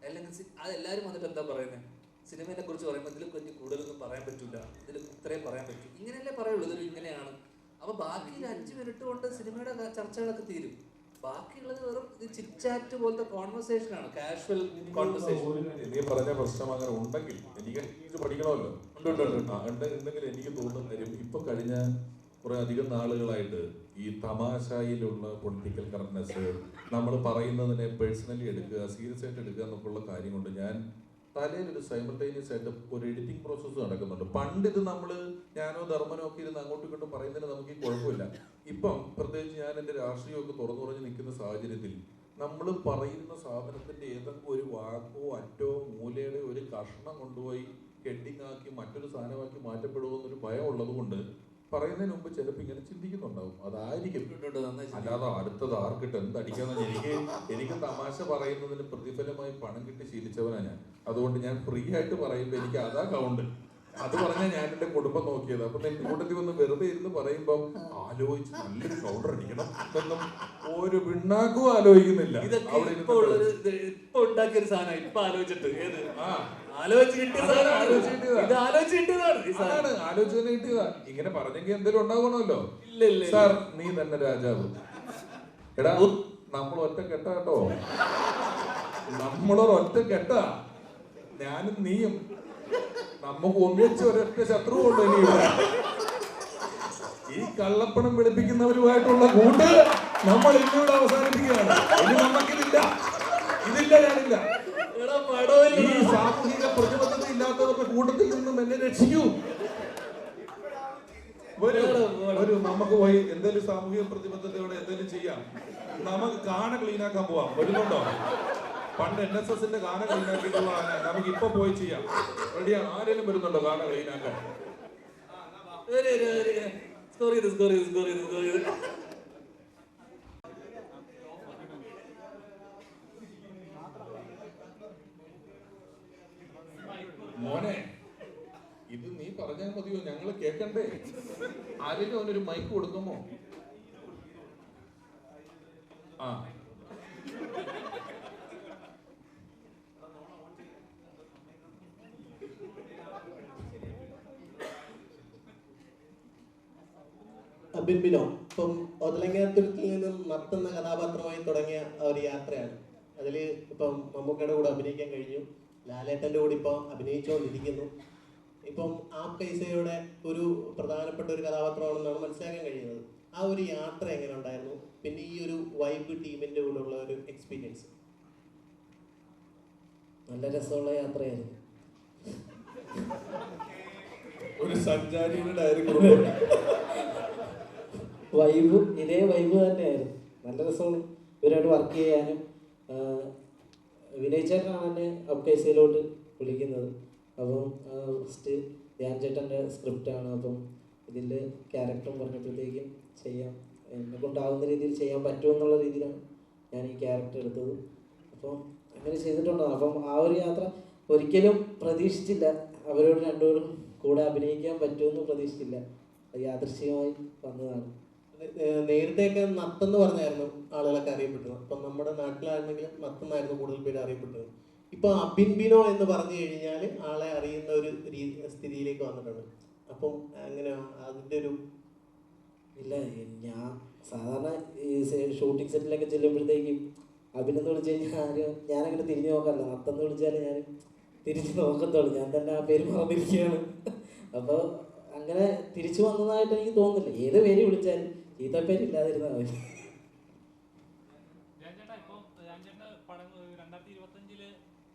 അല്ലെങ്കിൽ അതെല്ലാവരും വന്നിട്ട് എന്താ പറയുന്നത്? സിനിമയെ കുറിച്ച് പറയുമ്പോൾ ഇതിൽ கொஞ்சം കൂടുതലൊന്നും പറയാൻ പറ്റില്ല, ഇതിൽ ഇത്രയും പറയാൻ പറ്റും, ഇങ്ങനെയല്ലേ പറയുള്ളൂ, ഇതൊരു ഇങ്ങനെയാണ്. അപ്പൊ ബാക്കി 5 മിനിറ്റ് കൊണ്ട് സിനിമയുടെ ചർച്ചകളൊക്കെ തീരും. ബാക്കിയുള്ളത് വെറും ചിറ്റ്ചാറ്റ് പോലത്തെ കോൺവെർസേഷൻ ആണ്, കാഷ്വൽ കോൺവെർസേഷൻ. നീ പറഞ്ഞ പ്രശ്നം അങ്ങനെ ഉണ്ടെങ്കിൽ എനിക്ക് ഇത് പഠിക്കണമല്ലോ. ഉണ്ടെങ്കിൽ എനിക്ക് തോന്നുന്ന കാര്യം ഇപ്പൊ കഴിഞ്ഞ കുറെ അധികം നാളുകളായിട്ട് ഈ തമാശയിലുള്ള പൊളിറ്റിക്കൽ കറക്റ്റ്നെസ്, നമ്മൾ പറയുന്നതിനെ പേഴ്സണലി എടുക്കുക, സീരിയസ് ആയിട്ട് എടുക്കുക എന്നൊക്കെയുള്ള കാര്യം കൊണ്ട് ഞാൻ തലയിലൊരു സൈമൾട്ടേനിയസ് ആയിട്ട് ഒരു എഡിറ്റിംഗ് പ്രോസസ്സ് നടക്കുന്നുണ്ട്. പണ്ട് ഇത് ഞാനോ ധർമ്മനോ ഒക്കെ ഇരുന്ന് അങ്ങോട്ടും ഇങ്ങോട്ടും പറയുന്നതിന് നമുക്ക് ഈ കുഴപ്പമില്ല. ഇപ്പം പ്രത്യേകിച്ച് ഞാൻ എൻ്റെ രാഷ്ട്രീയമൊക്കെ തുറന്നു പറഞ്ഞ് നിൽക്കുന്ന സാഹചര്യത്തിൽ നമ്മൾ പറയുന്ന സാധനത്തിന്റെ ഏതെങ്കിലും ഒരു വാക്കോ അറ്റോ മൂലയുടെ ഒരു കഷ്ണം കൊണ്ടുപോയി ഹെഡിങ് ആക്കി മറ്റൊരു സാധനമാക്കി മാറ്റപ്പെടുമോ എന്നൊരു ഭയം ഉള്ളത് കൊണ്ട് പറയുന്നതിന് മുമ്പ് ചിലപ്പോൾ ഇങ്ങനെ ചിന്തിക്കുന്നുണ്ടാവും. അതായിരിക്കും. അല്ലാതെ അടുത്തത് ആർക്കിട്ട് എന്തടിക്കാന്ന് എനിക്ക് തമാശ പറയുന്നതിന് പ്രതിഫലമായി പണം കിട്ടി ശീലിച്ചവനാണ് ഞാൻ. അതുകൊണ്ട് ഞാൻ ഫ്രീ ആയിട്ട് പറയുമ്പോൾ എനിക്ക് അതാ കൗണ്ട്. അത് പറഞ്ഞാൽ ഞാൻ എൻ്റെ കുടുംബം നോക്കിയത്. അപ്പൊ എന്റെ കൂട്ടത്തിൽ വന്ന് വെറുതെ ഇരുന്ന് പറയുമ്പോൾ ആലോചിച്ച് നല്ലൊരു കൗണ്ടർ അടിക്കണം ഇതൊന്നും ഒരു പിണ്ണാക്കും ആലോചിക്കുന്നില്ല. ഇപ്പൊ ഉണ്ടാക്കിയൊരു സാധനം ഇപ്പൊ ആലോചിച്ചിട്ട് ആലോചിച്ച് കിട്ടിയതാ. ഇങ്ങനെ പറഞ്ഞെങ്കിൽ എന്തെങ്കിലും ഉണ്ടാകണമല്ലോ. സാർ നീ തന്നെ രാജാവ്. എടാ നമ്മൾ ഒറ്റ കെട്ട കേട്ടോ, നമ്മളൊരൊറ്റ കെട്ട, ഞാനും നീയും. നമുക്ക് ഒന്നിച്ച് ഒരൊറ്റ ശത്രുവുണ്ട് ഇനി ഇവിടെ. ഈ കള്ളപ്പണം വെളുപ്പിക്കുന്നവരുമായിട്ടുള്ള കൂട്ട് നമ്മൾ ഇന്നിവിടെ അവസാനിപ്പിക്കുകയാണ്. ഇനി നമുക്കിതില്ല, ഞാനില്ല. ഈ സാമൂഹിക പ്രതിബദ്ധത ഇല്ലാത്തവരുടെ കൂട്ടത്തിൽ നിന്നും എന്നെ രക്ഷിക്കൂ. നമുക്ക് പോയി എന്തെങ്കിലും സാമൂഹിക പ്രതിബദ്ധതയോടെ എന്തെങ്കിലും ചെയ്യാം. നമുക്ക് കാന ക്ലീനാക്കാൻ പോവാം. വരുന്നുണ്ടോ? പണ്ട് NSSന്റെ കാന ക്ലീനാക്കിയിട്ടുള്ള നമുക്ക് ഇപ്പൊ പോയി ചെയ്യാം. റെഡിയാ? ആരെങ്കിലും വരുന്നുണ്ടോ കാന ക്ലീനാക്കാൻ? മോനെ ഇത് നീ പറഞ്ഞാൽ മതിയോ? ഞങ്ങള് കേക്കണ്ടേ? ആരെങ്കിലും അവനൊരു മൈക്ക് കൊടുക്കുമോ? ആ ബിൻബിനോ, ഇപ്പം ഒതലങ്ങാത്തുരുത്തിൽ നിന്നും നത്തുന്ന കഥാപാത്രമായി തുടങ്ങിയ ഒരു യാത്രയാണ്. അതിൽ ഇപ്പം മമ്മൂക്കയുടെ കൂടെ അഭിനയിക്കാൻ കഴിഞ്ഞു, ലാലേട്ടൻ്റെ കൂടെ ഇപ്പം അഭിനയിച്ചുകൊണ്ടിരിക്കുന്നു. ഇപ്പം ആപ് കൈസയുടെ ഒരു പ്രധാനപ്പെട്ട ഒരു കഥാപാത്രമാണെന്നാണ് മനസ്സിലാക്കാൻ കഴിയുന്നത്. ആ ഒരു യാത്ര എങ്ങനെ ഉണ്ടായിരുന്നു? പിന്നെ ഈ ഒരു വൈബ് ടീമിൻ്റെ കൂടെ ഉള്ള ഒരു എക്സ്പീരിയൻസ്? നല്ല രസമുള്ള യാത്രയായിരുന്നു. ഒരു സഞ്ചാരിയുടെ ഡയറി വൈബ് ഇതേ വൈബ് തന്നെയായിരുന്നു. നല്ല രസമാണ് ഇവരായിട്ട് വർക്ക് ചെയ്യാനും. വിനയ് ചേട്ടനാണ് എന്നെ അപ്കൈസയിലോട്ട് വിളിക്കുന്നത്. അപ്പം ഫസ്റ്റ് ധ്യാൻ ചേട്ടൻ്റെ സ്ക്രിപ്റ്റാണ്. അപ്പം ഇതിൻ്റെ ക്യാരക്ടറും പറഞ്ഞപ്പോഴത്തേക്കും എന്നെ കൊണ്ടാവുന്ന രീതിയിൽ ചെയ്യാൻ പറ്റുമെന്നുള്ള രീതിയിലാണ് ഞാൻ ഈ ക്യാരക്ടർ എടുത്തത്. അപ്പം അങ്ങനെ ചെയ്തിട്ടുണ്ടാകും. അപ്പം ആ ഒരു യാത്ര ഒരിക്കലും പ്രതീക്ഷിച്ചില്ല, അവരോട് രണ്ടുപേരും കൂടെ അഭിനയിക്കാൻ പറ്റുമെന്ന് പ്രതീക്ഷിച്ചില്ല. അത് യാദൃശ്ചികമായി വന്നതാണ്. നേരത്തെയൊക്കെ നത്തെന്ന് പറഞ്ഞായിരുന്നു ആളുകളൊക്കെ അറിയപ്പെട്ടത്. അപ്പം നമ്മുടെ നാട്ടിലാണെങ്കിലും നത്തെന്നായിരുന്നു കൂടുതൽ പേര് അറിയപ്പെട്ടത്. ഇപ്പൊ അബിൻ ബിനോ എന്ന് പറഞ്ഞു കഴിഞ്ഞാൽ ആളെ അറിയുന്ന ഒരു സ്ഥിതിയിലേക്ക് വന്നിട്ടുണ്ട്. അപ്പം അങ്ങനെ അതിന്റെ ഒരു ഇല്ല, ഞാൻ സാധാരണ ഈ ഷൂട്ടിംഗ് സെറ്റിലൊക്കെ ചെല്ലുമ്പോഴത്തേക്കും അഭിനെന്ന് വിളിച്ചു കഴിഞ്ഞാൽ ആരും ഞാനങ്ങനെ തിരിഞ്ഞു നോക്കാറില്ല. നത്തെന്ന് വിളിച്ചാൽ ഞാൻ തിരിഞ്ഞ് നോക്കത്തുള്ളൂ. ഞാൻ തന്നെ ആ പേര് മറന്നിരിക്കുകയാണ്. അപ്പോൾ അങ്ങനെ തിരിച്ചു വന്നതായിട്ട് എനിക്ക് തോന്നുന്നില്ല. ഏത് പേര് വിളിച്ചാലും ചീത്തപ്പേരില്ലാതിരുന്നാൽ മതി.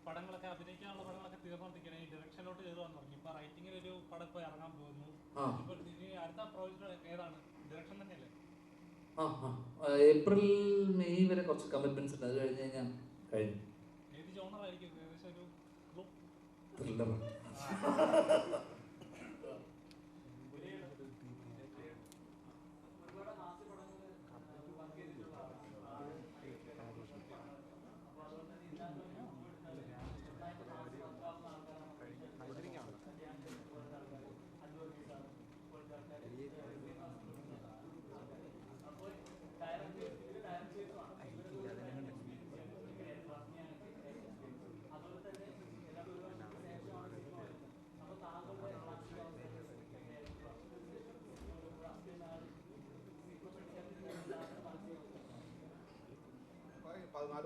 പടങ്ങളൊക്കെ അഭിനയിക്കാനുള്ള പടങ്ങളൊക്കെ തീർന്നുകൊണ്ടിരിക്കുകയാണ്. ഈ ഡയറക്ഷനിലോട്ട് കയറി വന്നു തുടങ്ങി. ഇപ്പൊ റൈറ്റിംഗിൽ ഒരു പടം ഇപ്പോൾ ഇറങ്ങാൻ പോകുന്നു. ഇപ്പൊ ഇനി അടുത്ത പ്രോജക്റ്റ് ഏതാണ്? ഡയറക്ഷൻ തന്നെയല്ലേ? ഏപ്രിൽ മെയ് വരെ കുറച്ച് കമ്മിറ്റ്മെന്റ്സ് ഉണ്ട്. അത് കഴിഞ്ഞ് കഴിഞ്ഞാൽ കഴിഞ്ഞു. ഏത് ജോണറായിരിക്കും? ഏകദേശം ഒരു ത്രില്ലർ.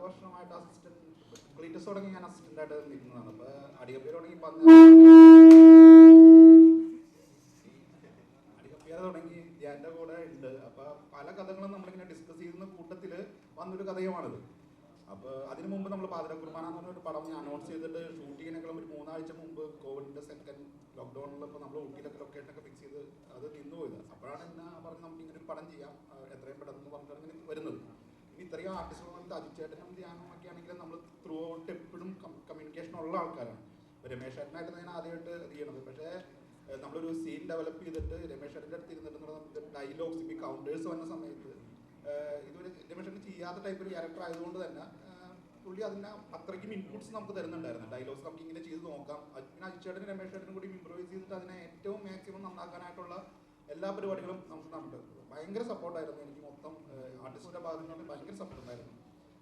വർഷമായിട്ട് അസിസ്റ്റന്റ് ക്ലീറ്റസ് തുടങ്ങി ഞാൻ അസിസ്റ്റന്റ് ആയിട്ട് നിൽക്കുന്നതാണ്. അപ്പൊ അടികപ്പിയർ തുടങ്ങി തുടങ്ങി ധ്യാന്റെ കൂടെ ഉണ്ട്. അപ്പൊ പല കഥകളും നമ്മളിങ്ങനെ ഡിസ്കസ് ചെയ്യുന്ന കൂട്ടത്തില് വന്നൊരു കഥയുമാണിത്. അപ്പൊ അതിനു മുമ്പ് നമ്മൾ പാതിരക്കുർബാന എന്ന് പറഞ്ഞൊരു പടം ഞാൻ അനൗൺസ് ചെയ്തിട്ട് ഷൂട്ടിങ്ങിനേക്കാളും ഒരു 3 ആഴ്ച മുമ്പ് കോവിഡിന്റെ സെക്കൻഡ് ലോക്ക്ഡൌണിലപ്പോൾ നമ്മൾ ഊട്ടിയിലൊക്കെ ലൊക്കേഷനൊക്കെ ഫിക്സ് ചെയ്ത് അത് നിന്നുപോയത്. അപ്പോഴാണ് എന്നെ പറഞ്ഞ് നമുക്ക് ഇങ്ങനെ ഒരു പടം ചെയ്യാം എത്രയും പെട്ടെന്ന് പറഞ്ഞിട്ടാണ് ഇങ്ങനെ വരുന്നത്. ഇത്രയും ആർട്ടിസ്റ്റുകൾ അജിച്ചേട്ടനും ധ്യാനം ഒക്കെ ആണെങ്കിലും നമ്മൾ ത്രൂ ഔട്ട് എപ്പോഴും കമ്മ്യൂണിക്കേഷൻ ഉള്ള ആൾക്കാരാണ്. രമേശ് ചേട്ടനായിട്ട് ഞാൻ ആദ്യമായിട്ട് ഇത് ചെയ്യണത്. പക്ഷേ നമ്മളൊരു സീൻ ഡെവലപ്പ് ചെയ്തിട്ട് രമേശ് ചേട്ടൻ്റെ അടുത്ത് ഇരുന്നിട്ട് നമുക്ക് ഡയലോഗ്സ് ഈ കൗണ്ടേഴ്സ് വന്ന സമയത്ത് ഇതുവരെ രമേശ് ചേട്ടൻ ചെയ്യാത്ത ടൈപ്പ് ഒരു ക്യാരക്ടർ ആയതുകൊണ്ട് തന്നെ പുള്ളി അതിന് അത്രയ്ക്കും ഇൻപുട്സ് നമുക്ക് തരുന്നുണ്ടായിരുന്നു. ഡയലോഗ്സ് നമുക്ക് ഇങ്ങനെ ചെയ്ത് നോക്കാം. പിന്നെ അജിച്ചേട്ടനും രമേശ് ചേട്ടനും കൂടി ഇംപ്രൂവൈസ് ചെയ്തിട്ട് അതിനെ ഏറ്റവും മാക്സിമം നന്നാക്കാനായിട്ടുള്ള എല്ലാ പരിപാടികളും നമുക്ക് നടന്നിട്ടുണ്ട്. ഭയങ്കര സപ്പോർട്ടായിരുന്നു എനിക്ക്. മൊത്തം ആർട്ടിസ്റ്റിന്റെ ഭാഗത്ത് നിന്ന് ഭയങ്കര സപ്പോർട്ടുണ്ടായിരുന്നു.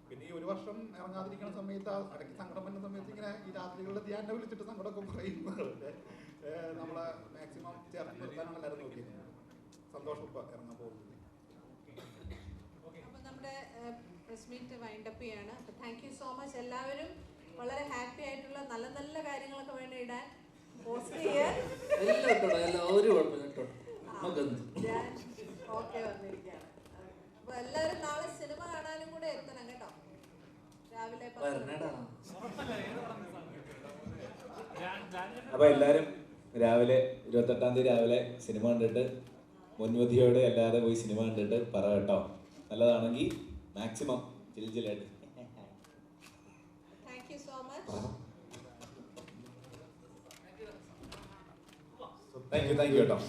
പിന്നെ ഈ ഒരു വർഷം ഇറങ്ങാതിരിക്കുന്ന സമയത്ത് ഇടയ്ക്ക് സങ്കടം വരുന്ന സമയത്ത് ഇങ്ങനെ ഈ രാത്രികളിൽ ധ്യാനം വിളിച്ചിട്ട് സങ്കടമൊക്കെ കുറയുന്നതുകൊണ്ട് നമ്മളെ മാക്സിമം ചേർത്ത് നിർത്താനാണ് എല്ലാവരും നോക്കിയത്. സന്തോഷം ഇപ്പം ഇറങ്ങാൻ പോകുന്നത്. അപ്പോൾ നമ്മുടെ പ്രസ് മീറ്റ് വൈൻഡപ്പ് ചെയ്യാണ്. അപ്പോൾ താങ്ക് യു സോ മച്ച്. എല്ലാവരും വളരെ ഹാപ്പി ആയിട്ടുള്ള നല്ല നല്ല കാര്യങ്ങളൊക്കെ വേണ്ടി ഇടാൻ പോസ്റ്റ് ചെയ്യാൻ ഓക്കെ വന്നിരിക്കുകയാണ്. അപ്പോൾ എല്ലാവരും നാളെ സിനിമ കാണാനും കൂടെ എത്തണം കേട്ടോ. രാവിലെ അപ്പോൾ എല്ലാവരും രാവിലെ 28-ാം തീയതി രാവിലെ സിനിമ കണ്ടിട്ട് മുൻവിധിയോടെ അല്ലാതെ പോയി സിനിമ കണ്ടിട്ട് പറ കേട്ടോ. നല്ലതാണെങ്കിൽ മാക്സിമം ജിൽജിലായിട്ട്. Thank you so much. Thank you കേട്ടോ.